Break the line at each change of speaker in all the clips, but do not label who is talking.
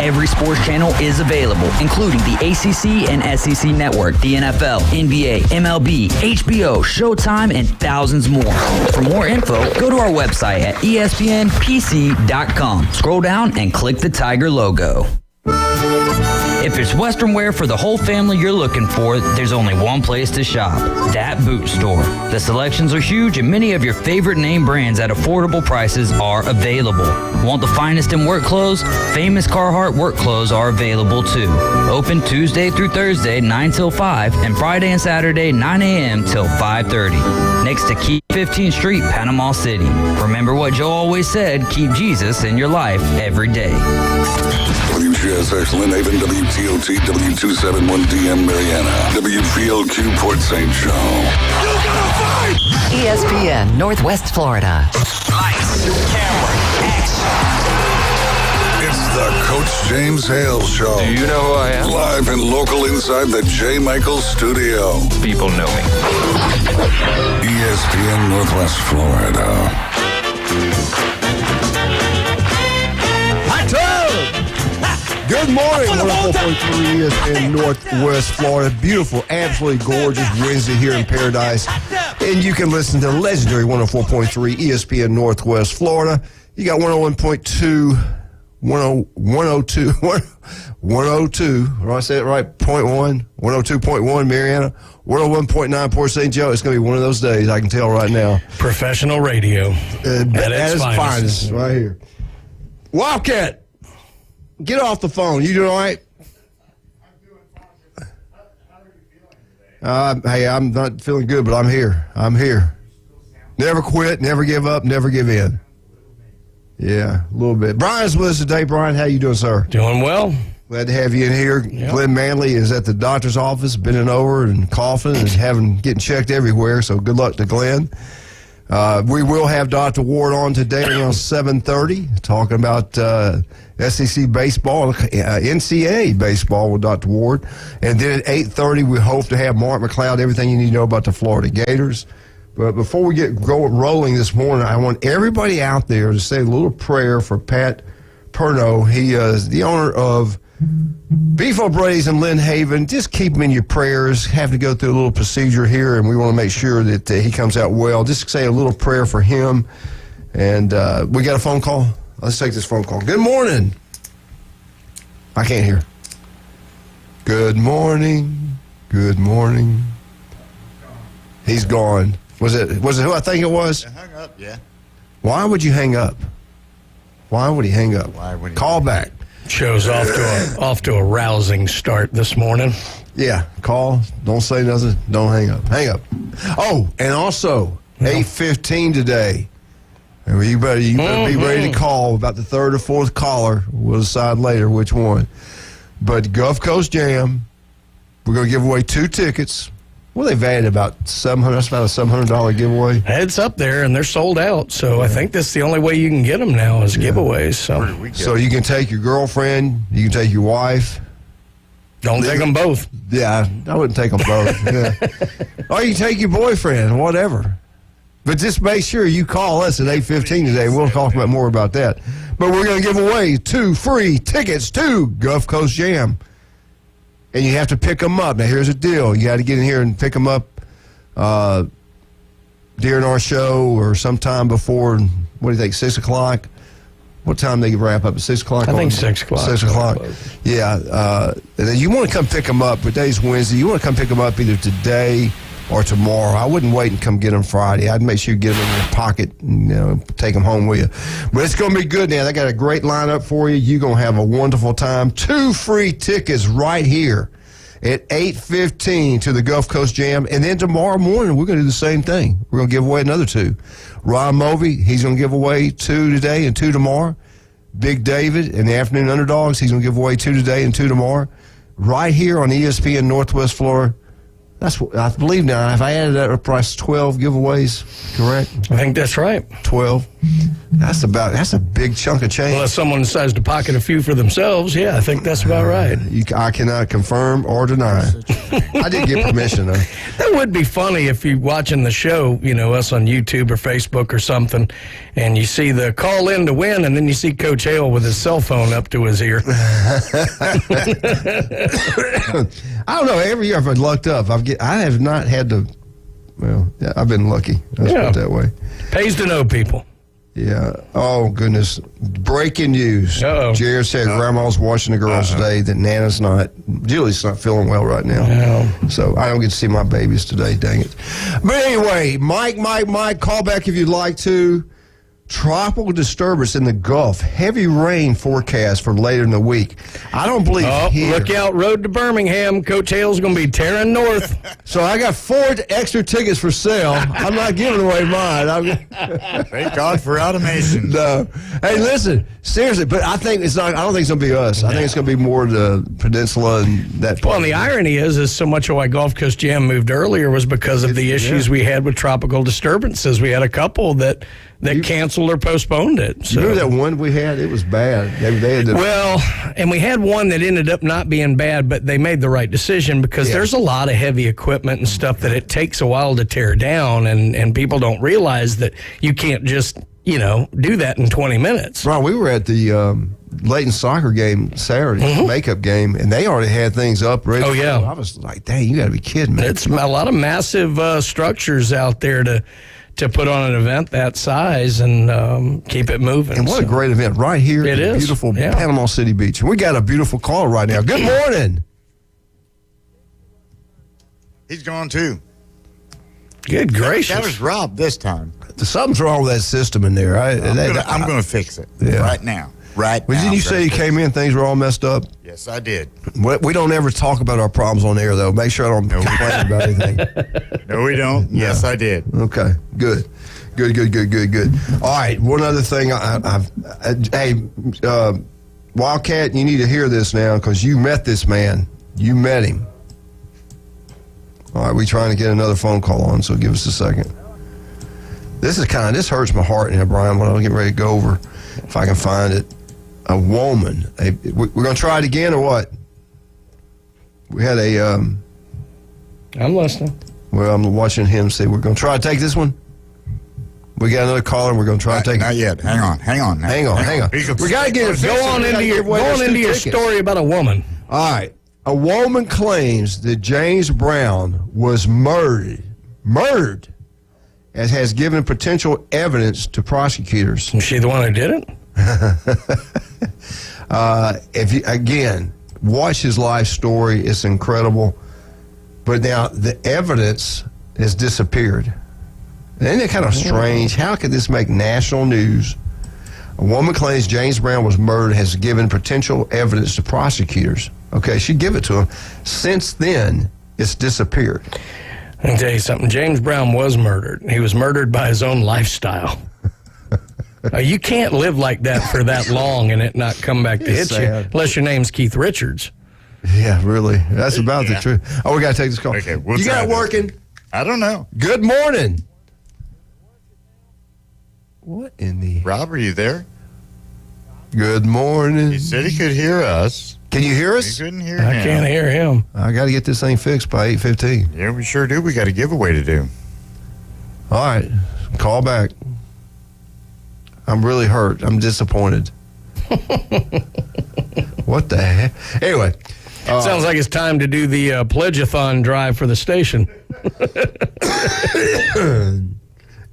every sports channel is available, including the ACC and SEC network, the NFL, NBA, MLB, HBO, Showtime, and thousands more. For more info, go to our website at espnpc.com. Scroll down and click the Tiger logo. If it's Western wear for the whole family you're looking for, there's only one place to shop, that boot store. The selections are huge and many of your favorite name brands at affordable prices are available. Want the finest in work clothes? Famous Carhartt work clothes are available too. Open Tuesday through Thursday, 9 till 5, and Friday and Saturday, 9 a.m. till 5:30. Next to Key 15th Street, Panama City. Remember what Joe always said, keep Jesus in your life every day.
WGSX Lynn Haven, WTOT, W271DM Mariana, WPLQ Port St. Joe. You gotta fight!
ESPN Northwest Florida.
Lights, camera, action. It's the Coach James Hale Show.
Do you know who I am?
Live and local inside the J. Michael Studio.
People know me.
ESPN Northwest Florida.
Good morning, 104.3 ESPN Northwest Florida. Beautiful, absolutely gorgeous Wednesday here in Paradise. And you can listen to the legendary 104.3 ESPN Northwest Florida. You got 101.2, 102, did I say it right? 0.1, 102.1 Mariana, 101.9 Port St. Joe. It's going to be one of those days, I can tell right now.
Professional radio.
At its finest, right here. Wildcat! Get off the phone. You doing all right?
I'm doing fine. How are you feeling today?
Hey, I'm not feeling good, but I'm here. I'm here. Never quit, never give up, never give in. Yeah, a little bit. Brian's with us today. Brian, how you doing, sir?
Doing well.
Glad to have you in here.
Yep.
Glenn Manley is at the doctor's office, bending over and coughing and getting checked everywhere, so good luck to Glenn. We will have Dr. Ward on today around 7:30, talking about SEC baseball, NCAA baseball with Dr. Ward. And then at 8:30, we hope to have Mark McLeod, everything you need to know about the Florida Gators. But before we get rolling this morning, I want everybody out there to say a little prayer for Pat Perno. He is the owner of Beef O'Brady's in Lynn Haven. Just keep him in your prayers. Have to go through a little procedure here, and we want to make sure that he comes out well. Just say a little prayer for him. And we got a phone call? Let's take this phone call. Good morning. I can't hear. Good morning. Good morning. He's gone. Was it who I think it was?
I hung up, yeah.
Why would you hang up? Why would he hang up?
Why would he
Call back.
Show's off to a rousing start this morning.
Yeah, call. Don't say nothing. Don't hang up. Hang up. Oh, and also 8:15 today. And you better be ready to call about the third or fourth caller. We'll decide later which one. But Gulf Coast Jam, we're going to give away 2 tickets. Well, they valued about $700. That's about a $700 giveaway.
It's up there, and they're sold out. So I think that's the only way you can get them now is giveaways.
So you can take your girlfriend, you can take your wife.
Don't take them both.
Yeah, I wouldn't take them both. Yeah. Or you can take your boyfriend, whatever. But just make sure you call us at 8:15 today. We'll talk about more about that. But we're going to give away 2 free tickets to Gulf Coast Jam. And you have to pick them up. Now, here's the deal. You got to get in here and pick them up during our show or sometime before, what do you think, 6 o'clock? What time they wrap up? At 6 o'clock?
I think 6 o'clock.
6 o'clock. Yeah. And then you want to come pick them up. Today's Wednesday. You want to come pick them up either today or tomorrow. I wouldn't wait and come get them Friday. I'd make sure you get them in your pocket and take them home with you. But it's going to be good now. They got a great lineup for you. You're going to have a wonderful time. 2 free tickets right here at 8:15 to the Gulf Coast Jam. And then tomorrow morning, we're going to do the same thing. We're going to give away another 2. Ron Movey, he's going to give away 2 today and 2 tomorrow. Big David and the Afternoon Underdogs, he's going to give away 2 today and 2 tomorrow. Right here on ESPN Northwest Florida. That's what I believe now. If I added that up, price 12 giveaways, correct?
I think that's right.
12. That's a big chunk of change.
Unless someone decides to pocket a few for themselves, yeah, I think that's about right.
I cannot confirm or deny. I did get permission, though.
That would be funny if you're watching the show, us on YouTube or Facebook or something, and you see the call in to win, and then you see Coach Hale with his cell phone up to his ear.
I don't know. Every year I've been lucked up. I have not had to. Well, yeah, I've been lucky. Let's put it that way.
Pays to know people.
Yeah. Oh, goodness. Breaking news.
Uh-oh.
Jared said Grandma's watching the girls today, that Nana's not, Julie's not feeling well right now.
No.
So I don't get to see my babies today, dang it. But anyway, Mike, call back if you'd like to. Tropical disturbance in the Gulf. Heavy rain forecast for later in the week. I don't believe here.
Look out, road to Birmingham. Coach Hale's going to be tearing north.
So I got 4 extra tickets for sale. I'm not giving away mine.
Thank God for automation.
No. Hey, listen, seriously, but I don't think it's going to be us. I think it's going to be more the peninsula and that part.
Well, and the irony is so much of why Gulf Coast Jam moved earlier was because of the issues we had with tropical disturbances. We had a couple that canceled or postponed it. So.
You remember that one we had? It was bad. They had
well, and we had one that ended up not being bad, but they made the right decision because there's a lot of heavy equipment and stuff that it takes a while to tear down, and people don't realize that you can't just, do that in 20 minutes.
Ron, we were at the Layton soccer game Saturday, makeup game, and they already had things up ready.
Oh, yeah.
I was like, dang, you got to be kidding me.
It's a lot of massive structures out there to put on an event that size and keep it moving.
And what a great event right here
in
beautiful Panama City Beach. And we got a beautiful caller right now. Good morning.
He's gone too.
Good gracious.
That was Rob this time.
Something's wrong with that system in there.
I'm going to fix it right now. Right
now. Didn't you say you came in, things were all messed up?
Yes, I did.
We don't ever talk about our problems on air, though. Make sure I don't complain about anything.
No, we don't.
No.
Yes, I did.
Okay, good. All right, one other thing. Wildcat, you need to hear this now because you met this man. You met him. All right, we're trying to get another phone call on, so give us a second. This hurts my heart now, Brian, when I'm getting ready to go over, if I can find it. A woman. We're going to try it again or what? We had
I'm listening.
Well, I'm watching him say we're going to try to take this one. We got another caller and we're going to try to take it.
Not yet. Hang on.
Hang on. We got to get it.
Go on into your story about a woman.
All right. A woman claims that James Brown was murdered, as has given potential evidence to prosecutors.
Was she the one who did it?
If you, again, watch his life story, it's incredible. But now the evidence has disappeared. Isn't it kind of strange? How could this make national news? A woman claims James Brown was murdered, has given potential evidence to prosecutors. Okay, she give it to him. Since then, it's disappeared.
I can tell you something. James Brown was murdered. He was murdered by his own lifestyle. You can't live like that for that long and it not come back to hit you, unless your name's Keith Richards.
Yeah, really. That's about the truth. Oh, we got to take this call.
Okay,
you got it working?
I don't know.
Good morning. What in the...
Rob, are you there?
Good morning.
He said he could hear us.
Can you hear us?
We couldn't hear him.
I can't hear him.
I got to get this thing fixed by 8:15.
Yeah, we sure do. We got a giveaway to do.
All right. Call back. I'm really hurt. I'm disappointed. What the heck? Anyway.
Sounds like it's time to do the pledge-a-thon drive for the station.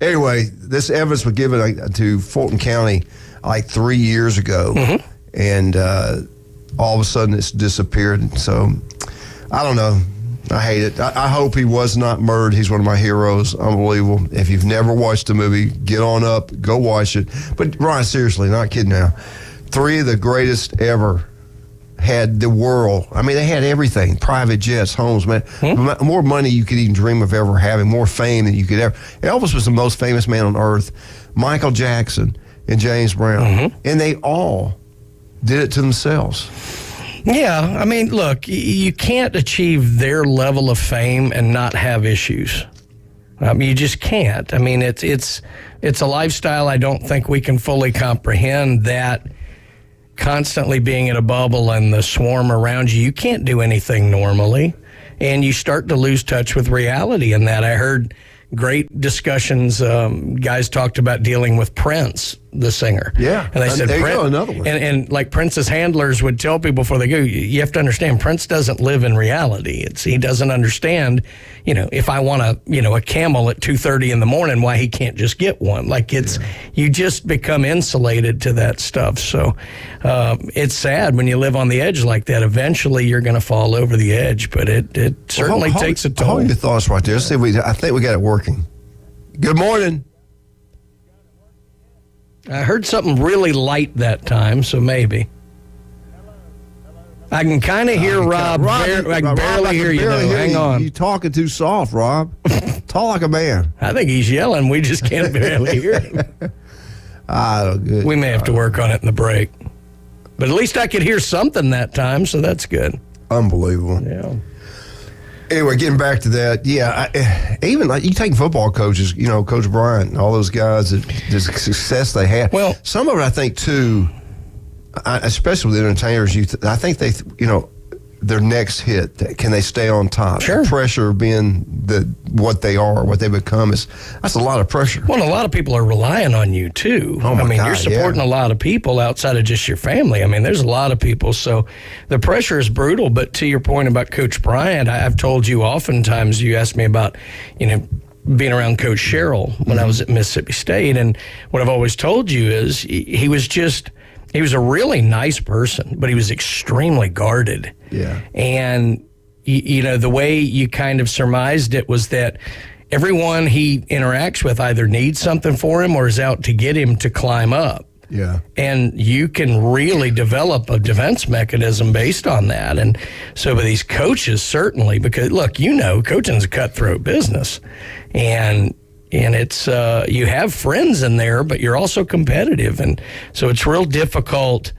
Anyway, this evidence was given to Fulton County like 3 years ago. Mm-hmm. And all of a sudden it's disappeared. So, I don't know. I hate it. I hope he was not murdered. He's one of my heroes. Unbelievable. If you've never watched the movie, get on up, go watch it. But, Ryan, seriously, not kidding now. 3 of the greatest ever had the world. I mean, they had everything. Private jets, homes, man. More money you could even dream of ever having, more fame than you could ever. Elvis was the most famous man on earth. Michael Jackson and James Brown. Mm-hmm. And they all did it to themselves.
Yeah, I mean, look, you can't achieve their level of fame and not have issues. I mean, you just can't. I mean, it's a lifestyle I don't think we can fully comprehend, that constantly being in a bubble and the swarm around you. You can't do anything normally, and you start to lose touch with reality in that. I heard great discussions. Guys talked about dealing with Prince, the singer.
Yeah.
And they said,
there you go, another one.
And like Prince's handlers would tell people before they go, you have to understand, Prince doesn't live in reality. He doesn't understand, if I want a camel at 2:30 in the morning, why he can't just get one. Like you just become insulated to that stuff. So it's sad when you live on the edge like that. Eventually you're going to fall over the edge, but it certainly takes a toll.
Hold your thoughts right there. See, I think we got it working. Good morning.
I heard something really light that time, so maybe. I can kind of hear Rob. I can barely hear you, though. Hang on.
You're talking too soft, Rob. Talk like a man.
I think he's yelling. We just can't barely hear him.
Good.
We may have to work on it in the break. But at least I could hear something that time, so that's good.
Unbelievable.
Yeah.
Anyway, getting back to that, even like you take football coaches, Coach Bryant and all those guys, the success they had.
Well,
some of it, I think, too, especially with entertainers, I think they, their next hit, can they stay on top?
Sure.
The pressure being what they are, what they become, that's a lot of pressure.
Well, a lot of people are relying on you, too.
Oh my God,
you're supporting a lot of people outside of just your family. I mean, there's a lot of people. So the pressure is brutal. But to your point about Coach Bryant, I've told you oftentimes, you asked me about, being around Coach Sherrill when I was at Mississippi State. And what I've always told you is he was a really nice person, but he was extremely guarded.
Yeah.
And, the way you kind of surmised it was that everyone he interacts with either needs something for him or is out to get him to climb up.
Yeah.
And you can really develop a defense mechanism based on that. And so with these coaches, certainly, because, look, coaching's a cutthroat business. And it's you have friends in there, but you're also competitive. And so it's real difficult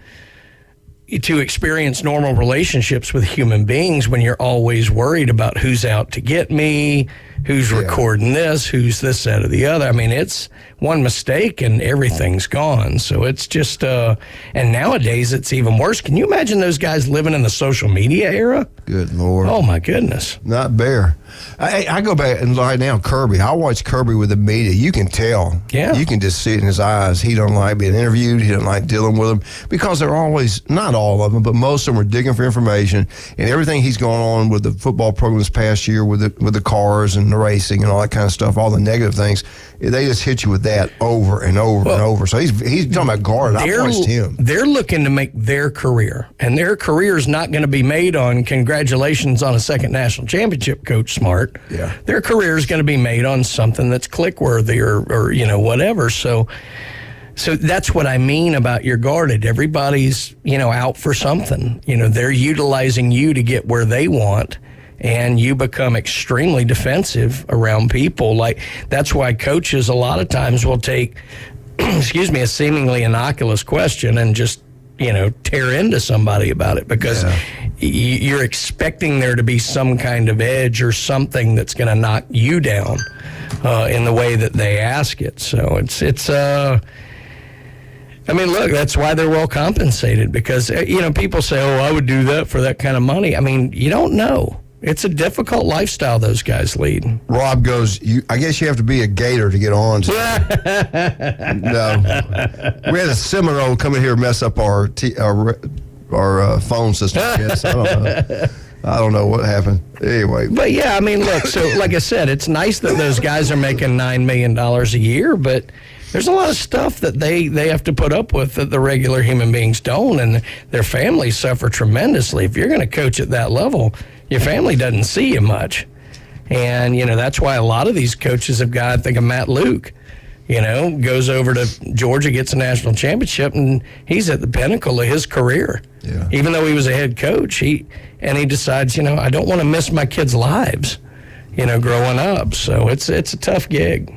to experience normal relationships with human beings when you're always worried about who's out to get me, who's recording this, who's this, that, or the other. I mean, it's one mistake and everything's gone. So it's just, and nowadays it's even worse. Can you imagine those guys living in the social media era?
Good Lord.
Oh, my goodness.
Not bare. I go back and right now, Kirby. I watch Kirby with the media. You can tell.
Yeah.
You can just see it in his eyes. He don't like being interviewed. He don't like dealing with them because they're always, not all of them, but most of them are digging for information. And everything he's going on with the football program this past year with the cars and the racing and all that kind of stuff, all the negative things, they just hit you with that over and over and over. So he's talking about guard. I watched him.
They're looking to make their career, and their career is not going to be made on congratulations on a second national championship, Coach Smart.
Yeah.
Their career is going to be made on something that's click-worthy or whatever. So that's what I mean about you're guarded. Everybody's, out for something. They're utilizing you to get where they want, and you become extremely defensive around people. Like, that's why coaches a lot of times will take, a seemingly innocuous question and just, tear into somebody about it because you're expecting there to be some kind of edge or something that's going to knock you down in the way that they ask it. So it's look, that's why they're well compensated because, people say, oh, I would do that for that kind of money. I mean, you don't know. It's a difficult lifestyle those guys lead.
Rob goes, I guess you have to be a Gator to get on. No. We had a Seminole come in here and mess up our phone system. Yes, I don't know what happened. Anyway.
But, yeah, look, so like I said, it's nice that those guys are making $9 million a year, but there's a lot of stuff that they have to put up with that the regular human beings don't, and their families suffer tremendously. If you're going to coach at that level, your family doesn't see you much. And, that's why a lot of these coaches have got, I think of Matt Luke, goes over to Georgia, gets a national championship, and he's at the pinnacle of his career.
Yeah.
Even though he was a head coach, he decides, I don't want to miss my kids' lives, growing up. So it's a tough gig.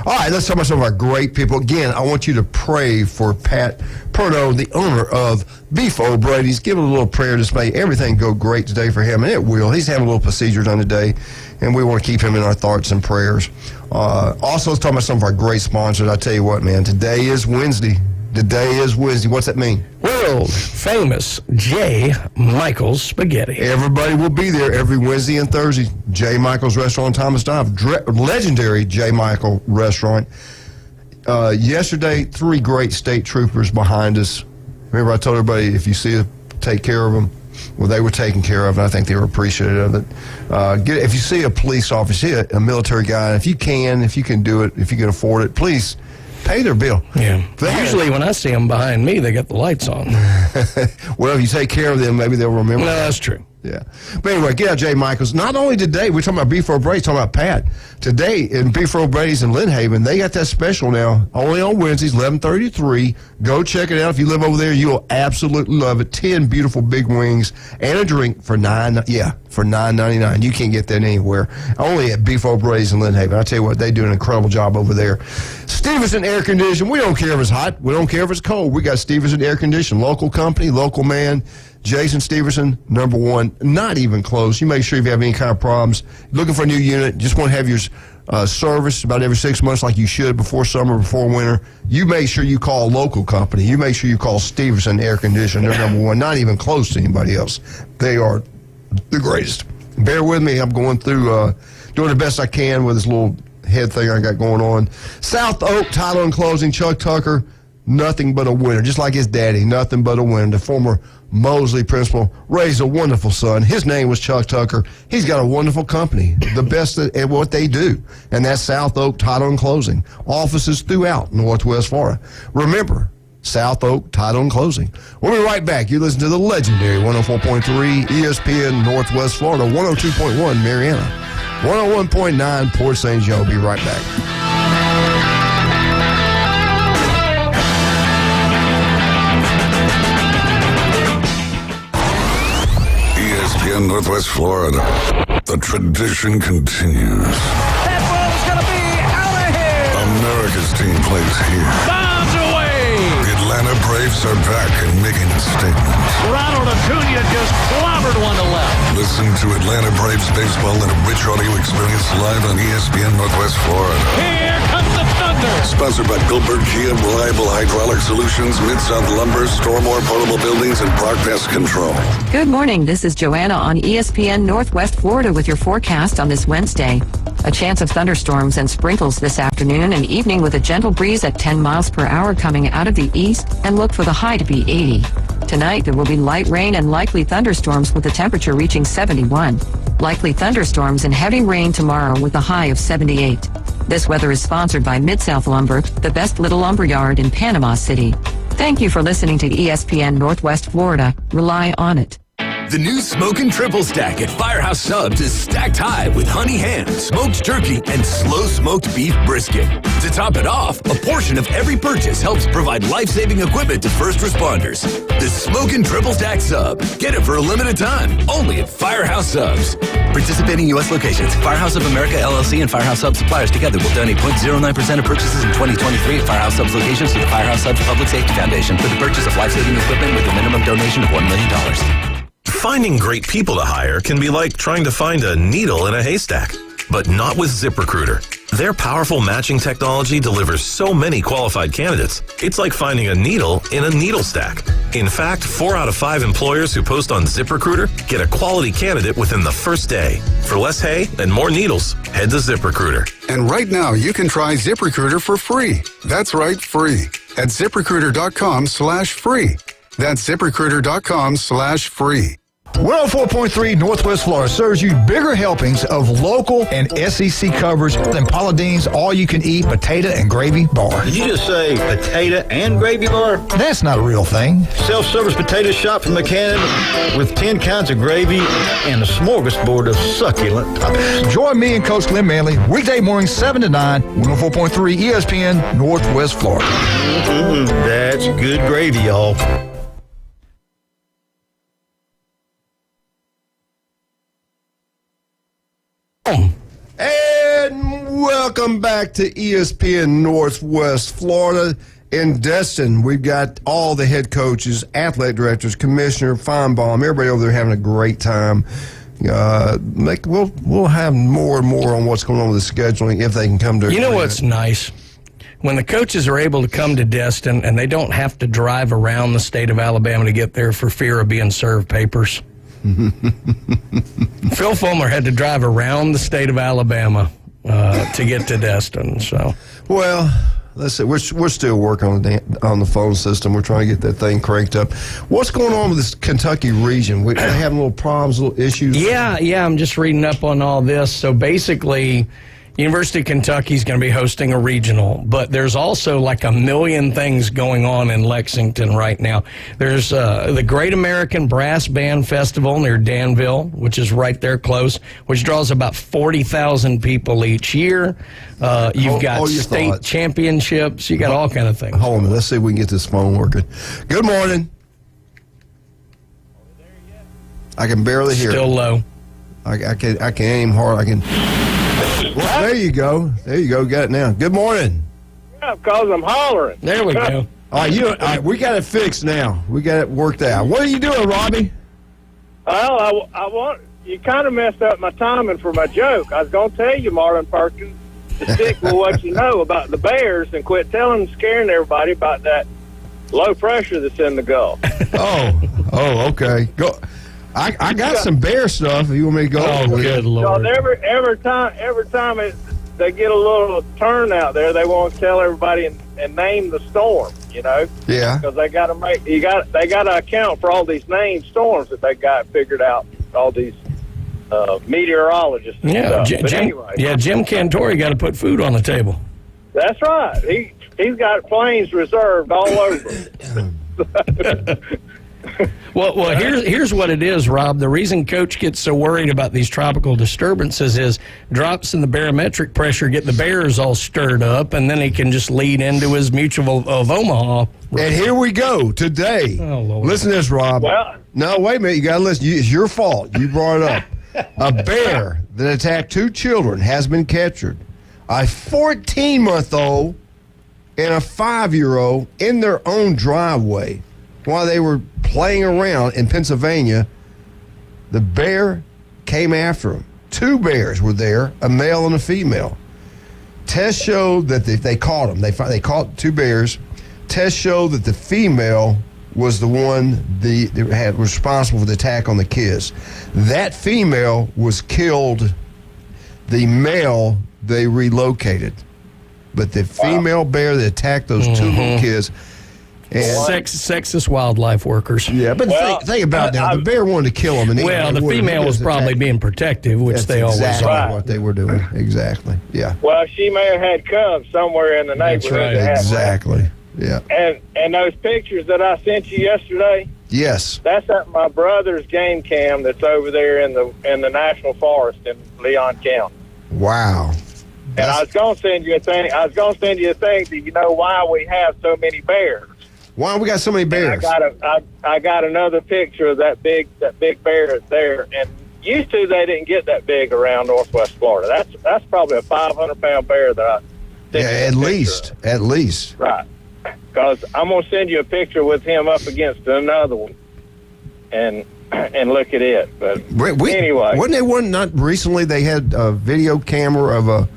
All right, let's talk about some of our great people. Again, I want you to pray for Pat Perno, the owner of Beef O'Brady's. Give him a little prayer to may everything go great today for him, and it will. He's having a little procedure done today, and we want to keep him in our thoughts and prayers. Also, let's talk about some of our great sponsors. I tell you what, man, today is Wednesday. Today is Wednesday. What's that mean?
World famous J. Michael's Spaghetti.
Everybody will be there every Wednesday and Thursday. J. Michael's Restaurant, Thomas Dive. Legendary J. Michael Restaurant. Yesterday, 3 great state troopers behind us. Remember, I told everybody, if you see them, take care of them. Well, they were taken care of, and I think they were appreciative of it. If you see a police officer, a military guy, if you can do it, if you can afford it, please pay their bill.
Yeah. Usually when I see them behind me, they got the lights on.
Well, if you take care of them, maybe they'll remember.
No, that's true.
Yeah. But anyway, get out Jay Michaels. Not only today, we're talking about Beef O'Brady's, talking about Pat. Today, in Beef O'Brady's in Lynn Haven, they got that special now, only on Wednesdays, 11:30 to 3. Go check it out. If you live over there, you'll absolutely love it. 10 beautiful big wings and a drink for $9.99. You can't get that anywhere. Only at Beef O'Brady's in Lynn Haven. I tell you what, they do an incredible job over there. Stevenson Air Conditioning. We don't care if it's hot. We don't care if it's cold. We got Stevenson Air Conditioning. Local company, local man. Jason Stevenson, number 1, not even close. You make sure if you have any kind of problems, looking for a new unit, just want to have your service about every 6 months like you should before summer, before winter, you make sure you call a local company. You make sure you call Stevenson Air Conditioning. They're number 1, not even close to anybody else. They are the greatest. Bear with me. I'm going through, doing the best I can with this little head thing I got going on. South Oak Title and Closing, Chuck Tucker, nothing but a winner. Just like his daddy, nothing but a winner. The former Mosley principal raised a wonderful son. His name was Chuck Tucker. He's got a wonderful company, the best at what they do, and that's South Oak Title and Closing. Offices throughout Northwest Florida. Remember, South Oak Title and Closing. We'll be right back. You listen to the legendary 104.3 ESPN Northwest Florida, 102.1 Mariana, 101.9 Port St. Joe. Be right back.
ESPN Northwest Florida. The tradition continues.
That ball's going to be out of here.
America's team plays here.
Bombs away.
The Atlanta Braves are back and making a statement.
Ronald Acuna just clobbered one to left.
Listen to Atlanta Braves baseball in a rich audio experience live on ESPN Northwest Florida.
Here comes the thunder.
Sponsored by Goldberg Kia, Reliable Hydraulic Solutions, Mid-South Lumber, Stormore Portable Buildings, and Brock Pest Control.
Good morning. This is Joanna on ESPN Northwest Florida with your forecast on this Wednesday. A chance of thunderstorms and sprinkles this afternoon and evening with a gentle breeze at 10 miles per hour coming out of the east, and look for the high to be 80. Tonight, there will be light rain and likely thunderstorms with the temperature reaching 71. Likely thunderstorms and heavy rain tomorrow with a high of 78. This weather is sponsored by Mid-South Lumber, the best little lumber yard in Panama City. Thank you for listening to ESPN Northwest Florida. Rely on it.
The new Smokin' Triple Stack at Firehouse Subs is stacked high with honey ham, smoked turkey, and slow-smoked beef brisket. To top it off, a portion of every purchase helps provide life-saving equipment to first responders. The Smokin' Triple Stack Sub. Get it for a limited time, only at Firehouse Subs. Participating U.S. locations. Firehouse of America, LLC, and Firehouse Subs suppliers together will donate 0.09% of purchases in 2023 at Firehouse Subs locations to the Firehouse Subs Public Safety Foundation for the purchase of life-saving equipment with a minimum donation of $1 million.
Finding great people to hire can be like trying to find a needle in a haystack, but not with ZipRecruiter. Their powerful matching technology delivers so many qualified candidates, it's like finding a needle in a needle stack. In fact, 4 out of 5 employers who post on ZipRecruiter get a quality candidate within the first day. For less hay and more needles, head to ZipRecruiter.
And right now, you can try ZipRecruiter for free. That's right, free. At ZipRecruiter.com/free. That's ZipRecruiter.com/free.
104.3 Northwest Florida serves you bigger helpings of local and SEC coverage than Paula Deen's all-you-can-eat potato and gravy bar.
Did you just say potato and gravy bar?
That's not a real thing.
Self-service potato shop from McCann with 10 kinds of gravy and a smorgasbord of succulent toppings.
Join me and Coach Glenn Manley weekday mornings 7 to 9, 104.3 ESPN Northwest Florida.
That's good gravy, y'all.
And welcome back to ESPN Northwest Florida. In Destin, we've got all the head coaches, athletic directors, Commissioner Feinbaum, everybody over there having a great time. We'll have more and more on what's going on with the scheduling if they can come to.
You know what's nice? When the coaches are able to come to Destin and they don't have to drive around the state of Alabama to get there for fear of being served papers. Phil Fulmer had to drive around the state of Alabama to get to Destin. So,
well, let's see. We're still working on the phone system. We're trying to get that thing cranked up. What's going on with this Kentucky region? We're having little problems, little issues.
Yeah. I'm just reading up on all this. So basically, University of Kentucky is going to be hosting a regional, but there's also like a million things going on in Lexington right now. There's the Great American Brass Band Festival near Danville, which is right there close, which draws about 40,000 people each year. You've got state championships. You got all kind of things.
Hold on, let's see if we can get this phone working. Good morning. I can barely hear.
Still low.
I can aim hard. I can. Well, there you go. Got it now. Good morning.
Yeah, because I'm hollering.
There we go.
All right, we got it fixed now. We got it worked out. What are you doing, Robbie?
Well, you kind of messed up my timing for my joke. I was going to tell you, Marlon Perkins, to stick with what you know about the Bears and quit scaring everybody about that low pressure that's in the Gulf.
Oh, okay. Go. I got some bear stuff. If you want me to go?
Oh, good Lord!
Every time they get a little turn out there, they want to tell everybody and name the storm. You know?
Yeah.
Because they got to account for all these named storms that they got figured out. All these meteorologists. And stuff. Anyway,
Jim Cantori got to put food on the table.
That's right. He's got planes reserved all over.
Well, here's what it is, Rob. The reason Coach gets so worried about these tropical disturbances is drops in the barometric pressure get the Bears all stirred up, and then he can just lead into his Mutual of Omaha.
And here we go today.
Oh, Lord.
Listen to this, Rob.
Well,
no, wait a minute. You got to listen. It's your fault. You brought it up. A bear that attacked 2 children has been captured. A 14-month-old and a 5-year-old in their own driveway while they were playing around in Pennsylvania. The bear came after them. 2 bears were there, a male and a female. Tests showed that they caught them. They caught 2 bears. Tests showed that the female was the one that had responsible for the attack on the kids. That female was killed. The male they relocated, but the female bear that attacked those 2 little kids. And
sexist wildlife workers.
Yeah, but think about it now. The bear wanted to kill him.
The female was probably being protective, which they always are.
Exactly what they were doing. Exactly. Yeah.
Well, she may have had cubs somewhere in the neighborhood.
That's right.
Exactly. Yeah.
And those pictures that I sent you yesterday.
Yes.
That's at my brother's game cam that's over there in the National Forest in Leon County.
Wow.
And I was going to send you a thing. Do you know why we have so many bears?
Why we got so many bears?
I got another picture of that big bear there. And used to they didn't get that big around Northwest Florida. That's probably a 500-pound bear that I.
Yeah, at least.
Right. Because I'm going to send you a picture with him up against another one, and look at it. But anyway,
wasn't there one not recently? They had a video camera of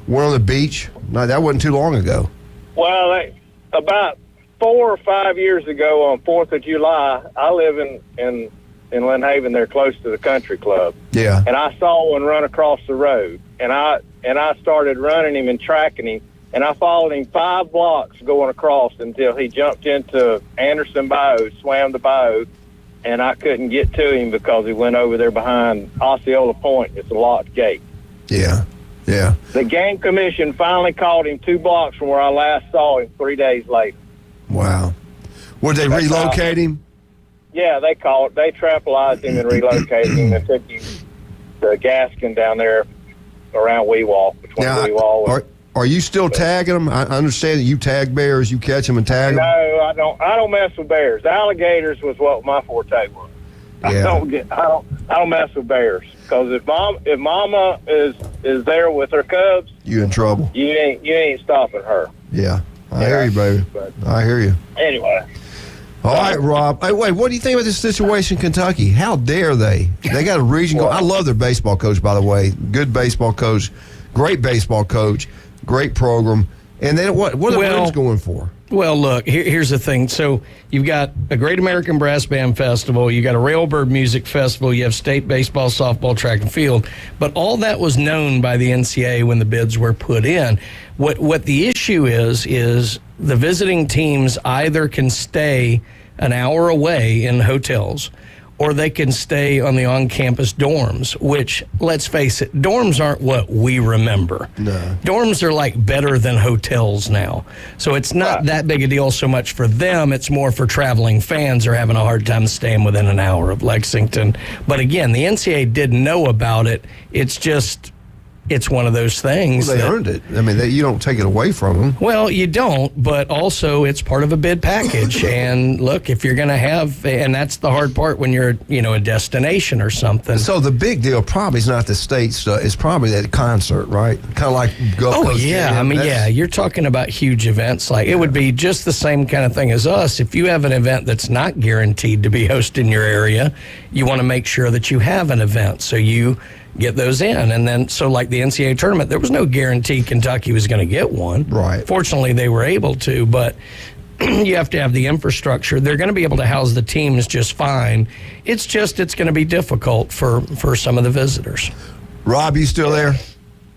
one on the beach. No, that wasn't too long ago.
Well, about 4 or 5 years ago on 4th of July, I live in Lynn Haven. They're close to the country club.
Yeah.
And I saw one run across the road, and I started running him and tracking him, and I followed him 5 blocks going across until he jumped into Anderson Bayou, swam the bayou, and I couldn't get to him because he went over there behind Osceola Point. It's a locked gate.
Yeah. Yeah.
The game commission finally caught him 2 blocks from where I last saw him 3 days later.
Wow. Would they relocate him?
Yeah, they trampolized him and relocated him and took him to Gaskin down there around Weewalk, between Weewalk and...
Are you still tagging them? I understand that you tag bears, you catch them and tag them.
No, I don't mess with bears. Alligators was what my forte was.
Yeah.
I don't mess with bears because if Mama is there with her cubs,
You in trouble.
you ain't stopping her.
Yeah. I hear you, baby. I hear you.
Anyway.
All right, Rob. Hey, wait, what do you think about this situation in Kentucky? How dare they? They got a region. I love their baseball coach, by the way. Good baseball coach, great baseball coach, great program. And then what are the Reds going for?
Well, look, here's the thing. So you've got a Great American Brass Band Festival. You got a Railbird Music Festival. You have state baseball, softball, track and field. But all that was known by the NCAA when the bids were put in. What the issue is the visiting teams either can stay an hour away in hotels or they can stay on the on-campus dorms, which, let's face it, dorms aren't what we remember.
No.
Dorms are like better than hotels now. So it's not that big a deal so much for them. It's more for traveling fans who are having a hard time staying within an hour of Lexington. But again, the NCAA didn't know about it. It's one of those things.
Well, they earned it. I mean, you don't take it away from them.
Well, you don't, but also it's part of a bid package. And look, if you're going to have, and that's the hard part when you're, a destination or something.
So the big deal probably is not the state stuff. It's probably that concert, right? Kind of like Gulf Coast.
Yeah. You're talking about huge events. Like it would be just the same kind of thing as us. If you have an event that's not guaranteed to be hosted in your area, you want to make sure that you have an event. So you get those in. And then, so like the NCAA tournament, there was no guarantee Kentucky was going to get one.
Right.
Fortunately, they were able to, but you have to have the infrastructure. They're going to be able to house the teams just fine. It's going to be difficult for some of the visitors.
Rob, you still there?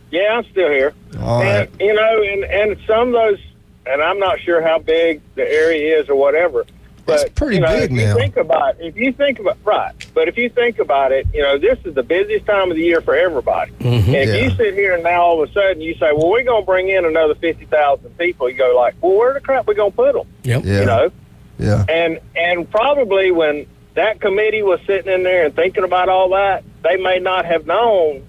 Yeah, I'm still here.
All right.
And some of those, and I'm not sure how big the area is or whatever. But,
it's pretty big now.
If you think about it, this is the busiest time of the year for everybody.
Mm-hmm.
And if you sit here and now all of a sudden you say, well, we're going to bring in another 50,000 people, you go like, well, where the crap we going to put them?
Yep.
Yeah. Yeah.
And probably when that committee was sitting in there and thinking about all that, they may not have known,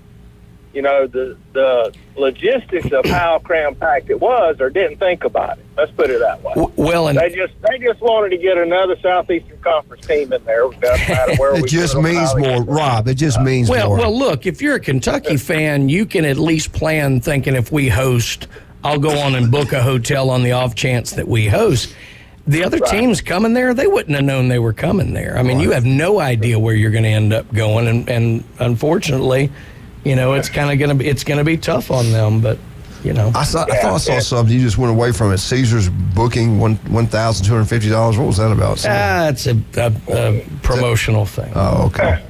the logistics of how cram-packed it was or didn't think about it. Let's put it that way.
Well, and
they just wanted to get another Southeastern Conference team in there. It doesn't matter where
it just means more, Rob. It just means more.
Well, look, if you're a Kentucky fan, you can at least plan thinking if we host, I'll go on and book a hotel on the off chance that we host. The other teams coming there, they wouldn't have known they were coming there. I mean, you have no idea where you're going to end up going, and unfortunately, it's kind of going to be tough on them, but I thought I saw something. You just went away from it. Caesar's booking $1,250. What was that about? It's a promotional thing.
Oh, okay.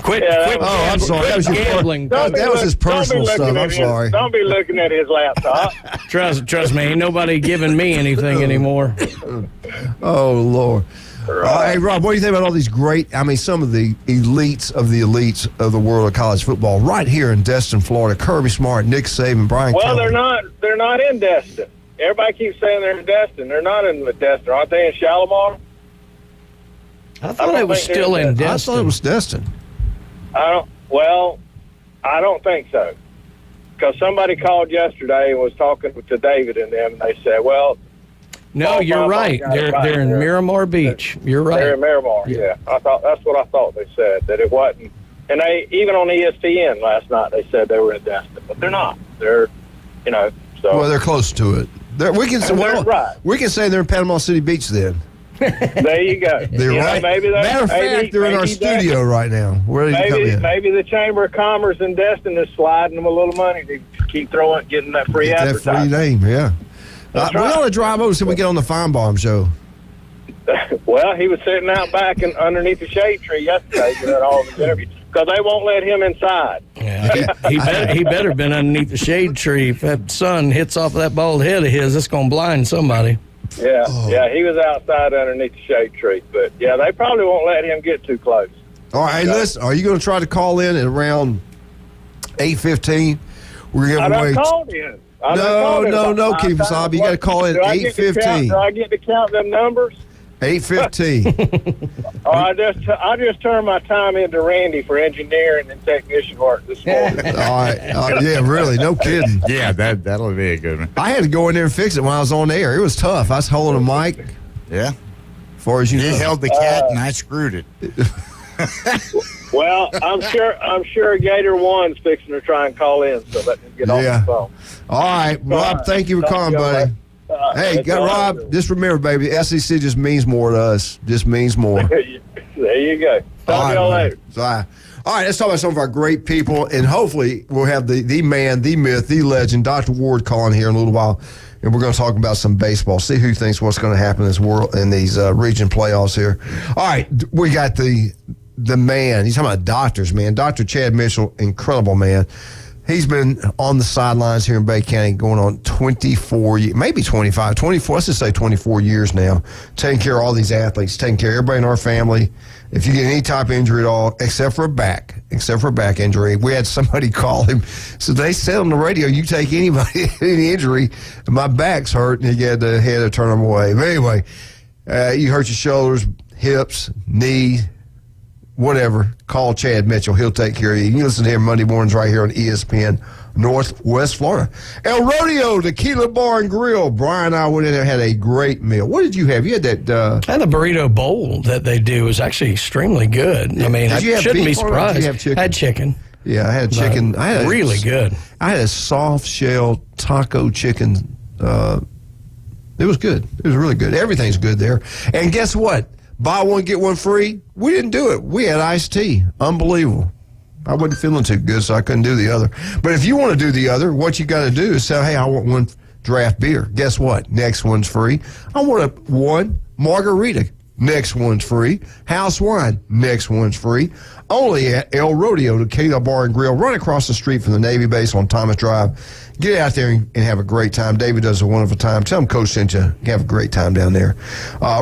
Quit.
Oh, I'm sorry. That was your
gambling.
That was his personal stuff. I'm sorry.
Don't be looking at his laptop.
Trust me, ain't nobody giving me anything anymore.
Oh, Lord. Hey, Rob, what do you think about all these some of the elites of the world of college football right here in Destin, Florida? Kirby Smart, Nick Saban, Brian Kelly.
They're not in Destin. Everybody keeps saying they're in Destin. They're not in Destin. Aren't they in Shalimar?
I thought it was still in Destin.
I thought it was Destin.
I don't think so. Because somebody called yesterday and was talking to David and them, and they said, well,
no, you're right. They're in Miramar Beach. You're right.
They're in Miramar. Yeah. That's what I thought they said, that it wasn't. And they even on ESPN last night they said they were in Destin, but they're not. They're, so.
Well, they're close to it. We can say they're in Panama City Beach then.
There you go.
They're right. Matter of fact, they're in our studio right now. Where did you come in?
Maybe the Chamber of Commerce in Destin is sliding them a little money to keep getting that free advertising.
That free name, yeah. We ought to drive over so we get on the Feinbaum show.
Well, he was sitting out back underneath the shade tree yesterday doing all of his interviews because they won't let him inside.
Yeah, he better been underneath the shade tree. If that sun hits off of that bald head of his, it's going to blind somebody.
Yeah, he was outside underneath the shade tree. But, yeah, they probably won't let him get too close.
All right, listen, are you going to try to call in at around 8:15? We're going to
I called in.
No, Keith Wasabi. You got to call in at 8:15.
Do I get to count them numbers?
8:15.
I just turned my time into Randy for engineering and technician work this morning.
All right. Yeah, really. No kidding.
Yeah, that'll be a good one.
I had to go in there and fix it when I was on air. It was tough. I was holding a mic.
Yeah.
As far as you know.
He held the cat and I screwed it.
Well, I'm sure Gator One's fixing to try and call in, so let me get off the phone.
All right, Rob, thank you for calling, buddy. Hey, Rob, just remember, baby, the SEC just means more to us. Just means more.
There you go. Talk to y'all later.
All right, let's talk about some of our great people, and hopefully we'll have the man, the myth, the legend, Dr. Ward calling here in a little while, and we're going to talk about some baseball, see who thinks what's going to happen in this world in these region playoffs here. All right, we got the man. He's talking about doctors, man. Dr. Chad Mitchell, incredible man. He's been on the sidelines here in Bay County going on 24, maybe 25, 24, let's just say 24 years now, taking care of all these athletes, taking care of everybody in our family. If you get any type of injury at all, except for a back injury. We had somebody call him. So they said on the radio, you take anybody, any injury, my back's hurt, and he had to turn them away. But anyway, you hurt your shoulders, hips, knee, whatever, call Chad Mitchell. He'll take care of you. You can listen to him Monday mornings right here on ESPN Northwest Florida. El Rodeo, Tequila Bar and Grill. Brian and I went in there and had a great meal. What did you have? You had that...
and the burrito bowl that they do is actually extremely good. I mean, I shouldn't be surprised.
Did you have chicken?
I had chicken.
Yeah, I had chicken.
Really good.
I had a soft shell taco chicken. It was good. It was really good. Everything's good there. And guess what? Buy one, get one free. We didn't do it. We had iced tea. Unbelievable. I wasn't feeling too good, so I couldn't do the other. But if you want to do the other, what you got to do is say, hey, I want one draft beer. Guess what? Next one's free. I want one margarita. Next one's free. House wine. Next one's free. Only at El Rodeo, Tequila Bar and Grill, right across the street from the Navy base on Thomas Drive. Get out there and have a great time. David does a wonderful time. Tell him Coach sent you. Have a great time down there.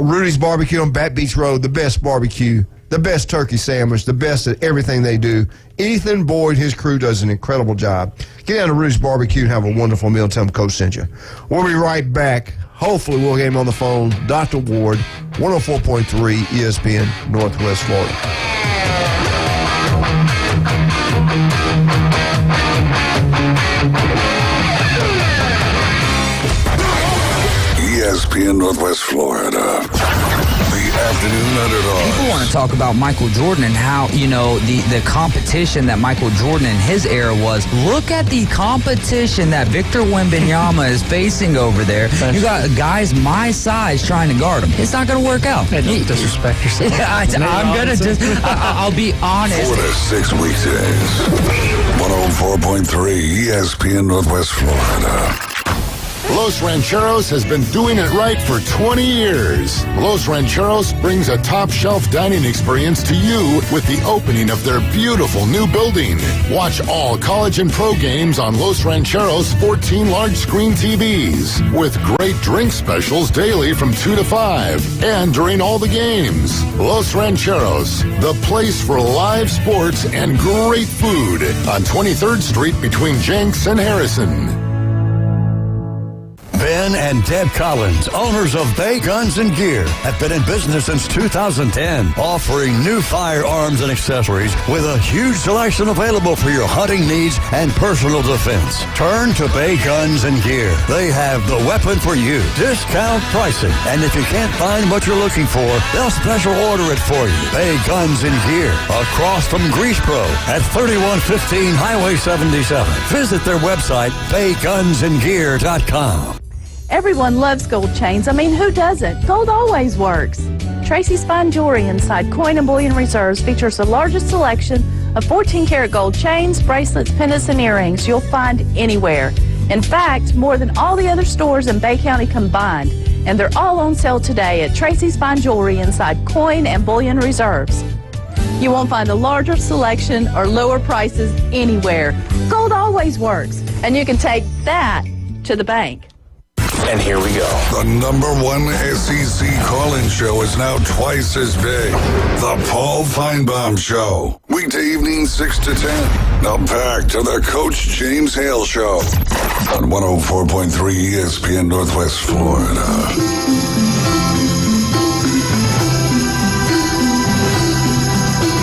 Rudy's Barbecue on Bat Beach Road, the best barbecue, the best turkey sandwich, the best at everything they do. Ethan Boyd, his crew, does an incredible job. Get down to Rudy's Barbecue and have a wonderful meal. Tell him Coach sent you. We'll be right back. Hopefully we'll get him on the phone. Dr. Ward, 104.3 ESPN Northwest Florida.
ESPN Northwest Florida. The afternoon underdog.
People want to talk about Michael Jordan and how, the competition that Michael Jordan in his era was. Look at the competition that Victor Wembanyama is facing over there. You got guys my size trying to guard him. It's not going to work out.
Hey, don't disrespect yourself.
Yeah, I'm going to I'll be honest.
4 to 6 weekdays. 104.3 ESPN Northwest Florida.
Los Rancheros has been doing it right for 20 years. Los Rancheros brings a top-shelf dining experience to you with the opening of their beautiful new building. Watch all college and pro games on Los Rancheros' 14 large-screen TVs with great drink specials daily from 2 to 5 and during all the games. Los Rancheros, the place for live sports and great food on 23rd Street between Jenks and Harrison.
Ben and Deb Collins, owners of Bay Guns and Gear, have been in business since 2010, offering new firearms and accessories with a huge selection available for your hunting needs and personal defense. Turn to Bay Guns and Gear. They have the weapon for you. Discount pricing. And if you can't find what you're looking for, they'll special order it for you. Bay Guns and Gear, across from Grease Pro at 3115 Highway 77. Visit their website, baygunsandgear.com.
Everyone loves gold chains. I mean, who doesn't? Gold always works. Tracy's Fine Jewelry inside Coin and Bullion Reserves features the largest selection of 14-karat gold chains, bracelets, pendants, and earrings you'll find anywhere. In fact, more than all the other stores in Bay County combined. And they're all on sale today at Tracy's Fine Jewelry inside Coin and Bullion Reserves. You won't find a larger selection or lower prices anywhere. Gold always works. And you can take that to the bank.
And here we go. The #1 SEC call-in show is now twice as big. The Paul Feinbaum Show. Weekday evening 6 to 10. Now back to the Coach James Hale Show on 104.3 ESPN Northwest Florida.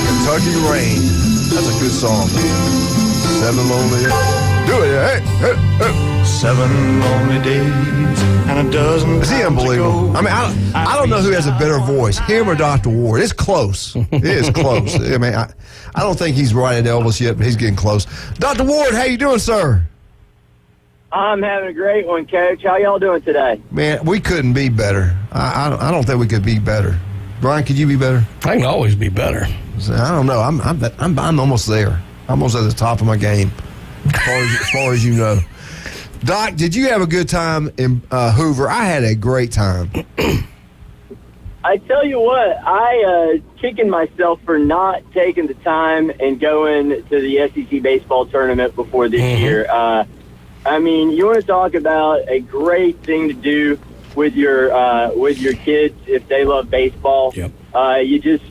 Kentucky Rain. That's a good song, man. 7 lonely days. Do it. Hey.
7 lonely days and a dozen.
Is he unbelievable? I mean, I don't know who has a better voice, him or Dr. Ward. It's close. It is close. I mean, I don't think he's right at Elvis yet, but he's getting close. Dr. Ward, how you doing, sir?
I'm having a great one, Coach. How y'all doing today?
Man, we couldn't be better. I don't think we could be better. Brian, could you be better?
I can always be better.
I don't know. I'm almost there. Almost at the top of my game, as far as you know. Doc, did you have a good time in Hoover? I had a great time.
I tell you what, I kicking myself for not taking the time and going to the SEC baseball tournament before this year. I mean, you want to talk about a great thing to do with your kids if they love baseball.
Yep.
You just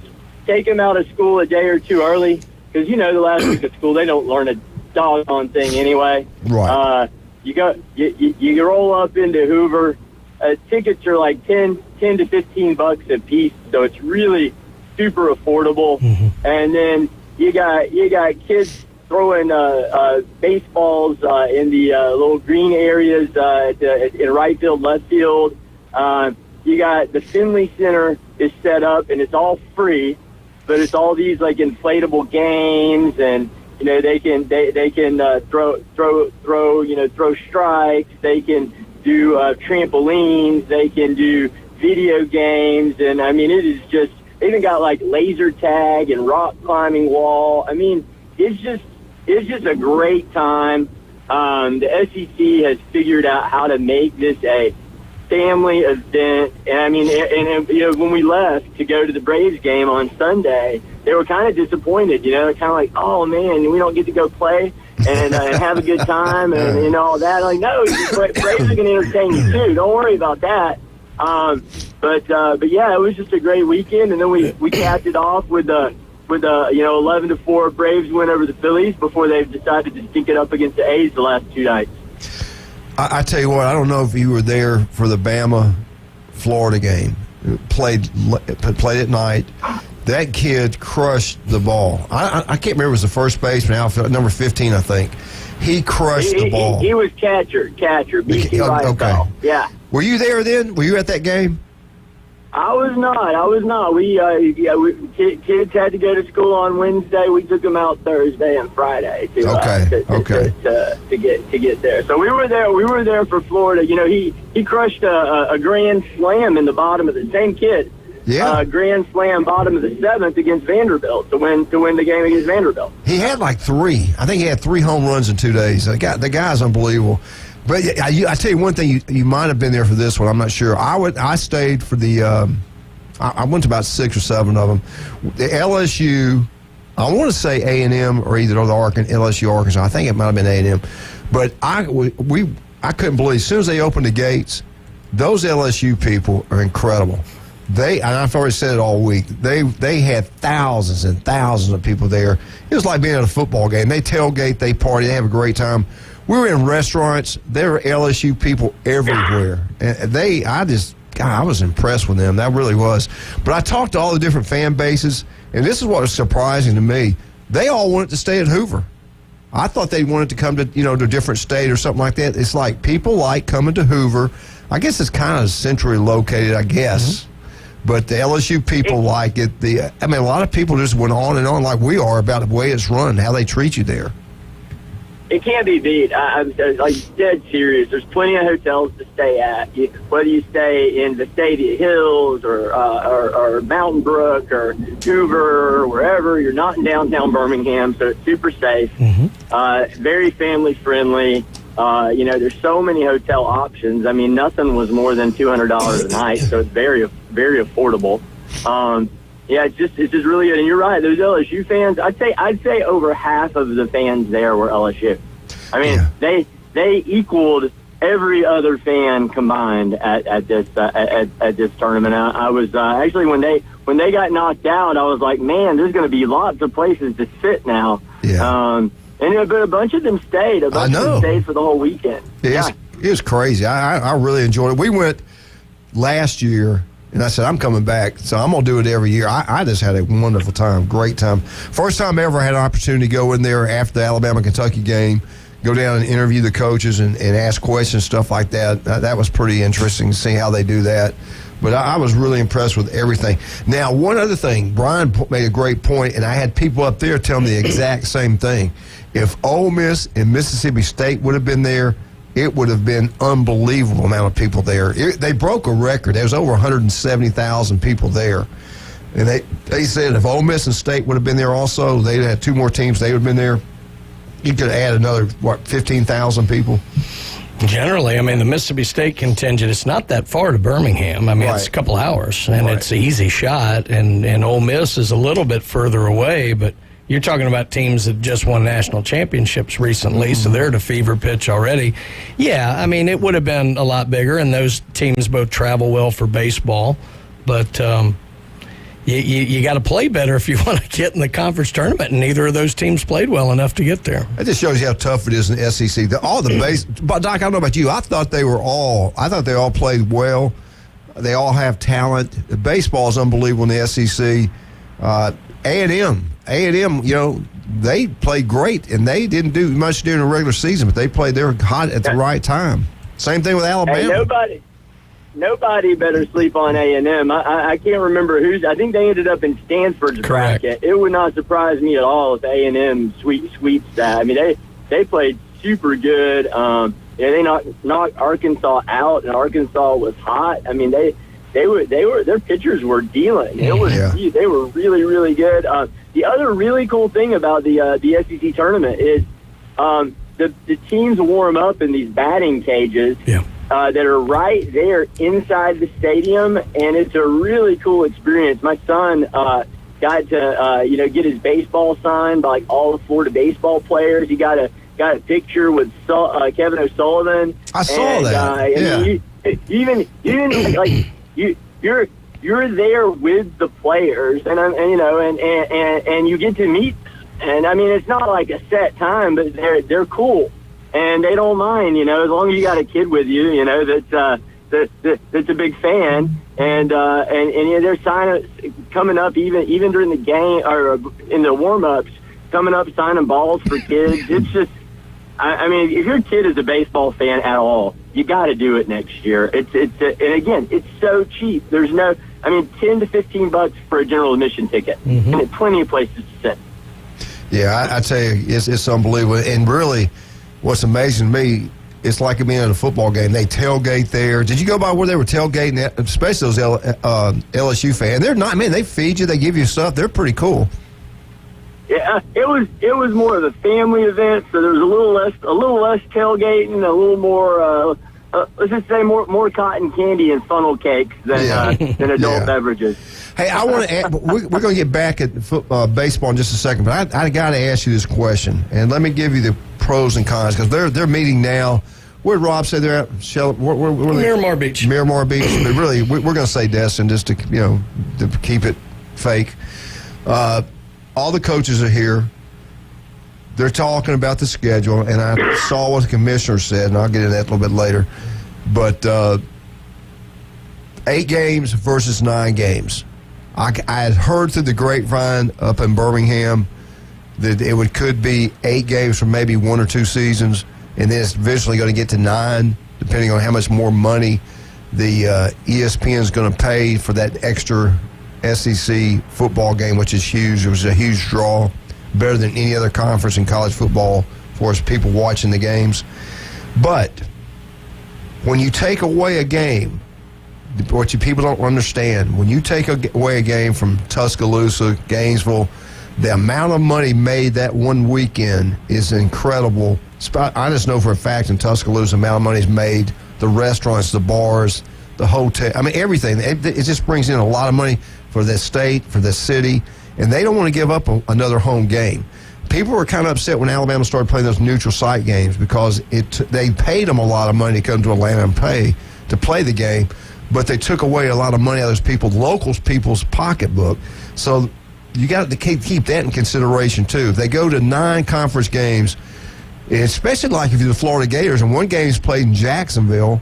take them out of school a day or two early because, the last week of school, they don't learn a doggone thing anyway.
Right.
You roll up into Hoover. Tickets are like $10 to $15 a piece, so it's really super affordable. And then you got kids throwing baseballs in the little green areas in right field, left field. You got the Finley Center is set up, and it's all free, but it's all these like inflatable games, and they can throw strikes. They can do trampolines. They can do video games, and I mean it is just they even got like laser tag and rock climbing wall. I mean it's just a great time. The SEC has figured out how to make this a family event. And I mean, when we left to go to the Braves game on Sunday, they were kind of disappointed. Kind of like, oh man, we don't get to go play and have a good time and all that. Like, no, Braves are going to entertain you too. Don't worry about that. But yeah, it was just a great weekend, and then we capped it off with 11-4 Braves win over the Phillies before they've decided to stink it up against the A's the last 2 nights.
I tell you what, I don't know if you were there for the Bama-Florida game. Played at night. That kid crushed the ball. I can't remember if it was the first baseman, outfield, number 15, I think. He crushed the ball.
He was catcher. BC
okay.
Yeah.
Were you there then? Were you at that game?
I was not. We kids had to go to school on Wednesday. We took them out Thursday and Friday to get there. So we were there. We were there for Florida. He crushed a grand slam in the bottom of the same kid.
Yeah.
Grand slam bottom of the 7th against Vanderbilt to win the game against Vanderbilt.
He had like 3. I think he had 3 home runs in 2 days. The guy's unbelievable. But I tell you one thing, you might have been there for this one. I'm not sure. I stayed for the. I went to about 6 or 7 of them. The LSU. I want to say A&M or either the LSU Arkansas. I think it might have been A&M. But I couldn't believe as soon as they opened the gates, those LSU people are incredible. And I've already said it all week. They had thousands and thousands of people there. It was like being at a football game. They tailgate, they party, they have a great time. We were in restaurants. There were LSU people everywhere. And I was impressed with them. That really was. But I talked to all the different fan bases, and this is what was surprising to me. They all wanted to stay at Hoover. I thought they wanted to come to, to a different state or something like that. It's like people like coming to Hoover. I guess it's kind of centrally located, I guess. But the LSU people like it. A lot of people just went on and on like we are about the way it's run, how they treat you there.
It can't be beat. I'm like dead serious. There's plenty of hotels to stay at. Whether you stay in the Stadium Hills or Mountain Brook or Hoover or wherever, you're not in downtown Birmingham, so it's super safe. Very family friendly. There's so many hotel options. I mean, nothing was more than $200 a night, so it's very, very affordable. It's just really good. And you're right, those LSU fans, I'd say over half of the fans there were LSU. I mean, they equaled every other fan combined at this tournament. I was actually when they got knocked out, I was like, man, there's going to be lots of places to sit now.
Yeah.
But a bunch of them stayed. A bunch of them stayed for the whole weekend.
It was crazy. I really enjoyed it. We went last year. And I said, I'm coming back, so I'm going to do it every year. I just had a wonderful time, great time. First time I ever had an opportunity to go in there after the Alabama-Kentucky game, go down and interview the coaches and ask questions, stuff like that. That was pretty interesting to see how they do that. But I was really impressed with everything. Now, one other thing, Brian made a great point, and I had people up there telling me the exact same thing. If Ole Miss and Mississippi State would have been there, it would have been unbelievable amount of people there. They broke a record. There was over 170,000 people there. And they said if Ole Miss and State would have been there also, they'd had two more teams, they would have been there. You could add another, 15,000 people?
Generally, I mean, the Mississippi State contingent, it's not that far to Birmingham. I mean, it's a couple hours, and it's an easy shot. And Ole Miss is a little bit further away, but you're talking about teams that just won national championships recently, so they're at a fever pitch already. Yeah, I mean, it would have been a lot bigger, and those teams both travel well for baseball. But you got to play better if you want to get in the conference tournament, and neither of those teams played well enough to get there.
It just shows you how tough it is in the SEC. But Doc, I don't know about you. I thought they all played well. They all have talent. The baseball is unbelievable in the SEC. A&M, they played great, and they didn't do much during the regular season, but they were hot at the right time. Same thing with Alabama.
Hey, nobody better sleep on A&M. I can't remember who's. I think they ended up in Stanford's bracket. It would not surprise me at all if A&M sweeps that. I mean, they played super good. They knocked Arkansas out, and Arkansas was hot. I mean, their pitchers were dealing. They were really, really good. The other really cool thing about the SEC tournament is the teams warm up in these batting cages that are right there inside the stadium, and it's a really cool experience. My son got to get his baseball signed by all the Florida baseball players. He got a picture with Kevin O'Sullivan.
I saw that.
You're there with the players, and you get to meet them. And I mean, it's not like a set time, but they're cool, and they don't mind. As long as you got a kid with you, that's a big fan, and they're coming up even during the game or in the warm ups, coming up signing balls for kids. It's just. I mean, if your kid is a baseball fan at all, you got to do it next year. And again, it's so cheap. There's $10 to $15 for a general admission ticket, and there's plenty of places to sit. Yeah,
I tell you, it's unbelievable. And really, what's amazing to me, it's like being at a football game. They tailgate there. Did you go by where they were tailgating, especially those LSU fans? They're not, man, they feed you, they give you stuff. They're pretty cool.
Yeah, it was more of a family event, so there was a little less tailgating, a little more let's just say more cotton candy and funnel cakes than adult beverages.
Hey, I want to. We're going to get back at baseball in just a second, but I got to ask you this question, and let me give you the pros and cons because they're meeting now. Where did Rob say they're at?
Miramar Beach.
Miramar Beach, but really we're going to say Destin just to to keep it fake. All the coaches are here. They're talking about the schedule, and I saw what the commissioner said, and I'll get into that a little bit later. But 8 games versus 9 games. I had heard through the grapevine up in Birmingham that it could be 8 games for maybe 1 or 2 seasons, and then it's eventually going to get to 9, depending on how much more money the ESPN is going to pay for that extra SEC football game, which is huge. It was a huge draw, better than any other conference in college football for us people watching the games. But when you take away a game, what you people don't understand, when you take away a game from Tuscaloosa, Gainesville, the amount of money made that one weekend is incredible. I just know for a fact in Tuscaloosa, the amount of money is made, the restaurants, the bars, the hotel, everything. It just brings in a lot of money for the state, for the city, and they don't want to give up another home game. People were kind of upset when Alabama started playing those neutral site games because they paid them a lot of money to come to Atlanta and pay to play the game, but they took away a lot of money out of those people's pocketbook. So you got to keep that in consideration too. If they go to 9 conference games, especially like if you're the Florida Gators, and one game is played in Jacksonville,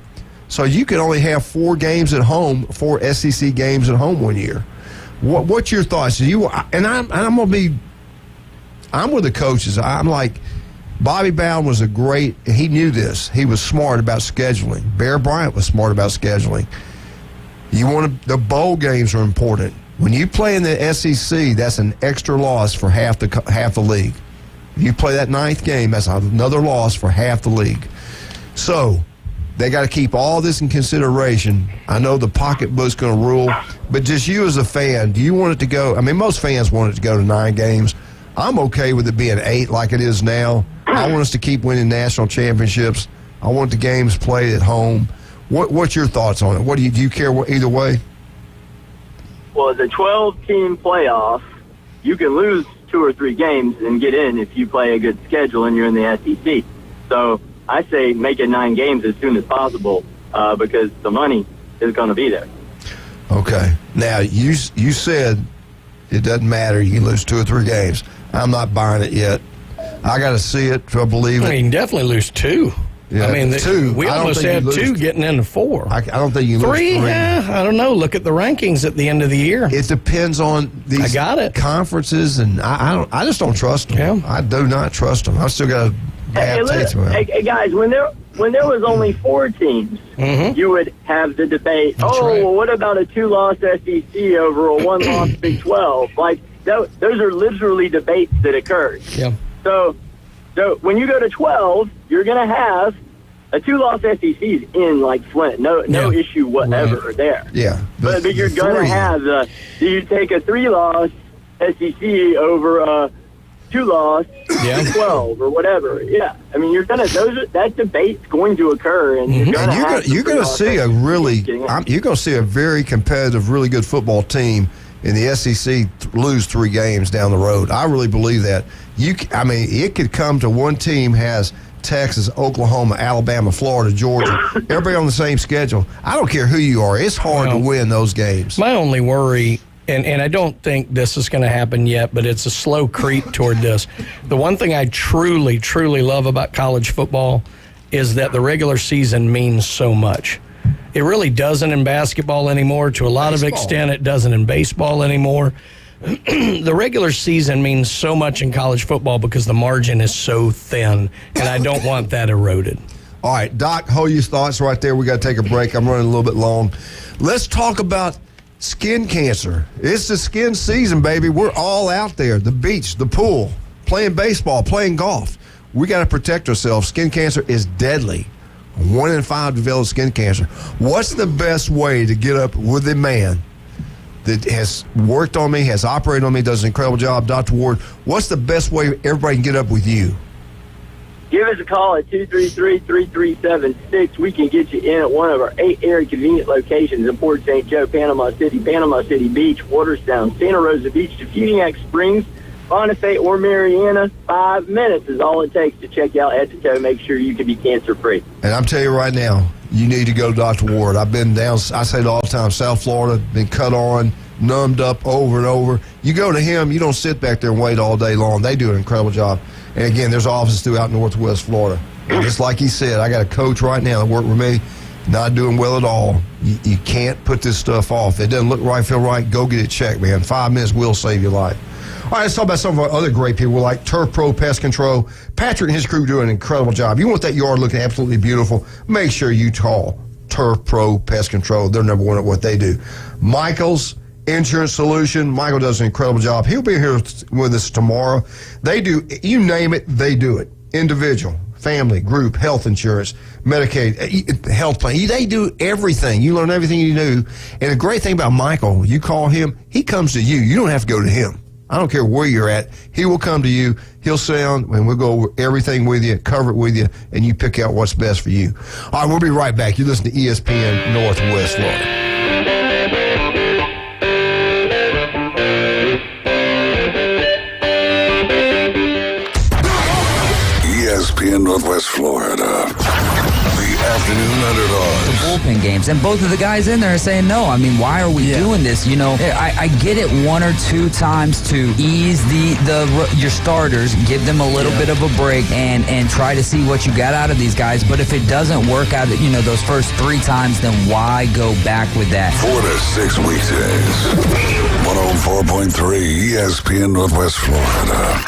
So you can only have 4 games at home, 4 SEC games at home one year. What's your thoughts? I'm with the coaches. I'm like, Bobby Bowden was he knew this. He was smart about scheduling. Bear Bryant was smart about scheduling. The bowl games are important. When you play in the SEC, that's an extra loss for half the league. If you play that 9th game, that's another loss for half the league. So they got to keep all this in consideration. I know the pocketbook's going to rule, but just you as a fan, do you want it to go? I mean, most fans want it to go to 9 games. I'm okay with it being 8 like it is now. I want us to keep winning national championships. I want the games played at home. What's your thoughts on it? Do you care either way?
Well, the 12-team playoff, you can lose 2 or 3 games and get in if you play a good schedule and you're in the SEC. So I say make it 9 games as soon as possible because the money is going to be there. Okay.
Now, you said it doesn't matter. You can lose 2 or 3 games. I'm not buying it yet. I got to see it to believe it.
You can definitely lose 2.
Yeah,
I mean,
2.
We almost had 2 getting into 4.
I don't think you lose
3.
3.
I don't know. Look at the rankings at the end of the year.
It depends on these conferences, and I just don't trust them. Yeah. I do not trust them. I still got a bad taste in my mouth.
Hey, guys, when there was only 4 teams, you would have the debate. Well, what about a 2-loss SEC over a 1-loss Big 12? Like those are literally debates that occurred.
Yeah.
So when you go to 12, you're going to have a 2-loss SEC's in like Flint. No issue whatever there.
Yeah.
But you're going to have do you take a 3-loss SEC over a 2-loss 12 or whatever? Yeah. I mean, that debate's going to occur, and you're going to see
you're going to see a very competitive, really good football team in the SEC lose 3 games down the road. I really believe that. It could come to one team has Texas, Oklahoma, Alabama, Florida, Georgia, everybody on the same schedule. I don't care who you are. It's hard to win those games.
My only worry, and I don't think this is going to happen yet, but it's a slow creep toward this. The one thing I truly, truly love about college football is that the regular season means so much. It really doesn't in basketball anymore. To a lot of extent, it doesn't in baseball anymore. The regular season means so much in college football because the margin is so thin, and I don't want that eroded.
All right, Doc, hold your thoughts right there. We got to take a break. I'm running a little bit long. Let's talk about skin cancer. It's the skin season, baby. We're all out there. The beach, the pool, playing baseball, playing golf. We got to protect ourselves. Skin cancer is deadly. 1 in 5 develop skin cancer. What's the best way to get up with a man that has worked on me, has operated on me, does an incredible job? Dr. Ward, what's the best way everybody can get up with you?
Give us a call at 233-3376. We can get you in at one of our 8 area convenient locations in Port St. Joe, Panama City Beach, Waterstown, Santa Rosa Beach, Defuniak Springs, Bonifay, or Mariana. 5 minutes is all it takes to check you out head to toe. Make sure you can be cancer-free.
And I'm telling you right now, you need to go to Dr. Ward. I've been down, I say it all the time, South Florida, been cut on, numbed up over and over. You go to him, you don't sit back there and wait all day long. They do an incredible job. And again, there's offices throughout Northwest Florida. And just like he said, I got a coach right now that worked with me, not doing well at all. You can't put this stuff off. If it doesn't look right, feel right, go get it checked, man. 5 minutes will save your life. All right, let's talk about some of our other great people like Turf Pro Pest Control. Patrick and his crew do an incredible job. You want that yard looking absolutely beautiful, make sure you call Turf Pro Pest Control. They're number 1 at what they do. Michael's Insurance Solution. Michael does an incredible job. He'll be here with us tomorrow. They do, you name it, they do it. Individual, family, group, health insurance, Medicaid, health plan. They do everything. You learn everything you do. And the great thing about Michael, you call him, he comes to you. You don't have to go to him. I don't care where you're at. He will come to you. He'll sound, and we'll go over everything with you, cover it with you, and you pick out what's best for you. All right, we'll be right back. You listen to ESPN Northwest Florida.
ESPN Northwest Florida. The afternoon underdogs.
The bullpen games, and both of the guys in there are saying no. I mean, why are we doing this? You know, I get it 1 or 2 times to ease your starters, give them a little bit of a break, and try to see what you got out of these guys. But if it doesn't work out, those first 3 times, then why go back with that?
4 to 6 weekdays. 104.3 ESPN Northwest Florida.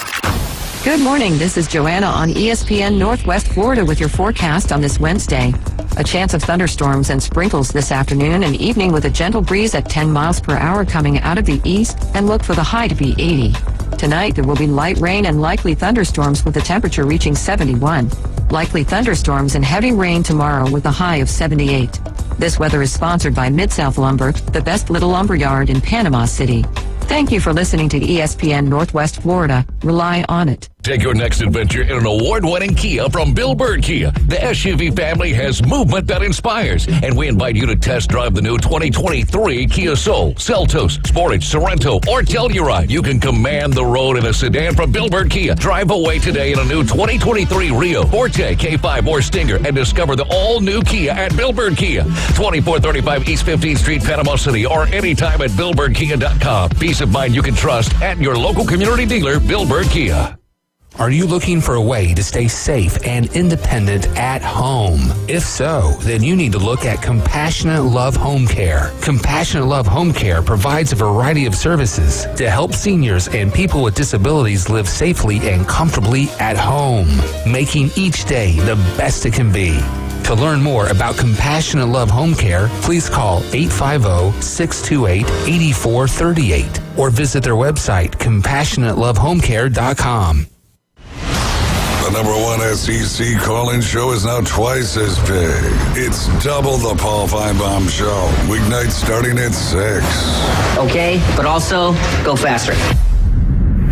Good morning. This is Joanna on ESPN Northwest Florida with your forecast on this Wednesday. A chance of thunderstorms and sprinkles this afternoon and evening with a gentle breeze at 10 miles per hour coming out of the east, and look for the high to be 80. Tonight, there will be light rain and likely thunderstorms with the temperature reaching 71. Likely thunderstorms and heavy rain tomorrow with a high of 78. This weather is sponsored by Mid-South Lumber, the best little lumber yard in Panama City. Thank you for listening to ESPN Northwest Florida. Rely on it.
Take your next adventure in an award-winning Kia from Bill Bird Kia. The SUV family has movement that inspires, and we invite you to test drive the new 2023 Kia Soul, Seltos, Sportage, Sorento, or Telluride. You can command the road in a sedan from Bill Bird Kia. Drive away today in a new 2023 Rio, Forte, K5, or Stinger, and discover the all-new Kia at Bill Bird Kia. 2435 East 15th Street, Panama City, or anytime at BillBirdKia.com. Peace of mind you can trust at your local community dealer, Bill Bird Kia.
Are you looking for a way to stay safe and independent at home? If so, then you need to look at Compassionate Love Home Care. Compassionate Love Home Care provides a variety of services to help seniors and people with disabilities live safely and comfortably at home, making each day the best it can be. To learn more about Compassionate Love Home Care, please call 850-628-8438 or visit their website, CompassionateLoveHomeCare.com.
The number 1 SEC call-in show is now twice as big. It's double the Paul Feinbaum Show. Weeknights starting at 6.
Okay, but also go faster.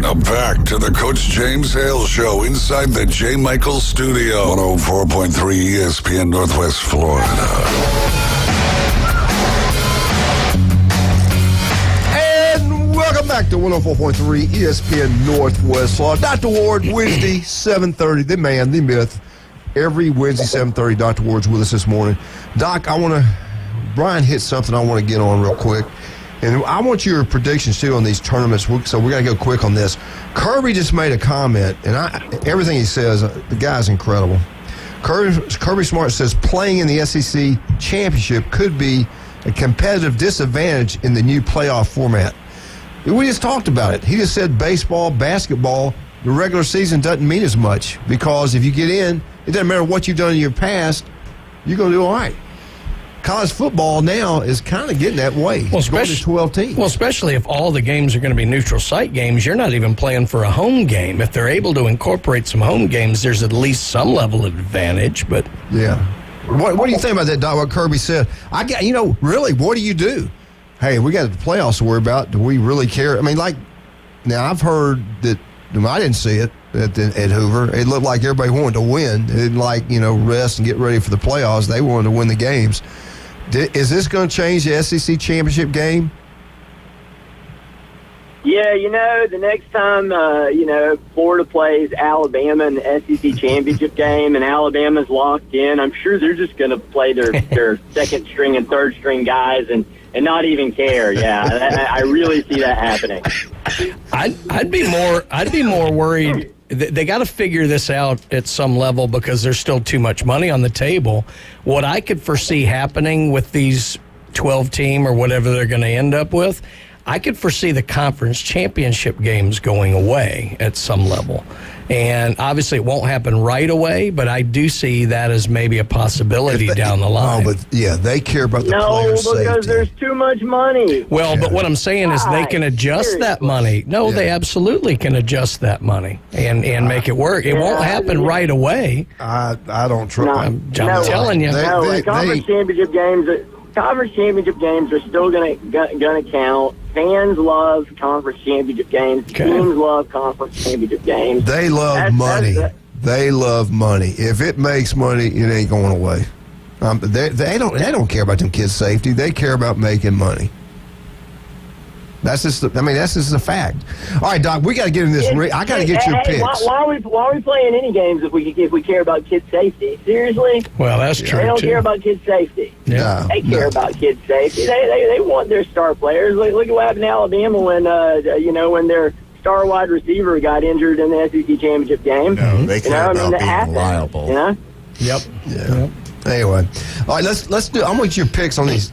Now back to the Coach James Hale Show inside the J. Michael Studio. 104.3 ESPN Northwest Florida.
Welcome back to 104.3 ESPN Northwest Florida. Dr. Ward, Wednesday, 7:30. The man, the myth. Every Wednesday, 7:30, Dr. Ward's with us this morning. Doc, Brian hit something I want to get on real quick. And I want your predictions, too, on these tournaments, so we got to go quick on this. Kirby just made a comment, and everything he says, the guy's incredible. Kirby Smart says playing in the SEC championship could be a competitive disadvantage in the new playoff format. We just talked about it. He just said baseball, basketball, the regular season doesn't mean as much because if you get in, it doesn't matter what you've done in your past, you're going to do all right. College football now is kind of getting that way. Well, especially 12 teams.
Well, especially if all the games are going to be neutral site games, you're not even playing for a home game. If they're able to incorporate some home games, there's at least some level of advantage. But
yeah, what do you think about that, Doc? What Kirby said? Really, what do you do? Hey, we got the playoffs to worry about. Do we really care? I mean, now I've heard that. I didn't see it at Hoover. It looked like everybody wanted to win. They didn't rest and get ready for the playoffs. They wanted to win the games. Is this going to change the SEC championship game?
Yeah, the next time, Florida plays Alabama in the SEC championship game and Alabama's locked in, I'm sure they're just going to play their second string and third string guys and not even care. Yeah, I really see that happening.
I'd be more worried. They got to figure this out at some level because there's still too much money on the table. What I could foresee happening with these 12-team or whatever they're going to end up with, I could foresee the conference championship games going away at some level. And obviously it won't happen right away, but I do see that as maybe a possibility down the line.
Oh, but yeah, they care about the players' safety.
No, because there's too much money.
Well, but what I'm saying is they can adjust that money. No, they absolutely can adjust that money and make it work. It won't happen right away.
I don't trust.
I'm telling you.
Conference championship games are still going to count. Fans love conference championship games. Okay. Teams love conference championship games.
They love money. They love money. If it makes money, it ain't going away. They don't care about them kids' safety. They care about making money. That's just a fact. All right, Doc, we got to get in this. I got to get your picks.
Why are we playing any games if we care about kids' safety? Seriously?
Well, that's true.
They don't care about kids' safety.
Yeah.
They care about kids' safety. They want their star players. Look at what happened in Alabama when when their star wide receiver got injured in the SEC championship game.
No, they care about being reliable.
You know?
Yep.
Yeah. Anyway, all right. Let's do. I'm with your picks on these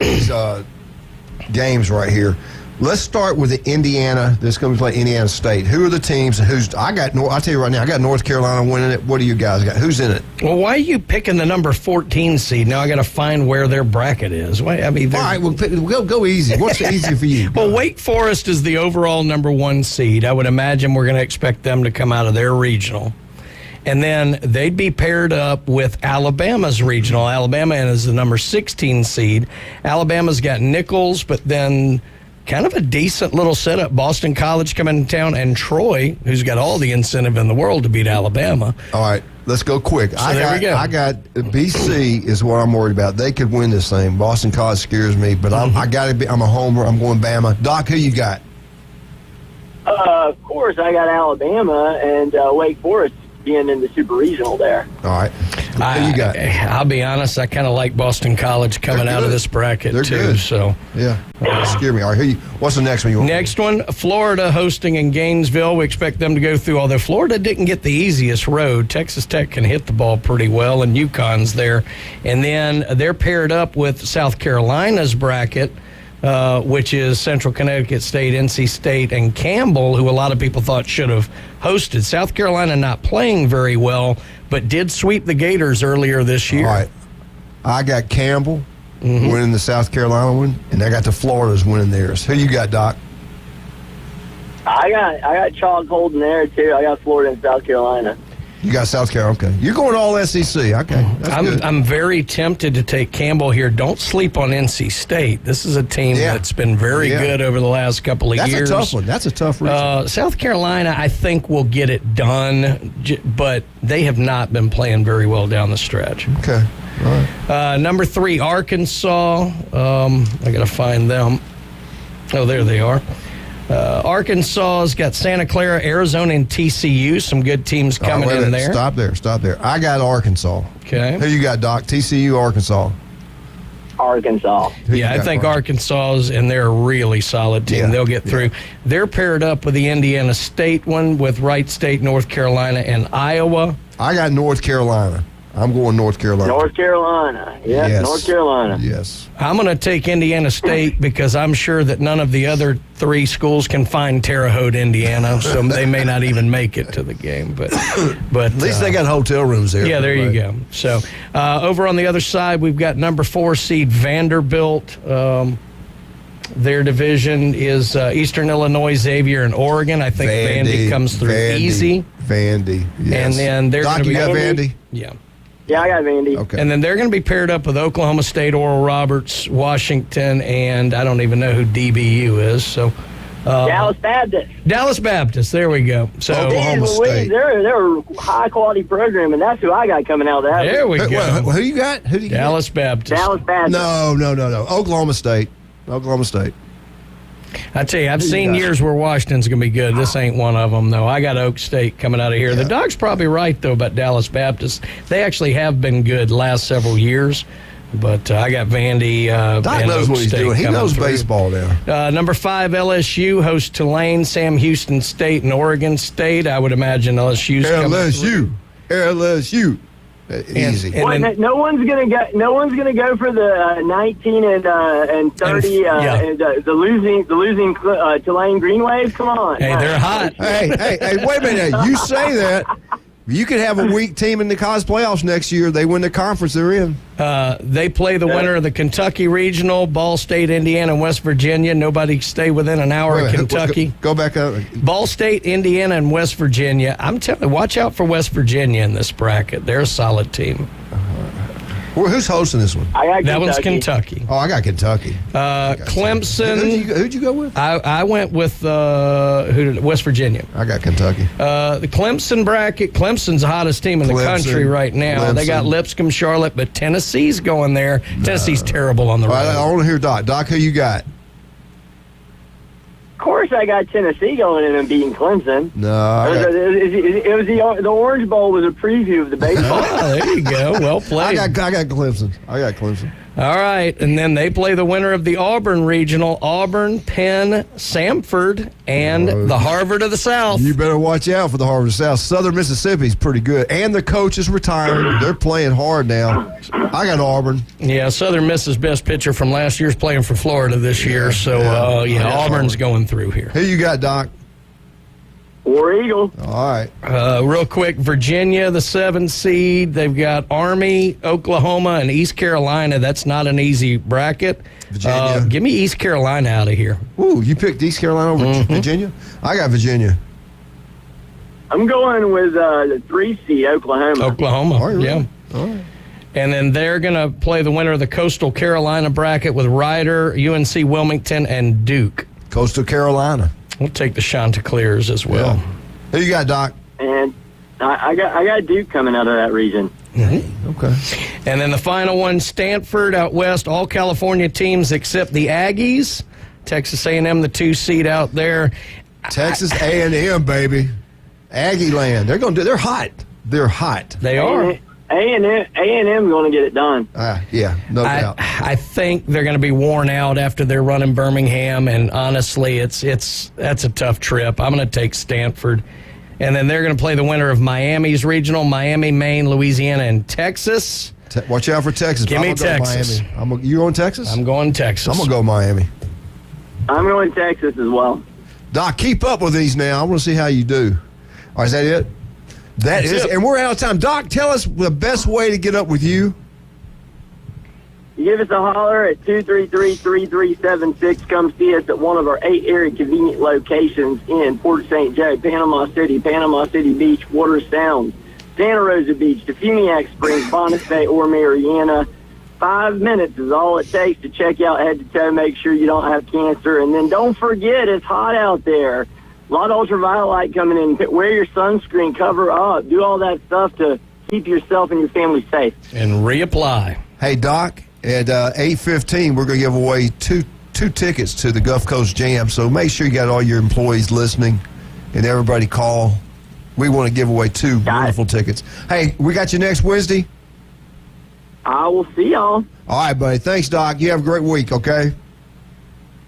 games right here. Let's start with the Indiana. That's going to play Indiana State. Who are the teams? I'll tell you right now. I got North Carolina winning it. What do you guys got? Who's in it?
Well, why are you picking the number 14 seed? Now I got to find where their bracket is. All
right, we'll go easy. What's easy for you?
Well, Wake Forest is the overall number 1 seed. I would imagine we're going to expect them to come out of their regional. And then they'd be paired up with Alabama's regional. Alabama is the number 16 seed. Alabama's got Nichols, but then kind of a decent little setup. Boston College coming to town, and Troy, who's got all the incentive in the world to beat Alabama.
All right, let's go quick.
So there we go.
I got BC is what I'm worried about. They could win this thing. Boston College scares me, but I got to be. I'm a homer. I'm going Bama. Doc, who you got?
Of course, I got Alabama and Wake Forest being in the super regional there.
All right. Who you got?
I'll be honest, I kind of like Boston College coming out of this bracket,
They're
too.
good.
So
yeah, scare me. All right, what's the next one you want?
Next one, Florida hosting in Gainesville. We expect them to go through, although Florida didn't get the easiest road. Texas Tech can hit the ball pretty well, and UConn's there. And then they're paired up with South Carolina's bracket, which is Central Connecticut State, NC State, and Campbell, who a lot of people thought should have hosted. South Carolina not playing very well, but did sweep the Gators earlier this year.
All right. I got Campbell winning the South Carolina one, and I got the Florida's winning theirs. Who you got, Doc?
I got Chalk holding there, too. I got Florida and South Carolina.
You got South Carolina. Okay. You're going all SEC. Okay.
I'm very tempted to take Campbell here. Don't sleep on NC State. This is a team that's been very good over the last couple of years.
That's a tough one. That's a tough region.
South Carolina, I think, will get it done, but they have not been playing very well down the stretch.
Okay. All
right. Number 3, Arkansas. I got to find them. Oh, there they are. Arkansas's got Santa Clara, Arizona, and TCU. Some good teams coming in there.
Stop there. I got Arkansas.
Okay.
Who you got, Doc? TCU, Arkansas.
Arkansas.
I think Arkansas's, and they're a really solid team. They'll get through. They're paired up with the Indiana State one, with Wright State, North Carolina, and Iowa.
I got North Carolina. I'm going North Carolina.
North Carolina. Yes. North Carolina.
Yes.
I'm going to take Indiana State because I'm sure that none of the other 3 schools can find Terre Haute, Indiana, so they may not even make it to the game. But
at least they got hotel rooms there.
Yeah, there you go. So over on the other side, we've got number 4 seed Vanderbilt. Their division is Eastern Illinois, Xavier, and Oregon. I think Vandy comes through easy.
Vandy, yes.
And then they're
Doc, you got Vandy?
Yeah.
Yeah, I got Vandy.
Okay.
And then they're going to be paired up with Oklahoma State, Oral Roberts, Washington, and I don't even know who DBU is. So
Dallas Baptist.
Dallas Baptist. There we go. So
Oklahoma State.
They're a high quality program, and that's who I got coming out of that.
There we go.
Who you got? Who do you
Dallas Baptist.
Dallas Baptist.
No. Oklahoma State.
I tell you, I've seen years where Washington's going to be good. This ain't one of them, though. I got Oak State coming out of here. The Doc's probably right, though, about Dallas Baptist. They actually have been good last several years, but I got Vandy
Doc knows what he's doing. He knows baseball now.
Number 5, LSU hosts Tulane, Sam Houston State, and Oregon State. I would imagine LSU's coming through.
LSU. Easy.
No one's gonna go for the 19 and 30 and the losing Tulane Green Wave. Come on.
Hey, they're hot.
hey, wait a minute. You say that. You could have a weak team in the college playoffs next year. They win the conference they're in.
They play the winner of the Kentucky Regional, Ball State, Indiana, and West Virginia. Nobody stay within an hour of Kentucky.
Go back up.
Ball State, Indiana, and West Virginia. I'm telling you, watch out for West Virginia in this bracket. They're a solid team.
Well, who's hosting this one?
That one's Kentucky.
Oh, I got Kentucky.
Clemson.
Who'd you go with?
I went with West Virginia.
I got Kentucky.
The Clemson bracket. Clemson's the hottest team in the country right now. They got Lipscomb, Charlotte, but Tennessee's going there. Tennessee's terrible on the road.
I want to hear Doc. Doc, who you got?
Of course, I got Tennessee going in and beating Clemson.
No,
it was the Orange Bowl was a preview of the baseball.
There you go. Well played.
I got Clemson.
All right, and then they play the winner of the Auburn Regional, Auburn, Penn, Samford, and the Harvard of the South.
You better watch out for the Harvard of the South. Southern Mississippi's pretty good, and the coach is retiring. They're playing hard now. I got Auburn.
Yeah, Southern Miss's best pitcher from last year's playing for Florida this year, so Auburn's going through here.
Who you got, Doc?
War Eagle.
All right.
Real quick, Virginia, the 7th seed. They've got Army, Oklahoma, and East Carolina. That's not an easy bracket.
Virginia.
Give me East Carolina out of here.
Ooh, you picked East Carolina over Virginia? I got Virginia.
I'm going with the 3 seed, Oklahoma.
Oklahoma, yeah.
All right.
And then they're going to play the winner of the Coastal Carolina bracket with Rider, UNC Wilmington, and Duke.
Coastal Carolina.
We'll take the Chanticleers as well.
Yeah. Who you got, Doc?
And I got Duke coming out of that region.
Mm-hmm. Okay.
And then the final one, Stanford out west, all California teams except the Aggies. Texas A&M, the 2 seed out there.
Texas A&M, baby. Aggie land. They're hot. They're hot.
They are.
A&M going to get it done.
Yeah, no doubt.
I think they're going to be worn out after their run in Birmingham, and honestly, that's a tough trip. I'm going to take Stanford. And then they're going to play the winner of Miami's regional, Miami, Maine, Louisiana, and Texas.
Watch out for Texas.
Give me Texas.
You going Texas?
I'm going Texas.
I'm going to go Miami.
I'm going Texas as well.
Doc, keep up with these now. I want to see how you do. All right, is that it? That's it. And we're out of time. Doc, tell us the best way to get up with you.
You give us a holler at 233-3376. Come see us at one of our 8 area convenient locations in Port St. Joe, Panama City Beach, Water Sound, Santa Rosa Beach, Tefuniak Springs, Bonus Bay, or Mariana. 5 minutes is all it takes to check out head to toe, make sure you don't have cancer. And then don't forget, it's hot out there. A lot of ultraviolet light coming in. Wear your sunscreen, cover up, do all that stuff to keep yourself and your family safe.
And reapply.
Hey, Doc, at 8:15, we're going to give away two tickets to the Gulf Coast Jam. So make sure you got all your employees listening and everybody call. We want to give away 2 wonderful tickets. Hey, we got you next Wednesday.
I will see y'all.
All right, buddy. Thanks, Doc. You have a great week, okay?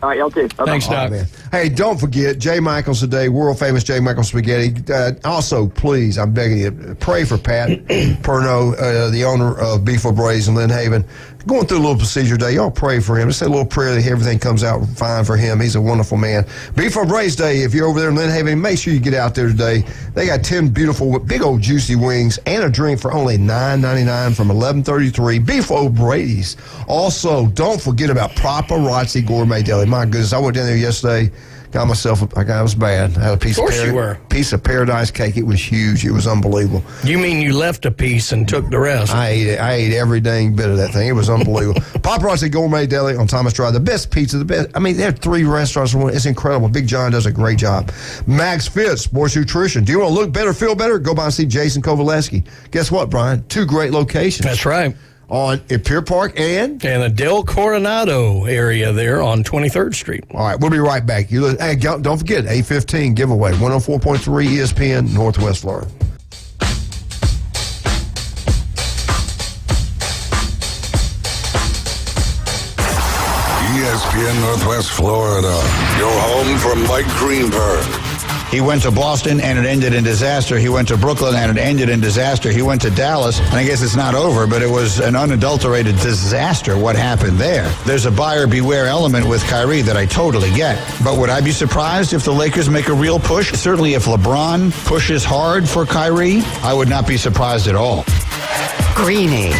All right, y'all too. Bye-bye.
Thanks, Doc.
Right, hey, don't forget, J. Michaels today, world-famous J. Michaels Spaghetti. Also, please, I'm begging you, pray for Pat Perno, the owner of Beef O'Brady's in Lynn Haven. Going through a little procedure today. Y'all pray for him. Just say a little prayer that everything comes out fine for him. He's a wonderful man. Beef O'Brady's Day, if you're over there in Lynn Haven, make sure you get out there today. They got 10 beautiful, big old juicy wings and a drink for only $9.99 from 1133. Beef O'Brady's. Also, don't forget about Paparazzi Gourmet Deli. My goodness, I went down there yesterday. Got myself, it was bad. I had a piece of paradise cake. It was huge. It was unbelievable.
You mean you left a piece and took the rest?
I ate it. I ate every dang bit of that thing. It was unbelievable. Paparazzi Gourmet Deli on Thomas Drive. The best pizza, the best. I mean, there are 3 restaurants. It's incredible. Big John does a great job. Max Fit Sports Nutrition. Do you want to look better, feel better? Go by and see Jason Kovaleski. Guess what, Brian? 2 great locations.
That's right.
At Pier Park and
the Del Coronado area there on 23rd Street.
All right, we'll be right back. Hey, don't forget, 8:15 giveaway, 104.3 ESPN, Northwest Florida.
ESPN Northwest Florida, your home for Mike Greenberg.
He went to Boston and it ended in disaster. He went to Brooklyn and it ended in disaster. He went to Dallas, and I guess it's not over, but it was an unadulterated disaster what happened there. There's a buyer beware element with Kyrie that I totally get. But would I be surprised if the Lakers make a real push? Certainly if LeBron pushes hard for Kyrie, I would not be surprised at all.
Greeny.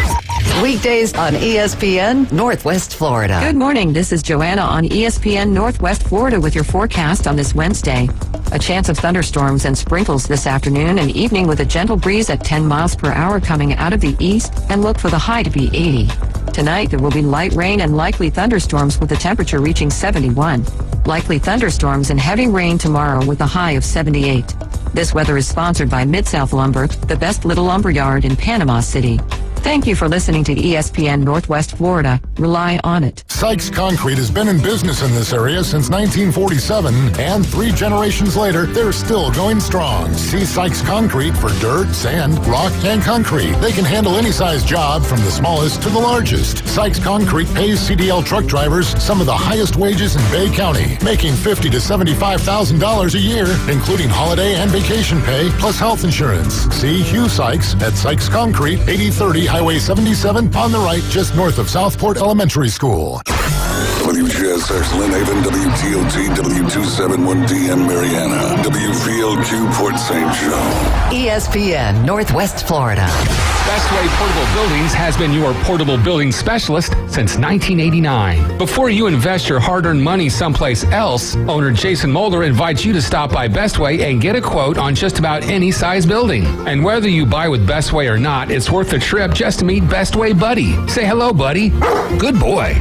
Weekdays on ESPN Northwest Florida.
Good morning. This is Joanna on ESPN Northwest Florida with your forecast on this Wednesday. A chance of thunderstorms and sprinkles this afternoon and evening with a gentle breeze at 10 miles per hour coming out of the east, and look for the high to be 80. Tonight there will be light rain and likely thunderstorms with the temperature reaching 71. Likely thunderstorms and heavy rain tomorrow with a high of 78. This weather is sponsored by Mid-South Lumber, the best little lumber yard in Panama City. Thank you for listening to ESPN Northwest Florida. Rely on it.
Sykes Concrete has been in business in this area since 1947, and 3 generations later, they're still going strong. See Sykes Concrete for dirt, sand, rock, and concrete. They can handle any size job from the smallest to the largest. Sykes Concrete pays CDL truck drivers some of the highest wages in Bay County, making $50,000 to $75,000 a year, including holiday and vacation pay, plus health insurance. See Hugh Sykes at Sykes Concrete, 8030 Highway 77 on the right, just north of Southport Elementary School.
WGSX Lynn Haven, WTOT, W271DM Mariana, WVLQ Port St. Joe.
ESPN Northwest Florida.
Bestway Portable Buildings has been your portable building specialist since 1989. Before you invest your hard-earned money someplace else, owner Jason Mulder invites you to stop by Bestway and get a quote on just about any size building. And whether you buy with Bestway or not, it's worth the trip just to meet Bestway Buddy. Say hello, buddy. Good boy.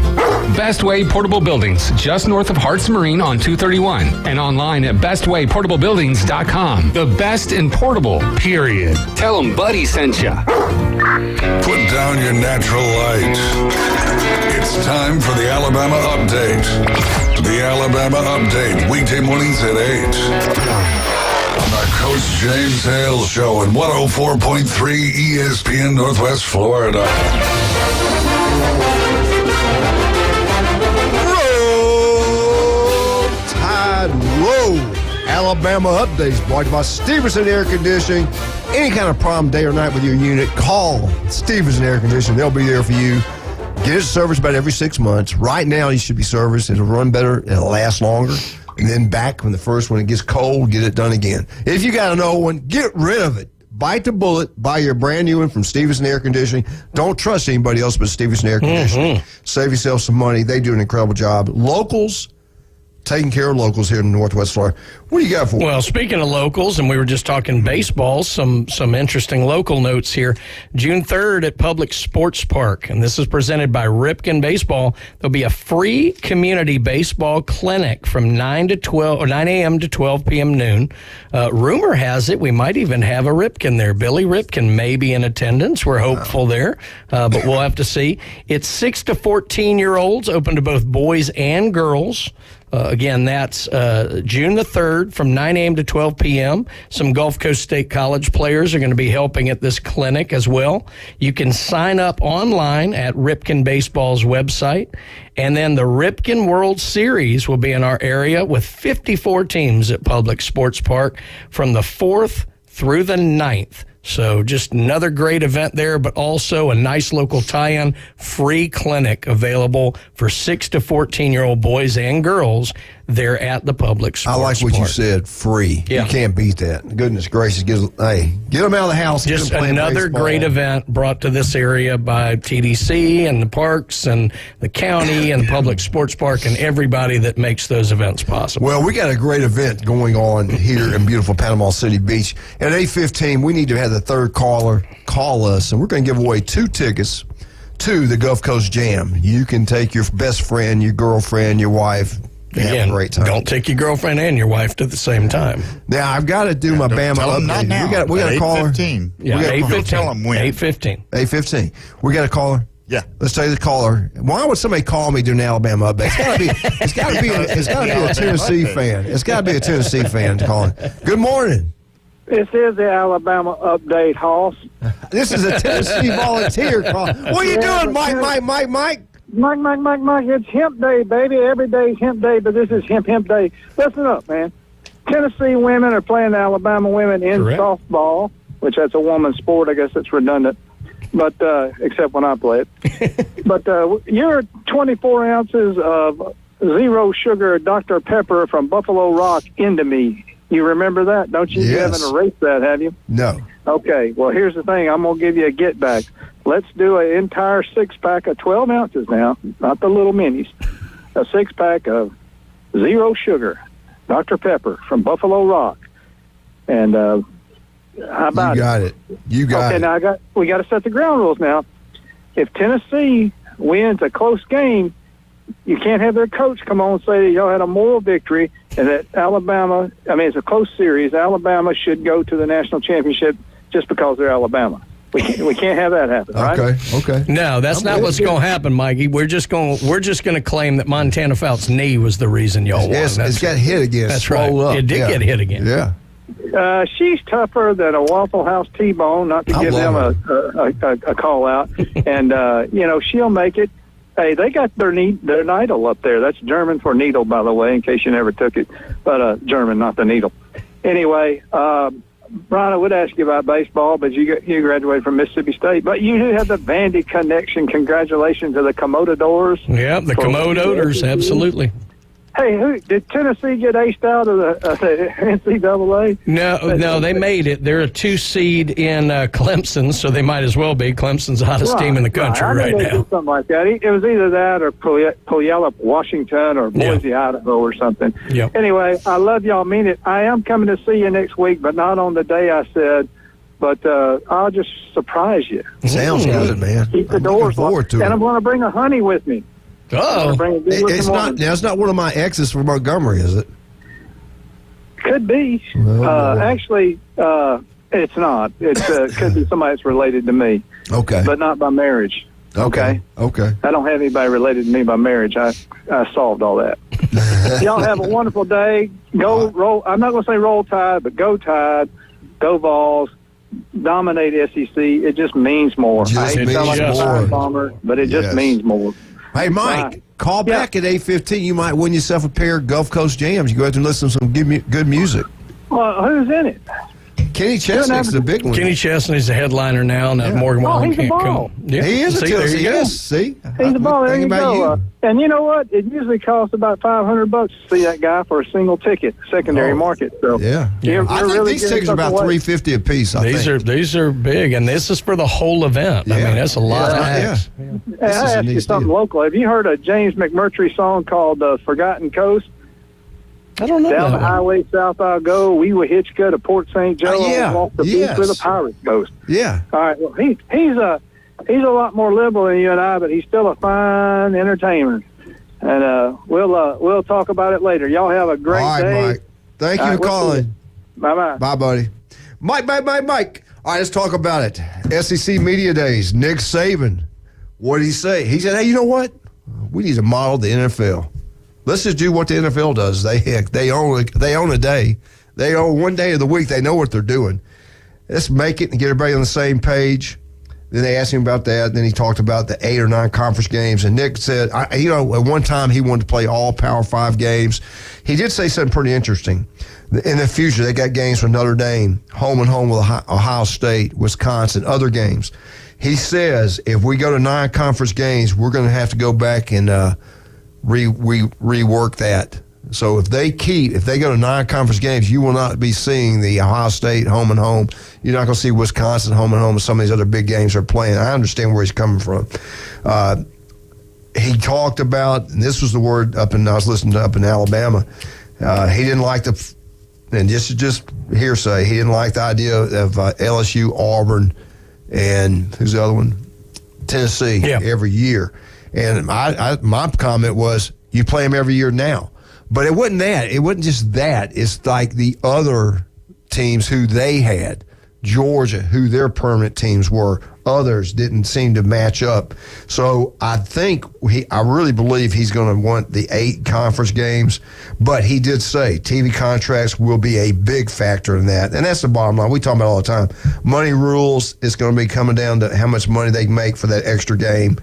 Bestway Portable Buildings, just north of Harts Marine on 231, and online at bestwayportablebuildings.com. The best in portable, period. Tell them Buddy sent ya.
Put down your natural light. It's time for the Alabama Update. The Alabama Update, weekday mornings at 8. On the Coach James Hale Show at 104.3 ESPN Northwest Florida.
Roll Tide Low. Alabama Updates brought to you by Stevenson Air Conditioning. Any kind of problem day or night with your unit, call Stevenson Air Conditioning. They'll be there for you. Get it serviced about every 6 months. Right now, you should be serviced. It'll run better. It'll last longer. And then back when the first one, it gets cold, get it done again. If you got an old one, get rid of it. Bite the bullet. Buy your brand new one from Stevenson Air Conditioning. Don't trust anybody else but Stevenson Air Conditioning. Save yourself some money. They do an incredible job. Locals, taking care of locals here in Northwest Florida. What do you got for us?
Well, speaking of locals, and we were just talking baseball, some interesting local notes here. June 3rd at Public Sports Park, and this is presented by Ripken Baseball. There'll be a free community baseball clinic from 9 a.m. to 12 p.m. noon. Rumor has it we might even have a Ripken there. Billy Ripken may be in attendance. We're hopeful there, but we'll have to see. It's 6 to 14-year-olds, open to both boys and girls. Again, that's June the 3rd from 9 a.m. to 12 p.m. Some Gulf Coast State College players are going to be helping at this clinic as well. You can sign up online at Ripken Baseball's website. And then the Ripken World Series will be in our area with 54 teams at Public Sports Park from the 4th through the 9th. So just another great event there, but also a nice local tie-in, free clinic available for 6 to 14-year-old boys and girls there at the Public Sports
I like what
Park.
you said, free.
Yeah.
You can't beat that. Goodness gracious. Get them out of the house.
Just
get them playing
another
baseball.
great event brought to this area by TDC and the parks and the county and the Public Sports Park and everybody that makes those events possible.
Well, we got a great event going on here in beautiful Panama City Beach. At 8:15, we need to have the third caller call us, and we're going to give away 2 tickets to the Gulf Coast Jam. You can take your best friend, your girlfriend, your wife. Have a great time.
Don't take your girlfriend and your wife to the same time.
Now, I've got to do my Bama
tell them not
update.
now.
We got a caller.
8:15.
Yeah, 8:15.
Tell them when.
8:15.
8:15. We got a caller.
Yeah.
Let's tell you the caller. Why would somebody call me during Alabama update? It's got to be a Tennessee fan. It's got to be a Tennessee fan calling. Good morning.
This is the Alabama update, Hoss.
This is a Tennessee volunteer call. What are you doing, Mike?
Mike, it's hemp day, baby. Every day's hemp day, but this is hemp day. Listen up, man. Tennessee women are playing Alabama women in softball, which that's a woman's sport. I guess it's redundant, but except when I play it. But you're 24 ounces of zero sugar Dr. Pepper from Buffalo Rock into me. You remember that, don't you?
Yes.
You haven't erased that, have you?
No.
Okay, well, here's the thing. I'm going to give you a get back. Let's do an entire 6-pack of 12 ounces now, not the little minis. A 6-pack of zero sugar Dr. Pepper from Buffalo Rock. And how about
You got it. You got
okay,
it.
now we got to set the ground rules now. If Tennessee wins a close game, you can't have their coach come on and say y'all had a moral victory and that Alabama, it's a close series. Alabama should go to the national championship just because they're Alabama. We can't have that happen, right?
Okay.
No, that's not what's going to happen, Mikey. We're just going to claim that Montana Fout's knee was the reason y'all won.
Yes, it's got hit again.
That's right. It did get hit again.
Yeah.
She's tougher than a Waffle House T-bone, not to give them a call out. And, she'll make it. Hey, they got their needle up there. That's German for needle, by the way, in case you never took it. But German, not the needle. Anyway, Brian, I would ask you about baseball, but you graduated from Mississippi State. But you do have the Vandy connection. Congratulations to the Commodores.
Yeah, the Commodores, absolutely.
Hey, did Tennessee get aced out of the NCAA?
No, they made it. They're a 2 seed in Clemson, so they might as well be. Clemson's the hottest team in the country right now.
Something like that. It was either that or Puyallup, Washington, or Boise, Idaho, or something.
Yep.
Anyway, I love y'all. Mean it. I am coming to see you next week, but not on the day I said. But I'll just surprise you.
Sounds good, man.
Keep the doors locked. And I'm going to bring a honey with me.
Oh,
it's not one of my exes from Montgomery, is it?
Could be. Actually, it's not. It could be somebody that's related to me.
Okay.
But not by marriage.
Okay.
I don't have anybody related to me by marriage. I solved all that. Y'all have a wonderful day. Go roll. I'm not going to say roll Tide, but go Tide. Go Vols. Dominate SEC. It just means more. I hate to sound like a fire bomber, but it just means more.
Hey, Mike, call back at 8:15. You might win yourself a pair of Gulf Coast jams. You go out there and listen to some good music.
Well, who's in it?
Kenny Chesnick's the big one.
Kenny Chesney's the headliner now, and Morgan Wallen
he's
can't
a
come.
ball.
Yeah.
He is a
There you go.
Yes, see?
He's a ball. There you go.
You.
And you know what? It usually costs about $500 to see that guy for a single ticket, secondary market. So
I think
really
these tickets are about $350 a piece.
These are big, and this is for the whole event. I mean, that's a lot of acts.
Hey, I asked you something local. Have you heard a James McMurtry song called "Forgotten Coast"?
I don't know.
Down the highway south I'll go. We will hitch go to Port St. Joe. Off the beach where the pirates ghost.
Yeah.
All right. Well, he's a lot more liberal than you and I, but he's still a fine entertainer. And we'll talk about it later. Y'all have a great day.
Mike. Thank you for calling.
Bye.
Bye, buddy. Mike. All right, let's talk about it. SEC Media Days. Nick Saban. What did he say? He said, hey, you know what? We need to model the NFL. Let's just do what the NFL does. They own a day. They own one day of the week. They know what they're doing. Let's make it and get everybody on the same page. Then they asked him about that. Then he talked about the 8 or 9 conference games. And Nick said, at one time he wanted to play all Power 5 games. He did say something pretty interesting. In the future, they got games with Notre Dame, home and home with Ohio State, Wisconsin, other games. He says if we go to 9 conference games, we're going to have to go back and rework that. So if they go to 9 conference games, you will not be seeing the Ohio State home and home. You're not going to see Wisconsin home and home and some of these other big games they're playing. I understand where he's coming from. He talked about, and this was the word I was listening to up in Alabama. He didn't like and this is just hearsay, he didn't like the idea of LSU, Auburn, and who's the other one? Tennessee every year. And my comment was, you play them every year now. But it wasn't that. It wasn't just that. It's like the other teams who they had. Georgia, who their permanent teams were. Others didn't seem to match up. So I really believe he's going to want the 8 conference games. But he did say TV contracts will be a big factor in that. And that's the bottom line. We talk about it all the time. Money rules. It's going to be coming down to how much money they can make for that extra game.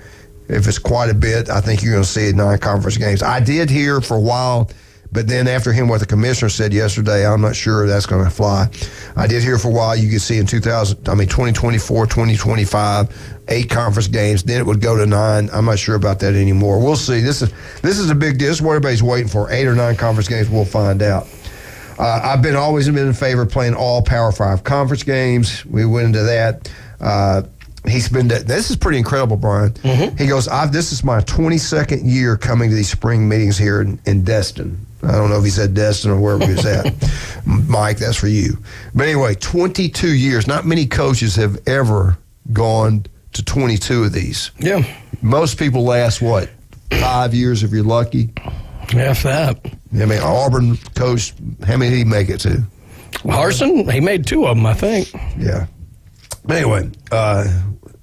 If it's quite a bit, I think you're going to see it in 9 conference games. I did hear for a while, but then after hearing what the commissioner said yesterday, I'm not sure that's going to fly. I did hear for a while you could see in 2024, 2025, 8 conference games. Then it would go to 9. I'm not sure about that anymore. We'll see. This is a big deal. This is what everybody's waiting for. 8 or 9 conference games. We'll find out. I've always been in favor of playing all Power 5 conference games. We went into that. This is pretty incredible, Brian. Mm-hmm. He goes, this is my 22nd year coming to these spring meetings here in Destin. I don't know if he said Destin or wherever he was at. Mike, that's for you. But anyway, 22 years. Not many coaches have ever gone to 22 of these.
Yeah.
Most people last, 5 years if you're lucky?
Half that.
I mean, Auburn coach, how many did he make it to?
Harsin, he made 2 of them, I think.
Yeah. Anyway,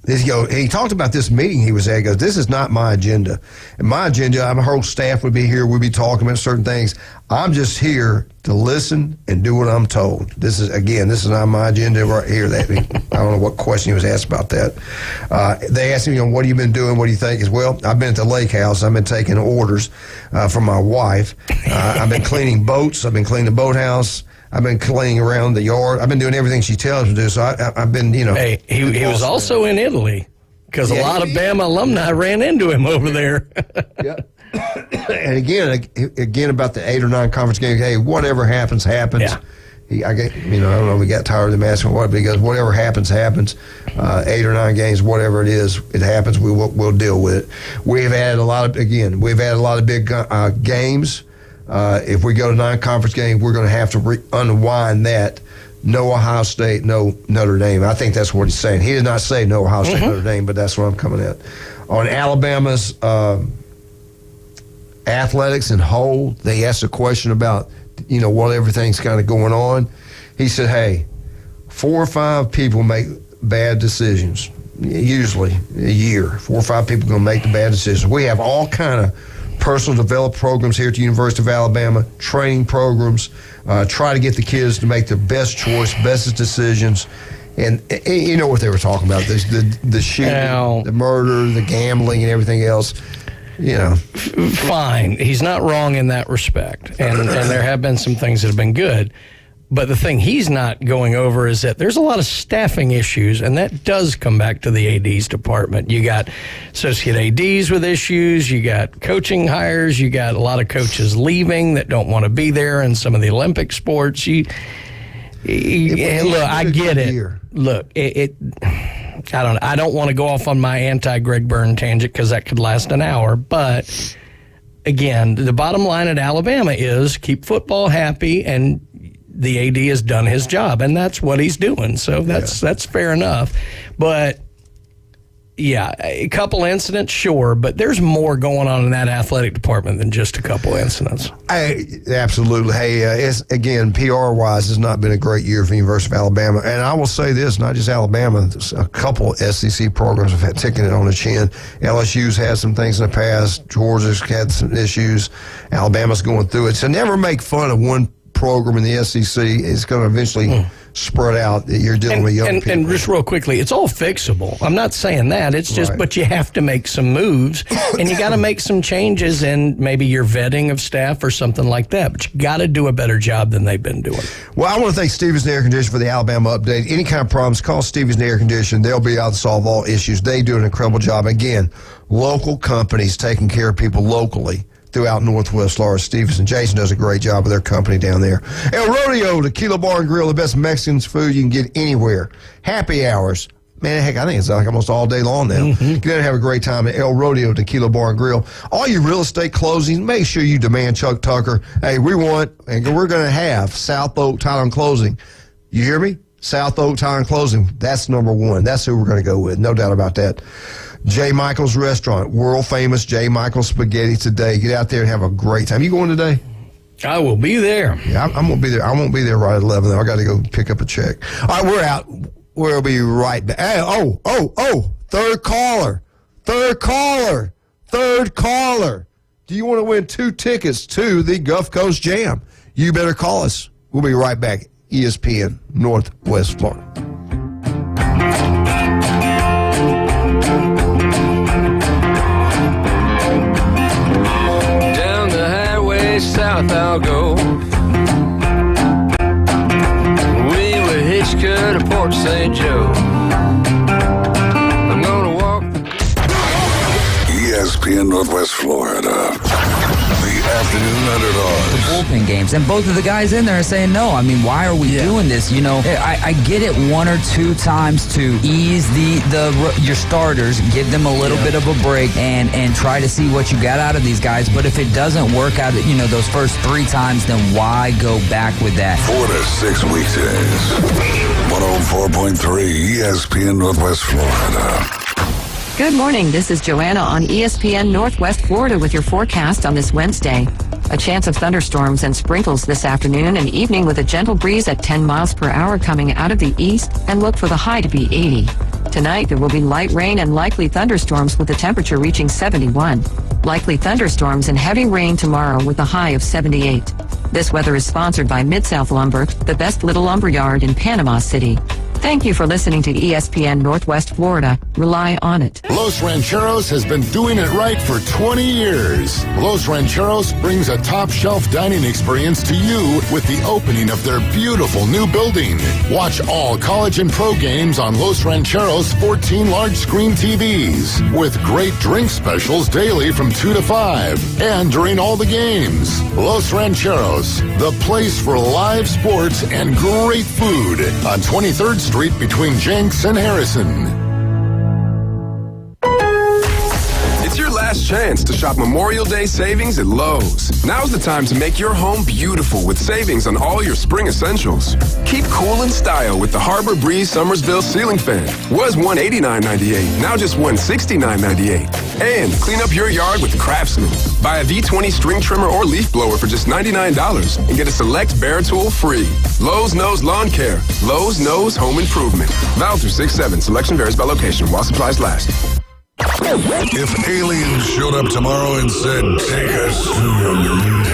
he talked about this meeting he was at. He goes, this is not my agenda. And my agenda, my whole staff would be here. We'd be talking about certain things. I'm just here to listen and do what I'm told. This is not my agenda right here. I don't know what question he was asked about that. They asked him, what have you been doing? What do you think? Well, I've been at the lake house. I've been taking orders from my wife. I've been cleaning boats. I've been cleaning the boathouse. I've been cleaning around the yard. I've been doing everything she tells me to do. So I've been,
Hey, he was also in Italy because a lot of Bama alumni ran into him over there.
Yeah. And again about the 8 or 9 conference games. Hey, whatever happens, happens. Yeah. I don't know. We got tired of him asking what, because whatever happens, happens. 8 or 9 games, whatever it is, it happens. We'll deal with it. We've added a lot of big games. If we go to non-conference games, we're going to have to unwind that. No Ohio State, no Notre Dame. I think that's what he's saying. He did not say no Ohio State, Notre Dame, but that's what I'm coming at. On Alabama's athletics and whole, they asked a question about, what everything's kind of going on. He said, hey, 4 or 5 people make bad decisions, usually a year. 4 or 5 people are going to make the bad decisions. We have all kind of personal development programs here at the University of Alabama, training programs, try to get the kids to make their best choice, best decisions. And you know what they were talking about, the shooting, the murder, the gambling, and everything else.
Fine. He's not wrong in that respect. And there have been some things that have been good. But the thing he's not going over is that there's a lot of staffing issues, and that does come back to the AD's department. You got associate ADs with issues. You got coaching hires. You got a lot of coaches leaving that don't want to be there in some of the Olympic sports. Look, I get it. Look, I don't want to go off on my anti-Greg Byrne tangent because that could last an hour. But, again, the bottom line at Alabama is keep football happy, and the AD has done his job, and that's what he's doing. So that's fair enough. But, yeah, a couple incidents, sure, but there's more going on in that athletic department than just a couple incidents.
Absolutely. Hey, again, PR-wise, it's not been a great year for the University of Alabama. And I will say this, not just Alabama, a couple SEC programs have taken it on the chin. LSU's had some things in the past. Georgia's had some issues. Alabama's going through it. So never make fun of one program in the SEC. It's going to eventually spread out. You're dealing with young people. And
just real quickly, it's all fixable. I'm not saying that. It's just, but you have to make some moves, and you got to make some changes in maybe your vetting of staff or something like that. But you got to do a better job than they've been doing.
Well, I want to thank Stevens Air Conditioning for the Alabama update. Any kind of problems, call Stevens Air Conditioning. They'll be out to solve all issues. They do an incredible job. Again, local companies taking care of people locally throughout Northwest Florida. Stevenson. Jason does a great job with their company down there. El Rodeo, Tequila Bar and Grill, the best Mexican food you can get anywhere. Happy hours. Man, heck, I think it's like almost all day long now. Get out and have a great time at El Rodeo, Tequila Bar and Grill. All your real estate closings, make sure you demand Chuck Tucker. Hey, we want, and we're going to have South Oak Title and Closing. You hear me? South Oak Title and Closing. That's number one. That's who we're going to go with. No doubt about that. J. Michael's Restaurant, world famous J. Michael's Spaghetti today. Get out there and have a great time. You going today?
I will be there.
Yeah, I'm going to be there. I won't be there right at 11, though. I got to go pick up a check. All right, we're out. We'll be right back. Hey, third caller. Do you want to win 2 tickets to the Gulf Coast Jam? You better call us. We'll be right back. ESPN, Northwest Florida.
South I'll go. We were Hitchcock to Port St. Joe. I'm gonna walk.
ESPN Northwest Florida. The afternoon underdogs.
The bullpen games, and both of the guys in there are saying no. I mean, why are we doing this? You know, I get it 1 or 2 times to ease your starters, give them a little bit of a break, and try to see what you got out of these guys. But if it doesn't work out, those first 3 times, then why go back with that?
4 to 6 weekdays. 104.3 ESPN Northwest Florida.
Good morning. This is Joanna on ESPN Northwest Florida with your forecast on this Wednesday. A chance of thunderstorms and sprinkles this afternoon and evening with a gentle breeze at 10 miles per hour coming out of the east, and look for the high to be 80. Tonight, there will be light rain and likely thunderstorms with the temperature reaching 71. Likely thunderstorms and heavy rain tomorrow with a high of 78. This weather is sponsored by Mid-South Lumber, the best little lumber yard in Panama City. Thank you for listening to ESPN Northwest Florida. Rely on it.
Los Rancheros has been doing it right for 20 years. Los Rancheros brings a top-shelf dining experience to you with the opening of their beautiful new building. Watch all college and pro games on Los Rancheros' 14 large-screen TVs with great drink specials daily from 2 to 5 and during all the games. Los Rancheros, the place for live sports and great food on 23rd Street between Jenks and Harrison.
It's your last chance to shop Memorial Day savings at Lowe's. Now's the time to make your home beautiful with savings on all your spring essentials. Keep cool in style with the Harbor Breeze Summersville ceiling fan. Was $189.98, now just $169.98. And clean up your yard with Craftsman. Buy a V20 string trimmer or leaf blower for just $99 and get a select Bear tool free. Lowe's knows lawn care. Lowe's knows home improvement. Valid through 6/7. Selection varies by location while supplies last.
If aliens showed up tomorrow and said, take us to your moon,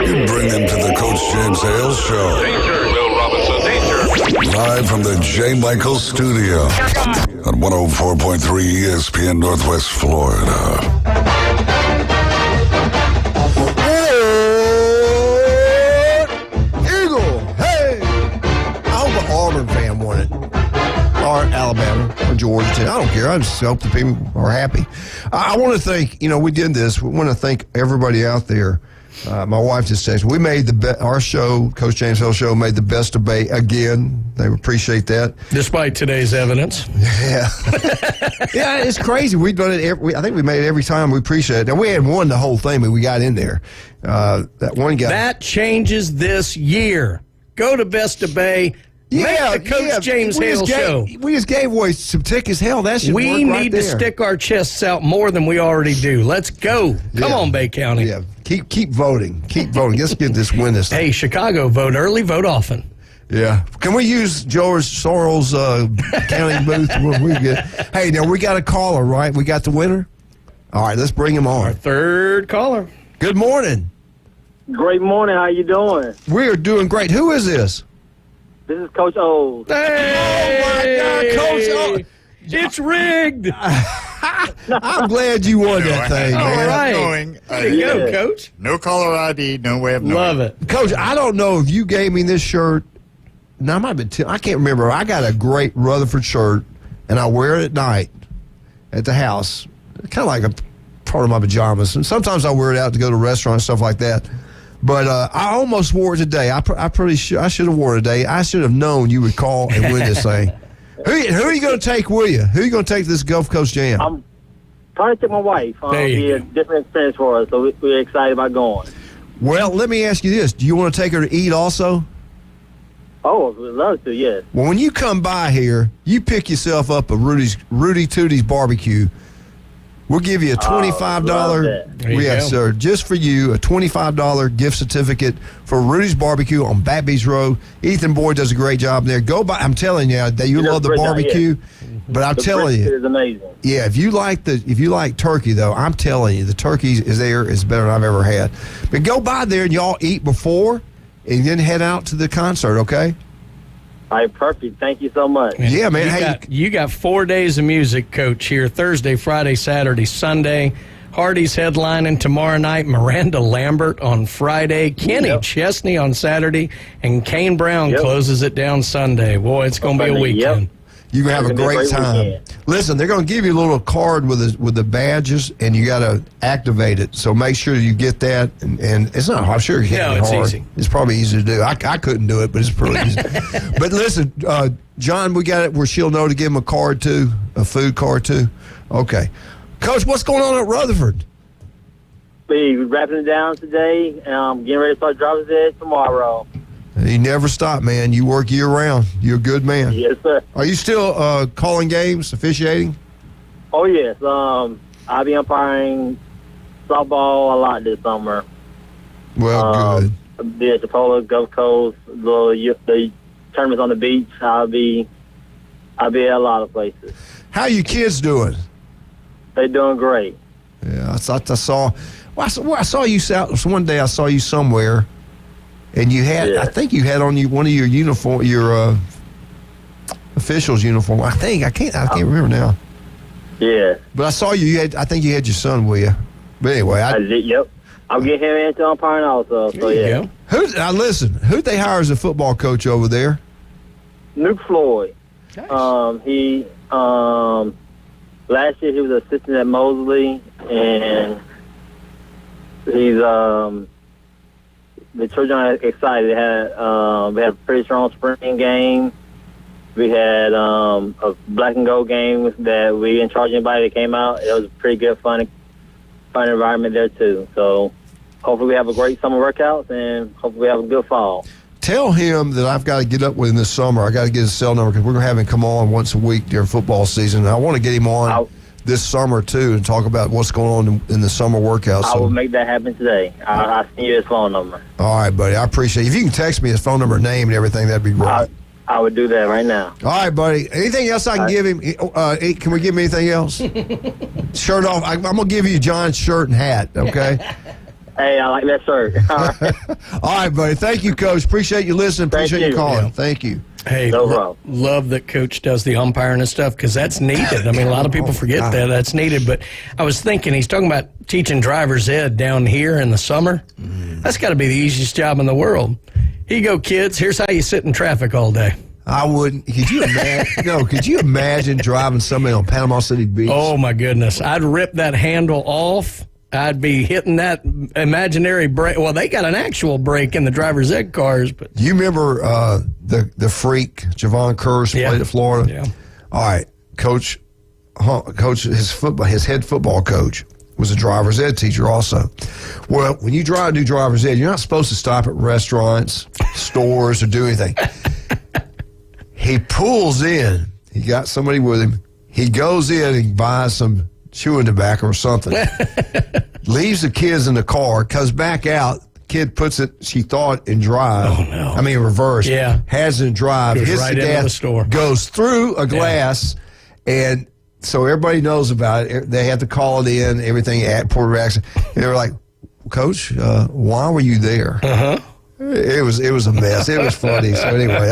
you'd bring them to the Coach James Hale Show.
Danger, Will Robinson, danger.
Live from the J. Michael Studio on 104.3 ESPN Northwest Florida.
Eagle, hey! I hope an Auburn fan won it. Or Alabama or Georgia. I don't care. I just hope the people are happy. I want to thank, we did this. We want to thank everybody out there. My wife just said, we made our show, Coach James Hill Show, made the best debate again. They appreciate that.
Despite today's evidence.
Yeah. Yeah, it's crazy. We've done it. I think we made it every time. We appreciate it. And we had won the whole thing, but we got in there. That one guy.
That changes this year. Go to Best Debate. Make the Coach James Hale Show.
We just gave away some tickets. Hell, that should work right
We need to
there.
stick our chests out more than we already do. Let's go. Come on, Bay County.
Yeah, keep voting. Keep voting. Let's get this win this time.
Hey, Chicago, vote early, vote often.
Yeah. Can we use George Soros' county booth when we get? Hey, now we got a caller, right? We got the winner? All right, let's bring him on.
Our third caller.
Good morning.
Great morning. How you doing?
We are doing great. Who is this?
This is Coach Old.
Hey!
Oh, my God, Coach Old.
It's rigged.
I'm glad you won that thing, man.
All right.
Knowing,
There you go, Coach.
No caller ID, no way of knowing.
Love it.
Coach, I don't know if you gave me this shirt. No, I might have been I can't remember. I got a great Rutherford shirt, and I wear it at night at the house. Kind of like a part of my pajamas. And sometimes I wear it out to go to restaurants, stuff like that. But I almost wore it today. I should have worn it today. I should have known you would call and win this thing. Who are you going to take with you? Who are you going to take this Gulf Coast Jam?
I'm trying to take my wife. It'll be a different experience for us, so we're excited about going.
Well, let me ask you this. Do you want to take her to eat also?
Oh, we'd love to, yes.
Well, when you come by here, you pick yourself up a Rudy Tootie's barbecue. We'll give you a $25, yes, sir, just for you, a $25 gift certificate for Rudy's Barbecue on Back Beach Road. Ethan Boyd does a great job there. Go by. I'm telling you that you love the barbecue, but I'm telling you,
it's amazing.
Yeah, if you like turkey though, I'm telling you, the turkey is there is better than I've ever had. But go by there and y'all eat before, and then head out to the concert. Okay.
All right, perfect. Thank you so much.
Yeah, man.
You got 4 days of music, Coach, here. Thursday, Friday, Saturday, Sunday. Hardy's headlining tomorrow night. Miranda Lambert on Friday. Kenny Chesney on Saturday. And Kane Brown closes it down Sunday. Boy, it's going to be a weekend.
You're going to have a great time.
Weekend.
Listen, they're going to give you a little card with the badges, and you got to activate it. So make sure you get that. And it's not hard. I'm sure it can't be hard.
Easy.
It's probably easy to do. I couldn't do it, but it's pretty easy. But listen, John, we got it where she'll know to give him a card, too, a food card, too. Okay. Coach, what's going on at Rutherford?
We're wrapping it down today. Getting ready to start driver's ed tomorrow.
You never stop, man. You work year-round. You're a good man.
Yes, sir.
Are you still calling games, officiating?
Oh, yes. I'll be umpiring softball a lot this summer.
Well, good.
I'll be at the Polo, Gulf Coast, the tournaments on the beach. I'll be at a lot of places.
How are your kids doing?
They're doing great.
Yeah, I saw you out one day. I saw you somewhere, and you had. I think you had on you one of your uniform, your official's uniform. I can't remember now.
Yeah.
But I saw you. I think you had your son with you. But anyway,
I did. Yep. I'll get him into umpiring also. So yeah.
Now listen, who'd they hire as a football coach over there?
Nuke Floyd. Nice. He last year he was assistant at Mosley, and he's the children are excited. We had a pretty strong spring game. We had a black and gold game that we didn't charge anybody that came out. It was a pretty good, fun environment there too. So hopefully we have a great summer workouts, and hopefully we have a good fall.
Tell him that I've got to get up with him this summer. I got to get his cell number because we're going to have him come on once a week during football season. And I want to get him on this summer too and talk about what's going on in the summer workouts.
I will make that happen today. I'll send you his phone number.
All right, buddy. I appreciate it. If you can text me his phone number, name, and everything, that'd be great.
I would do that right now.
All right, buddy. Anything else I can give him? Can we give him anything else? Shirt off. I'm going to give you John's shirt and hat, okay?
Hey, I like that shirt.
All right, buddy. Thank you, Coach. Appreciate you listening. Appreciate you calling.
Yeah.
Thank you.
Hey, love that Coach does the umpiring and stuff because that's needed. I mean, a lot of people forget that. That's needed. But I was thinking, he's talking about teaching driver's ed down here in the summer. That's got to be the easiest job in the world. Here you go, kids. Here's how you sit in traffic all day.
I wouldn't. Could you imagine? No. Could you imagine driving somebody on Panama City Beach?
Oh my goodness! I'd rip that handle off. I'd be hitting that imaginary brake. Well, they got an actual brake in the driver's ed cars. But
you remember the freak Javon Curse played at Florida?
Yeah.
All right, Coach, his head football coach was a driver's ed teacher also. Well, when you do driver's ed, you're not supposed to stop at restaurants, stores, or do anything. He pulls in. He got somebody with him. He goes in and buys some chewing tobacco or something. Leaves the kids in the car, comes back out. Kid puts it, she thought, in drive.
Oh, no.
I mean, reverse.
Yeah.
Has it in drive.
Goes
hits
right
the
into
gas,
the store.
goes through a glass, and so everybody knows about it. They have to call it in, everything at Port Jackson. And they were like, Coach, why were you there?
Uh-huh.
It was a mess. It was funny. So anyway,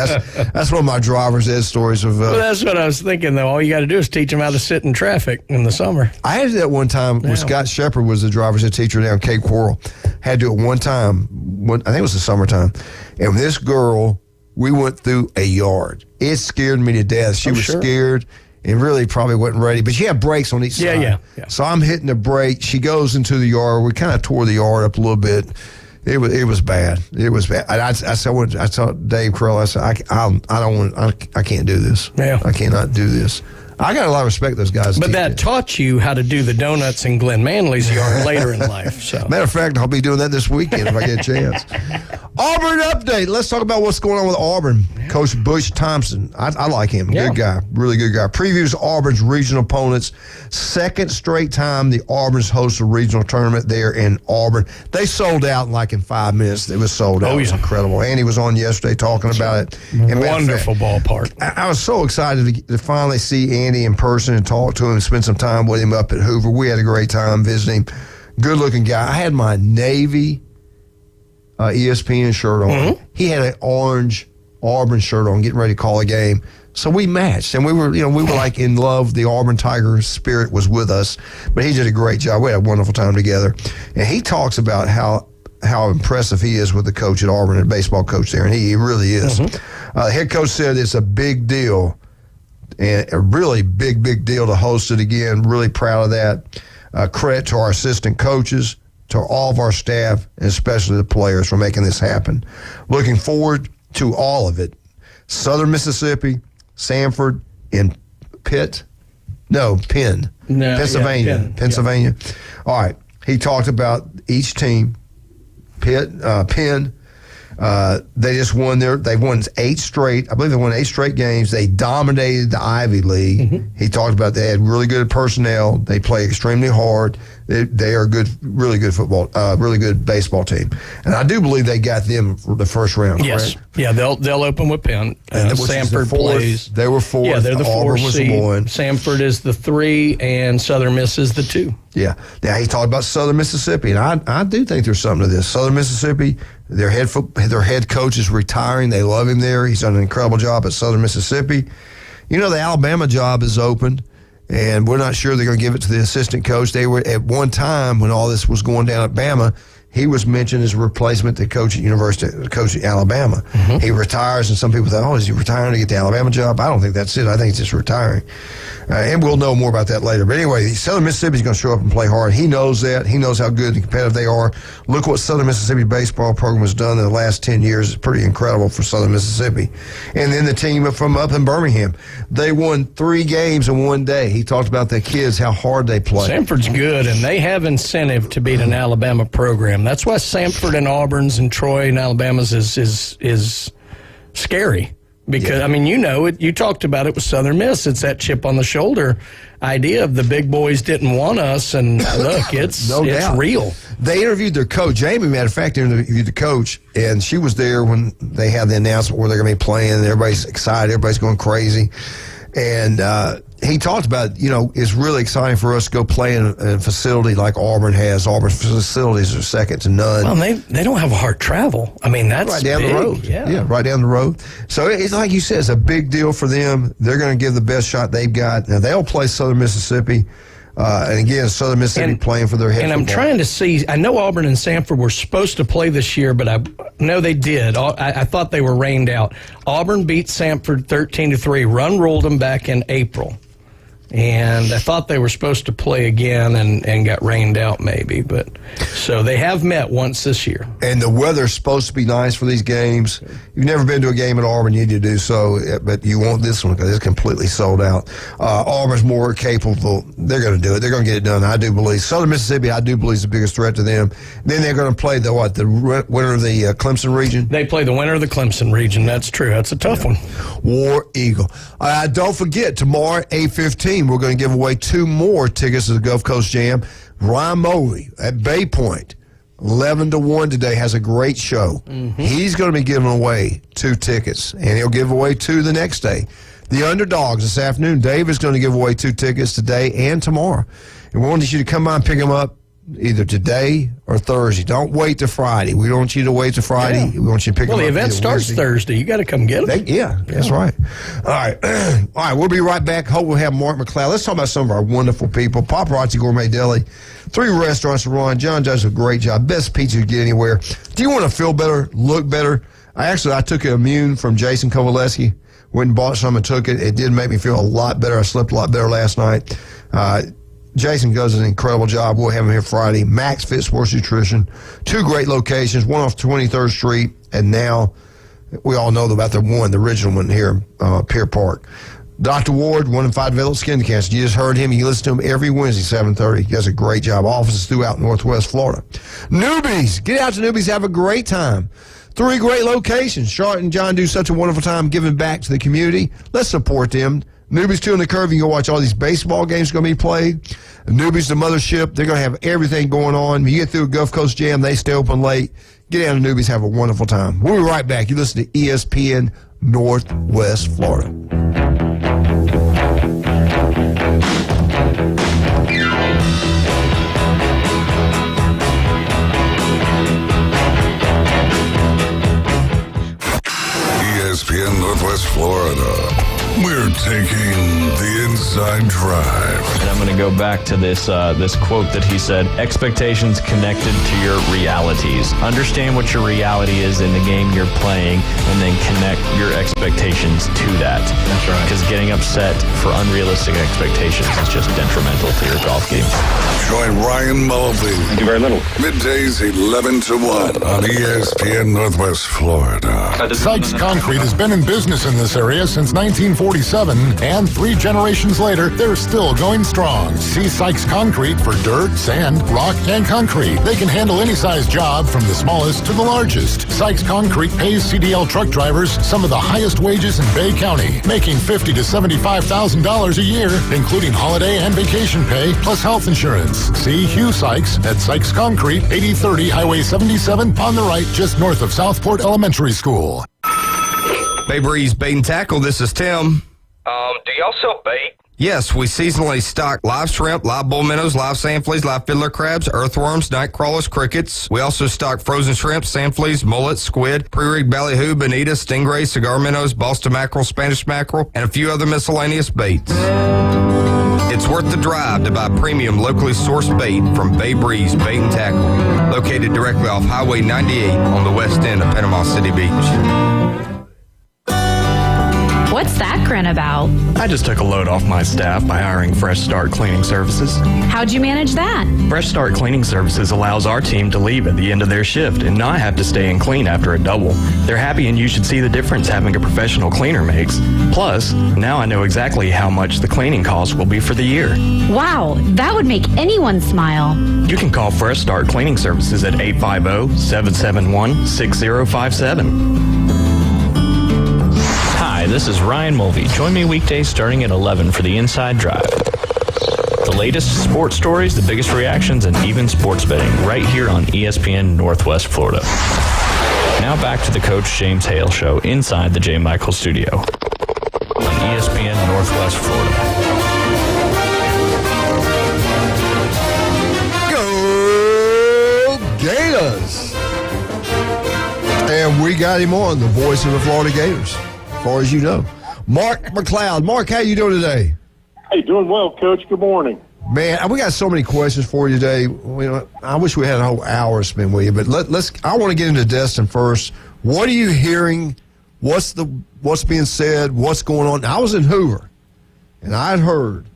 that's one of my driver's ed stories of.
Well, that's what I was thinking. Though all you got to do is teach them how to sit in traffic in the summer.
I had to do that one time when Scott Shepard was the driver's ed teacher down Cape Coral. Had to do it one time. I think it was the summertime, and this girl, we went through a yard. It scared me to death. She was scared and really probably wasn't ready. But she had brakes on each side.
Yeah.
So I'm hitting the brake. She goes into the yard. We kind of tore the yard up a little bit. It was bad. It was bad. I told Dave Crowell, I said, I can't do this.
Yeah.
I cannot do this. I got a lot of respect for those guys.
But that taught you how to do the donuts in Glenn Manley's yard later in life. So,
matter of fact, I'll be doing that this weekend if I get a chance. Auburn update. Let's talk about what's going on with Auburn. Coach Bush Thompson. I like him. Good guy. Really good guy. Previews Auburn's regional opponents. Second straight time the Auburn's host a regional tournament there in Auburn. They sold out in 5 minutes. It was sold out. It was incredible. Andy was on yesterday talking about it.
Wonderful ballpark.
I was so excited to finally see Andy in person and talk to him and spend some time with him up at Hoover. We had a great time visiting. Good looking guy. I had my Navy ESPN shirt on. Mm-hmm. He had an orange Auburn shirt on, getting ready to call a game. So we matched, and we were like in love. The Auburn Tiger spirit was with us, but he did a great job. We had a wonderful time together, and he talks about how impressive he is with the coach at Auburn, the baseball coach there, and he really is. Mm-hmm. The head coach said it's a big deal, and a really big deal to host it again. Really proud of that. Credit to our assistant coaches, to all of our staff, and especially the players for making this happen. Looking forward to all of it. Southern Mississippi, Sanford, and Penn. Pennsylvania.
Penn.
Pennsylvania. Yeah. All right. He talked about each team. Penn, They just won they won 8 straight. I believe they won 8 straight games. They dominated the Ivy League. He talked about they had really good personnel. They play extremely hard. They are good, really good football, really good baseball team. And I do believe they got them for the first round.
Yes.
Correct?
Yeah, they'll open with Penn. Samford plays.
They were 4th.
Yeah, they're the 4
seed.
Samford is the 3, and Southern Miss is the 2.
Yeah. Now, he talked about Southern Mississippi, and I do think there's something to this. Southern Mississippi, their head coach is retiring. They love him there. He's done an incredible job at Southern Mississippi. You know, the Alabama job is open, and we're not sure they're going to give it to the assistant coach. They were, at one time, when all this was going down at Bama, he was mentioned as a replacement to coach at Alabama. He retires, and some people thought, is he retiring to get the Alabama job? I don't think that's it. I think he's just retiring. And we'll know more about that later. But anyway, Southern Mississippi's going to show up and play hard. He knows that. He knows how good and competitive they are. Look what Southern Mississippi baseball program has done in the last 10 years. It's pretty incredible for Southern Mississippi. And then the team from up in Birmingham, they won 3 games in one day. He talked about the kids, how hard they play.
Samford's good, and they have incentive to beat an Alabama program. That's why Samford and Auburn's and Troy and Alabama's is scary. Because, I mean, you know it. You talked about it with Southern Miss. It's that chip on the shoulder idea of the big boys didn't want us, and look, it's real.
They interviewed their coach. Jamie, matter of fact, interviewed the coach, and she was there when they had the announcement where they're going to be playing. Everybody's excited. Everybody's going crazy. And he talked about, it's really exciting for us to go play in a facility like Auburn has. Auburn's facilities are second to none.
Well, they don't have a hard travel. I mean, that's
right down
big.
the road.
Yeah,
right down the road. So it's like you said, it's a big deal for them. They're going to give the best shot they've got. Now, they'll play Southern Mississippi. And again, Southern Mississippi playing for their head.
And I'm trying to see, I know Auburn and Samford were supposed to play this year, but I know they did. I thought they were rained out. Auburn beat Samford 13-3, ruled them back in April. And I thought they were supposed to play again and got rained out maybe. But so they have met once this year.
And the weather's supposed to be nice for these games. You've never been to a game at Auburn, you need to do so, but you want this one because it's completely sold out. Auburn's more capable. They're going to do it. They're going to get it done, I do believe. Southern Mississippi, I do believe, is the biggest threat to them. Then they're going to play the winner of the Clemson region?
They play the winner of the Clemson region. That's true. That's a tough one.
War Eagle. Don't forget, tomorrow, 8:15, we're going to give away 2 more tickets to the Gulf Coast Jam. Ryan Moley at Bay Point, 11-1 today, has a great show. He's going to be giving away 2 tickets, and he'll give away 2 the next day. The Underdogs this afternoon, Dave is going to give away 2 tickets today and tomorrow. And we want you to come by and pick them up either today or Thursday. Don't wait till Friday. We don't want you to wait till Friday. Yeah. We want you to pick them up.
Well, the event starts Thursday. You got to come get them.
That's right. All right. We'll be right back. Hope we'll have Mark McLeod. Let's talk about some of our wonderful people. Paparazzi Gourmet Deli, 3 restaurants to run. John does a great job. Best pizza you get anywhere. Do you want to feel better, look better? I took an Immune from Jason Kovaleski. Went and bought some and took it. It did make me feel a lot better. I slept a lot better last night. Jason does an incredible job. We'll have him here Friday. Max Fit Sports Nutrition. 2 great locations, one off 23rd Street, and now we all know about the original one here, Pier Park. Dr. Ward, 1 in 5 developed skin cancer. You just heard him. You listen to him every Wednesday, 7:30. He does a great job. Offices throughout Northwest Florida. Newbies, get out to Newbies. Have a great time. 3 great locations. Charlotte and John do such a wonderful time giving back to the community. Let's support them. Newbies 2 on the Curve, you can go watch all these baseball games going to be played. Newbies, the mothership, they're going to have everything going on. When you get through a Gulf Coast Jam, they stay open late. Get down to Newbies, have a wonderful time. We'll be right back. You listen to ESPN Northwest Florida.
ESPN Northwest Florida. We're taking the inside drive.
And I'm going to go back to this quote that he said, expectations connected to your realities. Understand what your reality is in the game you're playing and then connect your expectations to that. That's right. Because getting upset for unrealistic expectations is just detrimental to your golf game.
Join Ryan Mulvey.
Thank you very little.
Middays 11 to 1 on ESPN Northwest Florida.
Sykes Concrete has been in business in this area since 1947 1967, and 3 generations later, they're still going strong. See Sykes Concrete for dirt, sand, rock, and concrete. They can handle any size job from the smallest to the largest. Sykes Concrete pays CDL truck drivers some of the highest wages in Bay County, making $50,000 to $75,000 a year, including holiday and vacation pay, plus health insurance. See Hugh Sykes at Sykes Concrete, 8030 Highway 77 on the right, just north of Southport Elementary School.
Bay Breeze Bait and Tackle, this is Tim.
Do y'all sell bait?
Yes, we seasonally stock live shrimp, live bull minnows, live sand fleas, live fiddler crabs, earthworms, night crawlers, crickets. We also stock frozen shrimp, sand fleas, mullets, squid, pre-rigged ballyhoo, bonita, stingray, cigar minnows, Boston mackerel, Spanish mackerel, and a few other miscellaneous baits. It's worth the drive to buy premium locally sourced bait from Bay Breeze Bait and Tackle, located directly off Highway 98 on the west end of Panama City Beach.
What's that grin about?
I just took a load off my staff by hiring Fresh Start Cleaning Services.
How'd you manage that?
Fresh Start Cleaning Services allows our team to leave at the end of their shift and not have to stay and clean after a double. They're happy, and you should see the difference having a professional cleaner makes. Plus, now I know exactly how much the cleaning cost will be for the year.
Wow, that would make anyone smile.
You can call Fresh Start Cleaning Services at 850-771-6057.
Hi, this is Ryan Mulvey. Join me weekdays starting at 11 for the Inside Drive. The latest sports stories, the biggest reactions, and even sports betting right here on ESPN Northwest Florida. Now back to the Coach James Hale Show inside the J. Michael Studio on ESPN Northwest Florida.
Go Gators! And we got him on, the voice of the Florida Gators, as far as you know. Mark McLeod. Mark, how you doing today?
Hey, doing well, Coach. Good morning.
Man, we got so many questions for you today. I wish we had a whole hour to spend with you, but I want to get into Destin first. What are you hearing? What's being said? What's going on? I was in Hoover, and I had heard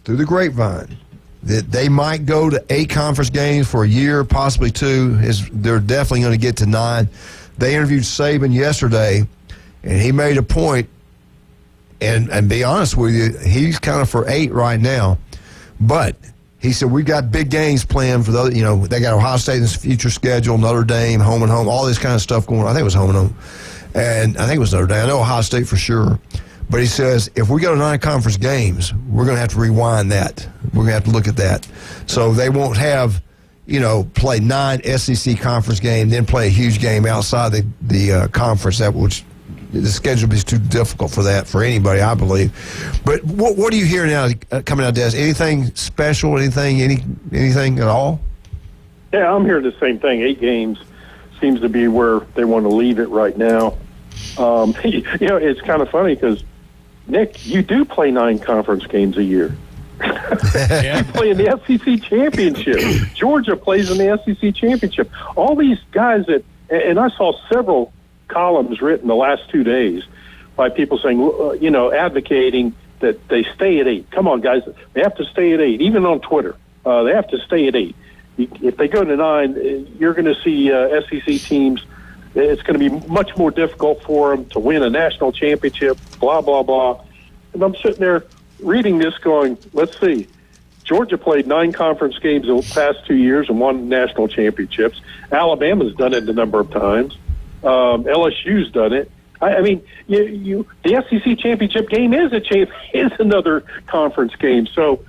through the grapevine that they might go to 8 conference games for a year, possibly 2. They're definitely going to get to 9. They interviewed Saban yesterday, and he made a point, and be honest with you, he's kind of for 8 right now. But he said, we've got big games planned for the other, they got Ohio State in this future schedule, Notre Dame, home and home, all this kind of stuff going on. I think it was home and home. And I think it was Notre Dame. I know Ohio State for sure. But he says, if we go to 9 conference games, we're going to have to rewind that. We're going to have to look at that. So they won't have, play 9 SEC conference games, then play a huge game outside the conference, which the schedule is too difficult for that for anybody, I believe. But what do you hear now coming out of Des? Anything special? Anything at all?
Yeah, I'm hearing the same thing. 8 games seems to be where they want to leave it right now. It's kind of funny because, Nick, you do play 9 conference games a year. You play in the SEC championship. Georgia plays in the SEC championship. All these guys and I saw several columns written the last 2 days by people saying, advocating that they stay at 8. Come on, guys, they have to stay at 8. Even on Twitter, they have to stay at 8. If they go to 9, you're going to see SEC teams. It's going to be much more difficult for them to win a national championship, blah, blah, blah. And I'm sitting there reading this going, let's see. Georgia played 9 conference games the past 2 years and won national championships. Alabama's done it a number of times. LSU's done it. I mean, the SEC championship game is another conference game. So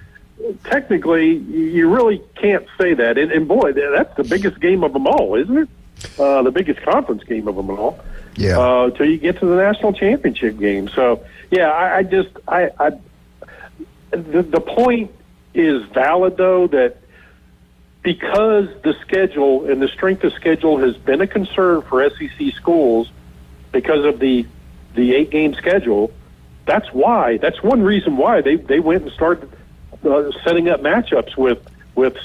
technically, you really can't say that. And boy, that's the biggest game of them all, isn't it? The biggest conference game of them all.
Yeah.
Till you get to the national championship game. So yeah, the point is valid though, that because the schedule and the strength of schedule has been a concern for SEC schools because of the 8-game schedule, that's one reason why they went and started setting up matchups with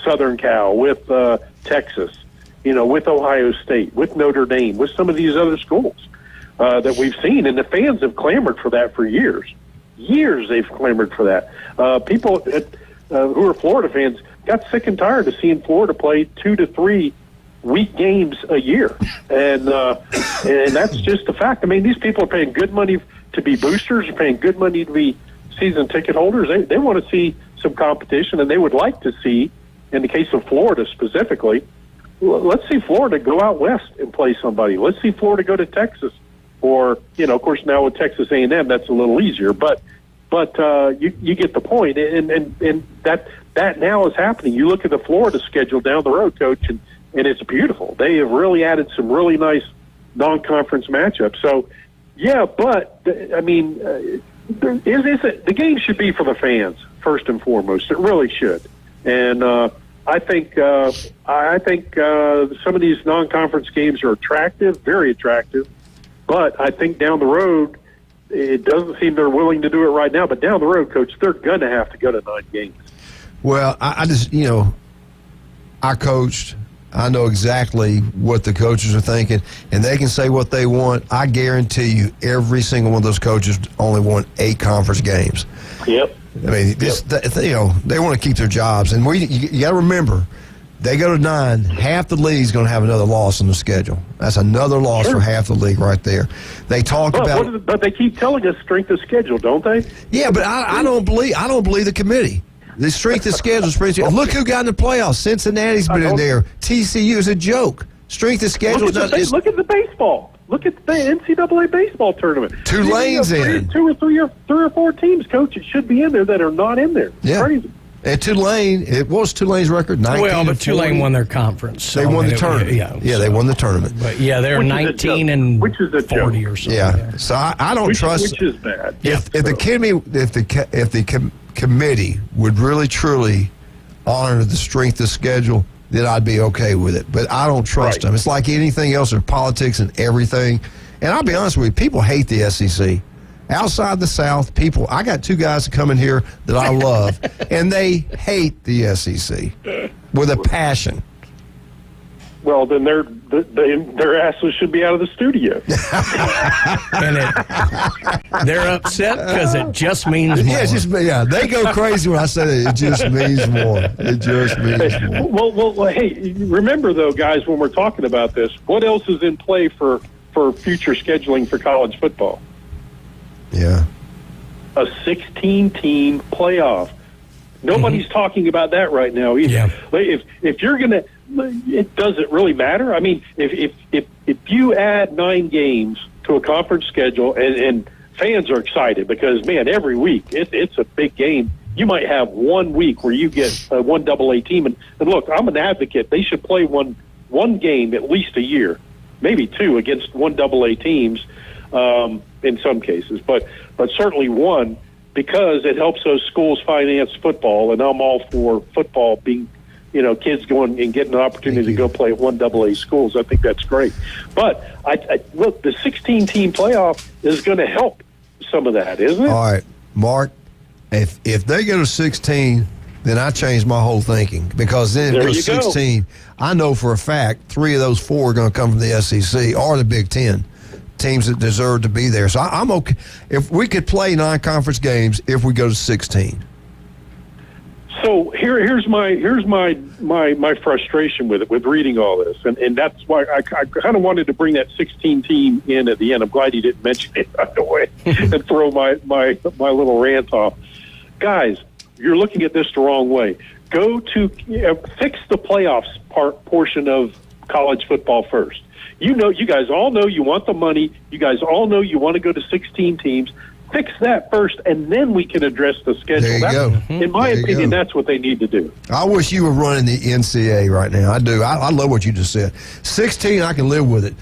Southern Cal, with Texas, with Ohio State, with Notre Dame, with some of these other schools that we've seen. And the fans have clamored for that for years. Years they've clamored for that. People who are Florida fans got sick and tired of seeing Florida play 2 to 3 week games a year, and that's just the fact. I mean, these people are paying good money to be boosters, are paying good money to be season ticket holders. They want to see some competition, and they would like to see, in the case of Florida specifically, let's see Florida go out west and play somebody. Let's see Florida go to Texas, or of course now with Texas A&M that's a little easier, but you get the point, and that now is happening. You look at the Florida schedule down the road, Coach, and it's beautiful. They have really added some really nice non-conference matchups. So, yeah, but I mean, the game should be for the fans first and foremost. It really should, and I think some of these non-conference games are attractive, very attractive. But I think down the road, it doesn't seem they're willing to do it right now. But down the road, Coach, they're going to have to go to 9 games. Well,
I just I coached. I know exactly what the coaches are thinking, and they can say what they want. I guarantee you every single one of those coaches only won 8 conference games.
Yep.
I mean, they want to keep their jobs. And you got to remember, they go to 9, half the league's going to have another loss on the schedule. That's another loss for half the league right there. They talk about...
But they keep telling us strength of schedule, don't they?
Yeah, but I don't believe the committee. The strength of schedule is pretty. Look who got in the playoffs. Cincinnati's been in there. TCU is a joke. Strength of schedule.
Look at the baseball. Look at the NCAA baseball tournament.
Tulane's in.
Three or four teams, Coach. It should be in there that are not in there. It's crazy.
And Tulane, what was Tulane's record? 19
well, but Tulane won their conference. So
they won the tournament. They won the tournament.
But they're 19 and 40 or something.
Yeah. So I don't trust.
Which is bad.
If the committee would really truly honor the strength of schedule, then I'd be okay with it. But I don't trust them. It's like anything else, there's politics and everything. And I'll be honest with you, people hate the SEC. Outside the South, I got 2 guys that come in here that I love, and they hate the SEC with a passion.
Well, then their asses should be out of the studio.
And they're upset because it just means more.
They go crazy when I say it just means more. It just means more.
Well, hey, remember, though, guys, when we're talking about this, what else is in play for future scheduling for college football?
Yeah.
A 16-team playoff. Nobody's talking about that right now either. Yeah. If you're going to, it doesn't really matter. I mean, if you add 9 games to a conference schedule, and fans are excited because, man, every week it's a big game. You might have 1 week where you get one AA team. And look, I'm an advocate. They should play one game at least a year, maybe 2 against one AA teams. In some cases, but certainly 1, because it helps those schools finance football, and I'm all for football being, kids going and getting an opportunity to go play at one AA schools. I think that's great. But look, the 16-team playoff is going to help some of that, isn't it?
All right, Mark, if they go to 16, then I change my whole thinking, because then if it goes 16, I know for a fact 3 of those 4 are going to come from the SEC or the Big Ten. Teams that deserve to be there. So I'm okay if we could play non-conference games if we go to 16.
So here's my frustration with it, with reading all this, and that's why I kind of wanted to bring that 16 team in at the end. I'm glad you didn't mention it right away and throw my little rant off. Guys, you're looking at this the wrong way. Go to fix the playoffs portion of college football first. You guys all know you want the money. You guys all know you want to go to 16 teams. Fix that first, and then we can address the schedule.
There you go.
In my opinion, that's what they need to do.
I wish you were running the NCAA right now. I do. I love what you just said. 16, I can live with it.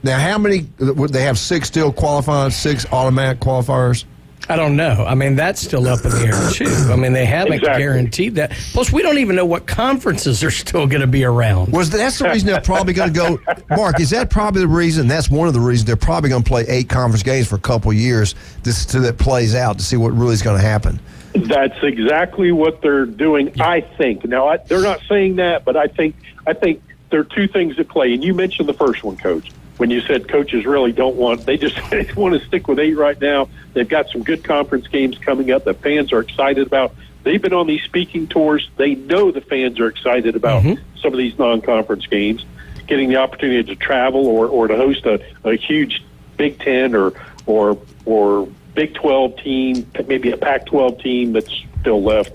Now, how many would they have? 6 still qualifying, 6 automatic qualifiers?
I don't know. I mean, that's still up in the air, too. I mean, they haven't guaranteed that. Plus, we don't even know what conferences are still going to be around.
That's the reason they're probably going to go. Mark, is that probably the reason? That's one of the reasons they're probably going to play 8 conference games for a couple of years till that plays out to see what really is going to happen.
That's exactly what they're doing, I think. Now, they're not saying that, but I think there are 2 things at play. And you mentioned the first one, Coach, when you said coaches really don't want – they want to stick with 8 right now. They've got some good conference games coming up that fans are excited about. They've been on these speaking tours. They know the fans are excited about some of these non-conference games. getting the opportunity to travel or to host a huge Big Ten or Big 12 team, maybe a Pac-12 team that's still left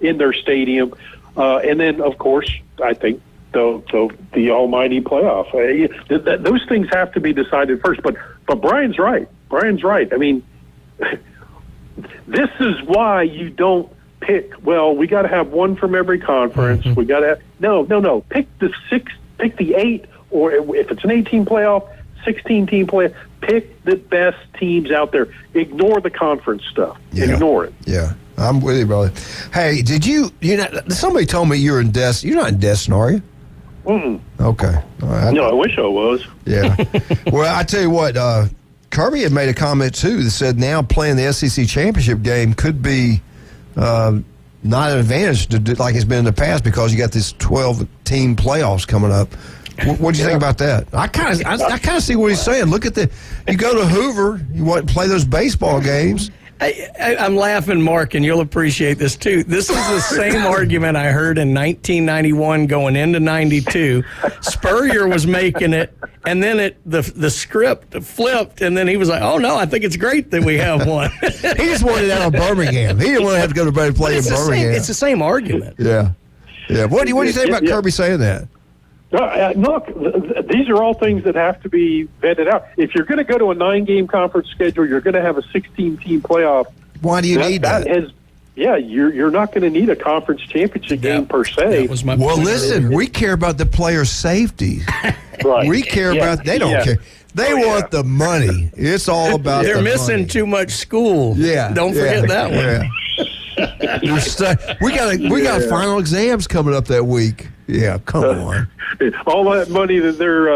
in their stadium, and then of course I think the almighty playoff. Those things have to be decided first. But Brian's right. I mean, this is why you don't pick. Well, we got to have one from every conference. We got to no. Pick the 6, pick the 8, or if it's an 18 playoff, 16-team playoff. Pick the best teams out there. Ignore the conference stuff.
Yeah.
Ignore it.
Yeah, I'm with you, brother. Hey, did you know? Somebody told me you're in Destin. You're not in Destin, are you?
Mm-mm.
Okay. All right.
No, I wish I was.
Yeah. Well, I tell you what, Kirby had made a comment, too, that said now playing the SEC championship game could be not an advantage like it's been in the past because you got this 12-team playoffs coming up. What do you think about that? I kind of see what he's saying. Look at you go to Hoover, you want to play those baseball games.
I'm laughing, Mark, and you'll appreciate this, too. This is the same argument I heard in 1991 going into 92. Spurrier was making it, and then the script flipped, and then he was like, oh, no, I think it's great that we have one.
He just wanted out of Birmingham. He didn't want to have to go to play in Birmingham.
It's the same argument.
Yeah. What do you think about Kirby saying that?
Look, these are all things that have to be vetted out. If you're going to go to a 9-game conference schedule, you're going to have a 16-team playoff.
Why do you need that?
You're not going to need a conference championship game per se.
Listen, we care about the players' safety.
Right.
We care about. They don't care. They want the money. It's all about.
They're missing too much school.
Yeah.
Don't forget that one.
Yeah. We got final exams coming up that week. Yeah, come on.
All that money that they're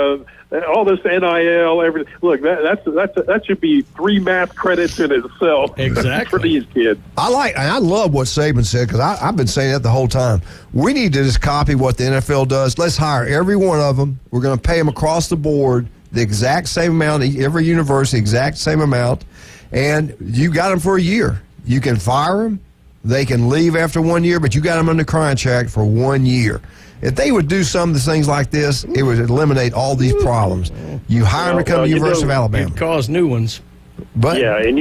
all this NIL, everything. Look, that should be 3 math credits in itself.
Exactly.
For these kids.
I love what Saban said because I've been saying that the whole time. We need to just copy what the NFL does. Let's hire every one of them. We're going to pay them across the board the exact same amount. Every university, exact same amount, and you got them for a year. You can fire them. They can leave after 1 year, but you got them under contract for 1 year. If they would do some of the things like this, it would eliminate all these problems. You hire them to come to the University of Alabama.
It'd cause new ones.
But
and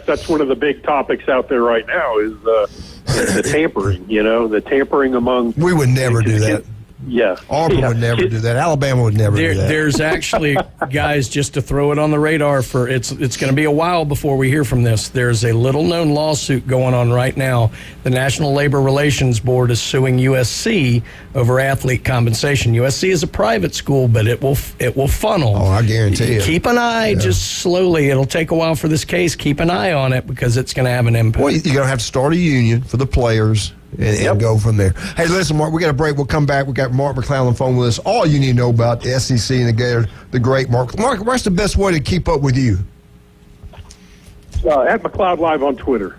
that's one of the big topics out there right now is the tampering. The tampering among.
We would never do that.
Yeah.
Auburn would never do that. Alabama would never do that.
There's actually, guys, just to throw it on the radar for it's going to be a while before we hear from this. There's a little-known lawsuit going on right now. The National Labor Relations Board is suing USC over athlete compensation. USC is a private school, but it will funnel.
Oh, I guarantee it.
Keep an eye, just slowly. It'll take a while for this case. Keep an eye on it because it's going to have an impact.
Well, you're going to have to start a union for the players. And go from there. Hey, listen, Mark, we got a break. We'll come back. We got Mark McLeod on the phone with us. All you need to know about the SEC and the great Mark. Mark, what's the best way to keep up with you?
At McLeod Live on Twitter.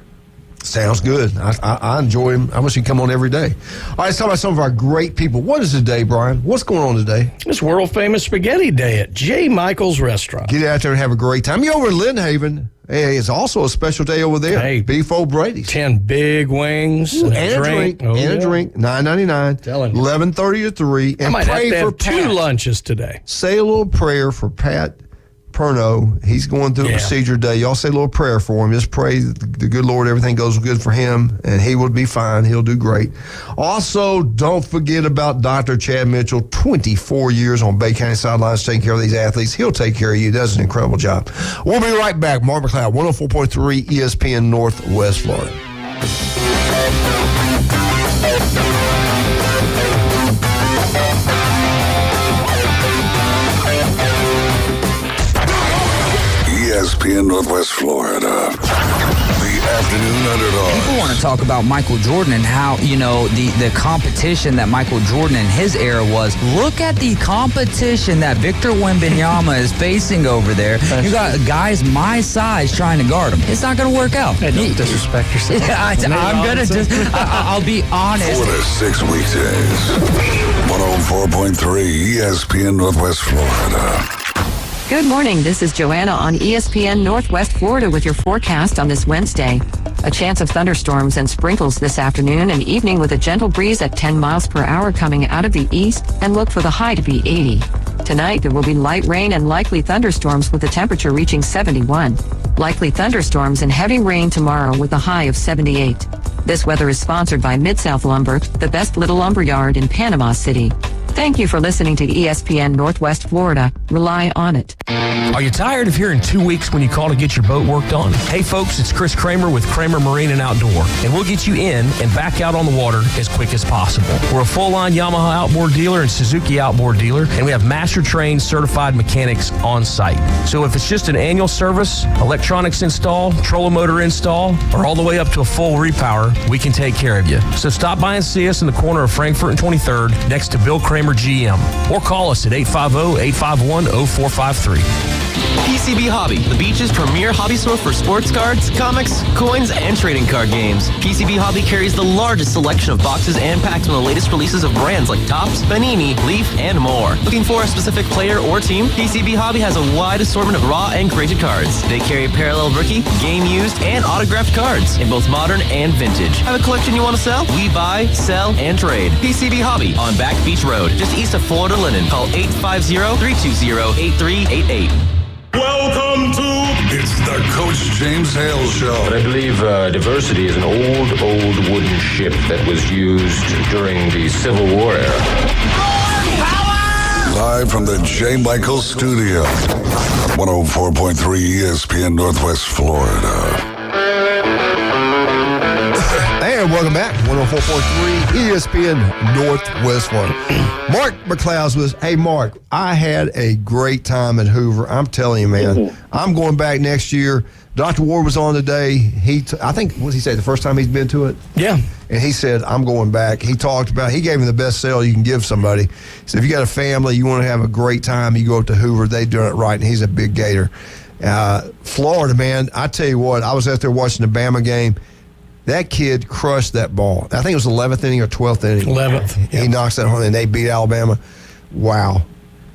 Sounds good. I enjoy him. I wish he'd come on every day. All right, let's talk about some of our great people. What is today, Brian? What's going on today?
It's world-famous Spaghetti Day at J. Michael's Restaurant.
Get out there and have a great time. You over in Lynn Haven. Hey, it's also a special day over there.
Hey,
Beef O'Brady's.
10 big wings and a drink.
And a drink. $9.99.
Telling you.
11:30 to 3. And
I might
pray
have
for
to have 2 lunches today.
Say a little prayer for Pat Perno. He's going through a procedure today. Y'all say a little prayer for him. Just pray the good Lord, everything goes good for him, and he will be fine. He'll do great. Also, don't forget about Dr. Chad Mitchell, 24 years on Bay County sidelines taking care of these athletes. He'll take care of you. He does an incredible job. We'll be right back. Mark McLeod, 104.3 ESPN Northwest Florida.
ESPN Northwest Florida. The afternoon underdog.
People want to talk about Michael Jordan and how, the competition that Michael Jordan in his era was. Look at the competition that Victor Wembanyama is facing over there. You got guys my size trying to guard him. It's not going to work out.
Hey, don't disrespect yourself.
I'm going to I'll be honest.
4 to 6 weekdays. 104.3 ESPN Northwest Florida.
Good morning. This is Joanna on ESPN Northwest Florida with your forecast on this Wednesday. A chance of thunderstorms and sprinkles this afternoon and evening with a gentle breeze at 10 miles per hour coming out of the east, and look for the high to be 80. Tonight, there will be light rain and likely thunderstorms with the temperature reaching 71. Likely thunderstorms and heavy rain tomorrow with a high of 78. This weather is sponsored by Mid-South Lumber, the best little lumber yard in Panama City. Thank you for listening to ESPN Northwest Florida. Rely on it.
Are you tired of hearing 2 weeks when you call to get your boat worked on? Hey folks, it's Chris Kramer with Kramer Marine and Outdoor, and we'll get you in and back out on the water as quick as possible. We're a full-line Yamaha outboard dealer and Suzuki outboard dealer, and we have master-trained certified mechanics on site. So if it's just an annual service, electronics install, trolling motor install, or all the way up to a full repower, we can take care of you. So stop by and see us in the corner of Frankfurt and 23rd next to Bill Kramer GM, or call us at 850-851-0453.
PCB Hobby, the beach's premier hobby store for sports cards, comics, coins, and trading card games. PCB Hobby carries the largest selection of boxes and packs from the latest releases of brands like Topps, Panini, Leaf, and more. Looking for a specific player or team? PCB Hobby has a wide assortment of raw and graded cards. They carry parallel rookie, game used, and autographed cards in both modern and vintage. Have a collection you want to sell? We buy, sell, and trade. PCB Hobby on Back Beach Road, just east of Florida Linen. Call 850-320-8388.
Welcome to It's the Coach James Hale Show.
But I believe diversity is an old wooden ship that was used during the Civil War era.
Live from the J. Michael Studio, 104.3 ESPN Northwest Florida.
And welcome back, 104.3 ESPN Northwest Florida. Mark McLeod's with us. Hey, Mark, I had a great time at Hoover. I'm telling you, man, I'm going back next year. Dr. Ward was on today. I think, what did he say, the first time he's been to it?
Yeah.
And he said, I'm going back. He gave me the best sale you can give somebody. He said, if you got a family, you want to have a great time, you go up to Hoover. They're doing it right, and he's a big Gator. Florida, man, I tell you what, I was out there watching the Bama game. That kid crushed that ball. I think it was 11th inning or 12th inning.
11th.
He knocks that home, and they beat Alabama. Wow.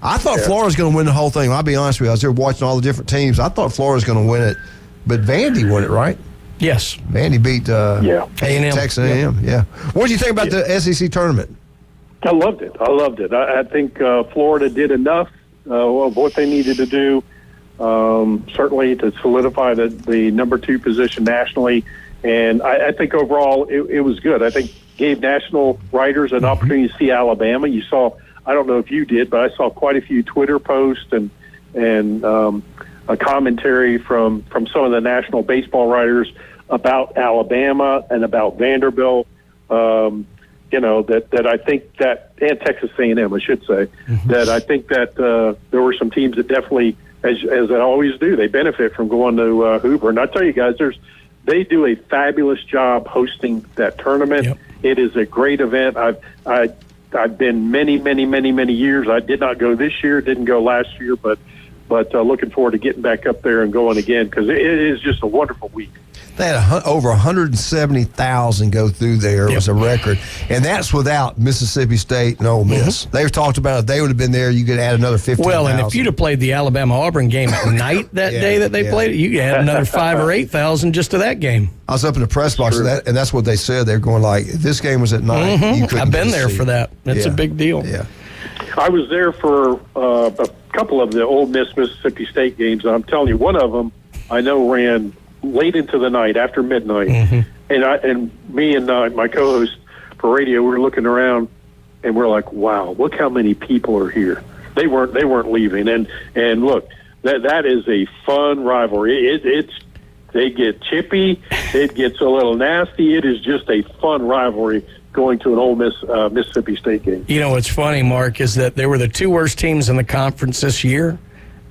I thought Florida was going to win the whole thing. I'll be honest with you. I was there watching all the different teams. I thought Florida was going to win it, but Vandy won it, right?
Yes.
Vandy beat
A&M.
Texas A&M. Yeah. What did you think about the SEC tournament?
I loved it. I think Florida did enough of what they needed to do, certainly to solidify the number 2 position nationally. And I think overall it was good. I think gave national writers an opportunity to see Alabama. You saw, I don't know if you did, but I saw quite a few Twitter posts and a commentary from some of the national baseball writers about Alabama and about Vanderbilt. That I think that, and Texas A&M, I should say, that I think that there were some teams that definitely, as they always do, they benefit from going to Hoover. And I tell you guys, they do a fabulous job hosting that tournament. Yep. It is a great event. I've been many years. I did not go this year, didn't go last year, but looking forward to getting back up there and going again because it is just a wonderful week.
They had over 170,000 go through there. It was a record. And that's without Mississippi State and Ole Miss. They've talked about if they would have been there, you could add another 15,000.
Well, and if you'd have played the Alabama-Auburn game at night that day that they played it, you could add another 5,000 or 8,000 just to that game.
I was up in the press box, and that's what they said. They're going like, if this game was at night, you couldn't
I've been there for that. It's a big deal.
Yeah.
I was there for a couple of the Ole Miss Mississippi State games. I'm telling you, one of them I know ran late into the night, after midnight, and me and my co-host for radio, we were looking around, and we're like, "Wow, look how many people are here." They weren't leaving, and look, that is a fun rivalry. They get chippy, it gets a little nasty. It is just a fun rivalry going to an Ole Miss Mississippi State game.
You know what's funny, Mark, is that they were the 2 worst teams in the conference this year.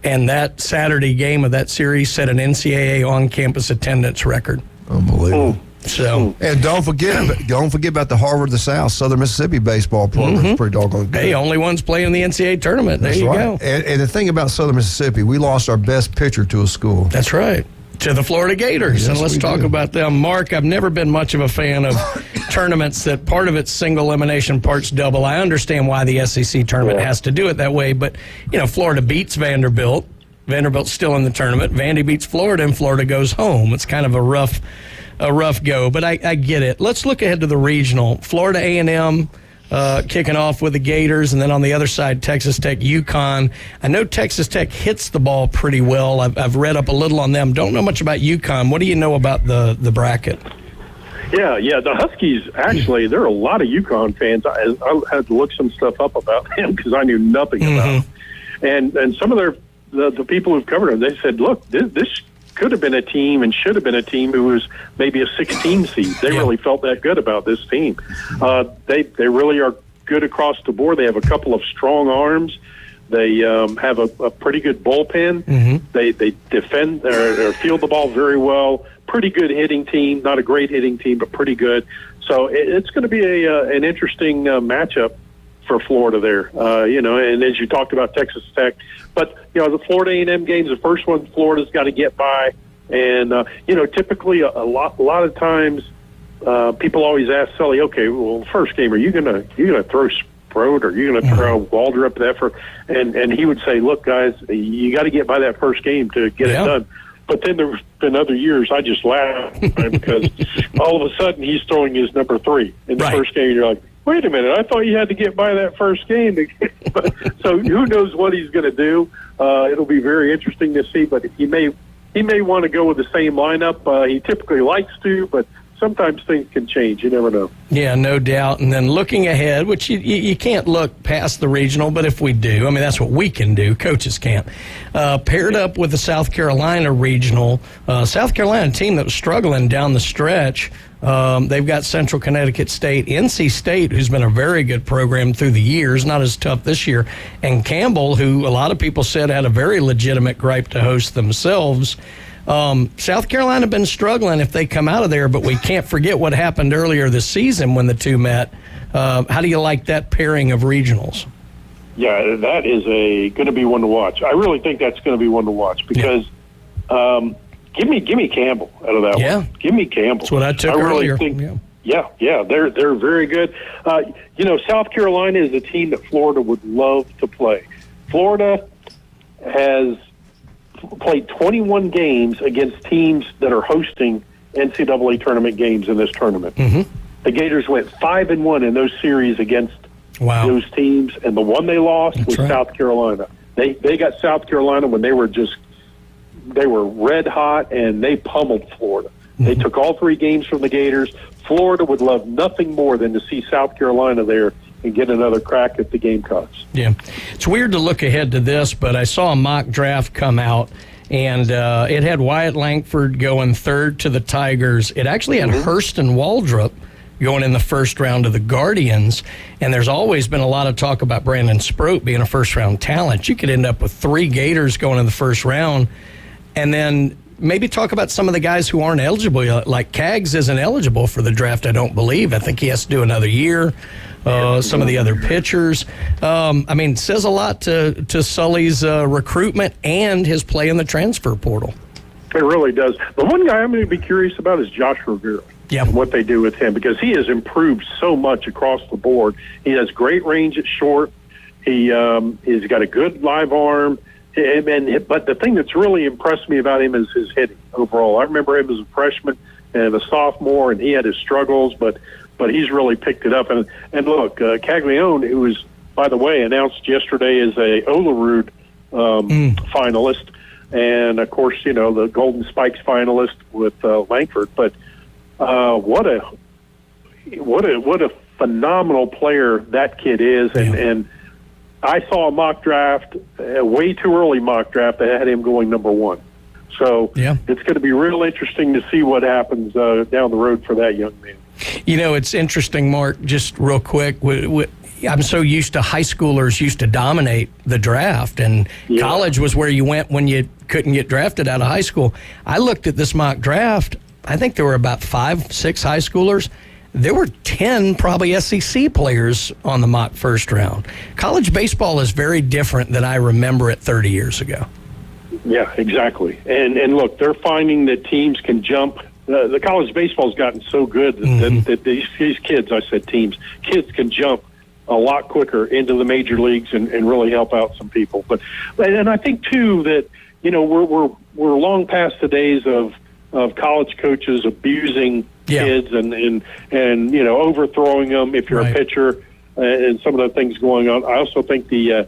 And that Saturday game of that series set an NCAA on-campus attendance record.
Unbelievable.
So,
and don't forget about the Harvard of the South, Southern Mississippi baseball program. It's pretty doggone good.
Hey, only ones playing in the NCAA tournament. There you go.
And the thing about Southern Mississippi, we lost our best pitcher to a school.
That's right. To the Florida Gators. And let's talk about them. Mark, I've never been much of a fan of tournaments that part of it's single elimination, parts double. I understand why the SEC tournament has to do it that way, but, Florida beats Vanderbilt. Vanderbilt's still in the tournament. Vandy beats Florida, and Florida goes home. It's kind of a rough go, but I get it. Let's look ahead to the regional. Florida A&M kicking off with the Gators, and then on the other side, Texas Tech, UConn. I know Texas Tech hits the ball pretty well. I've read up a little on them. Don't know much about UConn. What do you know about the bracket?
Yeah. The Huskies, actually, there are a lot of UConn fans. I had to look some stuff up about them because I knew nothing about them. And some of the people who've covered them, they said, look, this could have been a team and should have been a team who was maybe a 16 seed. They really felt that good about this team. They really are good across the board. They have a couple of strong arms. They have a pretty good bullpen. They defend or field the ball very well. Pretty good hitting team. Not a great hitting team, but pretty good. So it's going to be an interesting matchup for Florida there. And as you talked about Texas Tech. But, the Florida A&M game's the first one Florida's got to get by. And, typically a lot of times people always ask Sully, okay, well, first game, are you going to throw Sproat or are you going to throw Walder up there and he would say, look, guys, you got to get by that first game to get it done. But then there's been other years I just laugh because all of a sudden he's throwing his number 3 in the first game. You're like, wait a minute, I thought you had to get by that first game. So who knows what he's going to do? It'll be very interesting to see, but he may want to go with the same lineup. He typically likes to, but sometimes things can change. You never know. Yeah, no doubt. And then looking ahead, which you can't look past the regional, but if we do, I mean, that's what we can do. Coaches can't. Paired up with the South Carolina regional, South Carolina team that was struggling down the stretch. They've got Central Connecticut State, NC State, who's been a very good program through the years, not as tough this year, and Campbell, who a lot of people said had a very legitimate gripe to host themselves. South Carolina been struggling if they come out of there, but we can't forget what happened earlier this season when the two met. How do you like that pairing of regionals? Yeah, that is going to be one to watch. I really think that's going to be one to watch because give me Campbell out of that one. Give me Campbell. That's what I took earlier. Yeah, they're very good. South Carolina is a team that Florida would love to play. Florida has played 21 games against teams that are hosting NCAA tournament games in this tournament. The Gators went 5-1 in those series against those teams, and the one they lost was South Carolina. They got South Carolina when they were red hot, and they pummeled Florida. They took all 3 games from the Gators. Florida would love nothing more than to see South Carolina there and get another crack at the Gamecocks. Yeah. It's weird to look ahead to this, but I saw a mock draft come out, and it had Wyatt Langford going 3rd to the Tigers. It actually had Hurston Waldrop going in the first round to the Guardians, and there's always been a lot of talk about Brandon Sproat being a first-round talent. You could end up with 3 Gators going in the first round, and then maybe talk about some of the guys who aren't eligible. Like Kaggs isn't eligible for the draft, I don't believe. I think he has to do another year. Some of the other pitchers. Says a lot to Sully's recruitment and his play in the transfer portal. It really does. The one guy I'm going to be curious about is Josh Rivera. And what they do with him, because he has improved so much across the board. He has great range at short. He's got a good live arm. But the thing that's really impressed me about him is his hitting overall. I remember him as a freshman and a sophomore, and he had his struggles, but he's really picked it up. And look, Caglione, who was, by the way, announced yesterday as a Olerud finalist, and of course, the Golden Spikes finalist with Langford. But what a phenomenal player that kid is, and I saw a mock draft, a way too early mock draft, that had him going number 1. So it's going to be real interesting to see what happens down the road for that young man. It's interesting, Mark, just real quick. I'm so used to high schoolers used to dominate the draft, and college was where you went when you couldn't get drafted out of high school. I looked at this mock draft. I think there were about 5-6 high schoolers. There were 10 probably SEC players on the mock first round. College baseball is very different than I remember it 30 years ago. Yeah, exactly. And look, they're finding that teams can jump. The college baseball's gotten so good that these kids, I said teams, kids can jump a lot quicker into the major leagues and really help out some people. And I think, too, that, we're long past the days of college coaches abusing kids and overthrowing them if you're a pitcher, and some of the things going on. I also think the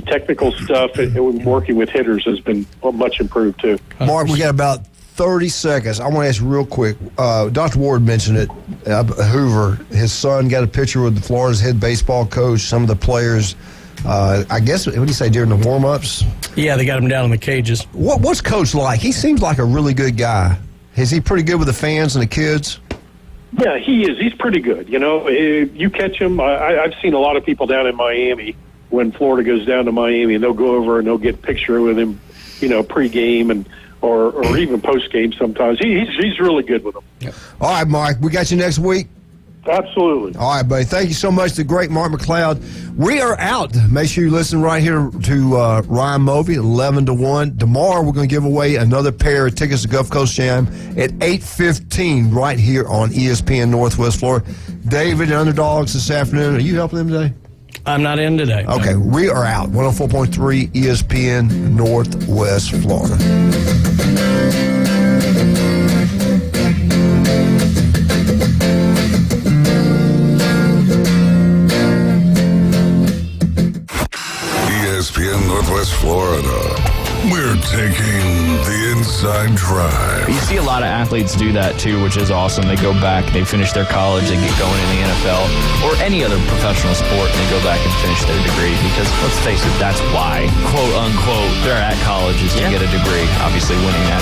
technical stuff and working with hitters has been much improved too.
Mark, we got about 30 seconds. I want to ask you real quick. Dr. Ward mentioned it. Hoover, his son, got a picture with Florida's head baseball coach, some of the players. I guess, what do you say, during the warm-ups?
Yeah, they got him down in the cages.
What's Coach like? He seems like a really good guy. Is he pretty good with the fans and the kids?
Yeah, he is. He's pretty good. You catch him. I've seen a lot of people down in Miami when Florida goes down to Miami, and they'll go over and they'll get a picture with him, pre-game and or even post-game sometimes. He's really good with them.
Yep. All right, Mark, we got you next week.
Absolutely.
All right, buddy. Thank you so much, the great Mark McLeod. We are out. Make sure you listen right here to Ryan Movey, 11 to 1. Tomorrow, we're going to give away another pair of tickets to Gulf Coast Jam at 8:15 right here on ESPN Northwest Florida. David and Underdogs this afternoon. Are you helping them today?
I'm not in today.
Okay, we are out. 104.3 ESPN Northwest Florida.
ESPN Northwest Florida. We're taking the inside drive.
You see a lot of athletes do that too, which is awesome. They go back, they finish their college, they get going in the NFL or any other professional sport, and they go back and finish their degree because, let's face it, that's why, quote unquote, they're at college is to get a degree. Obviously winning that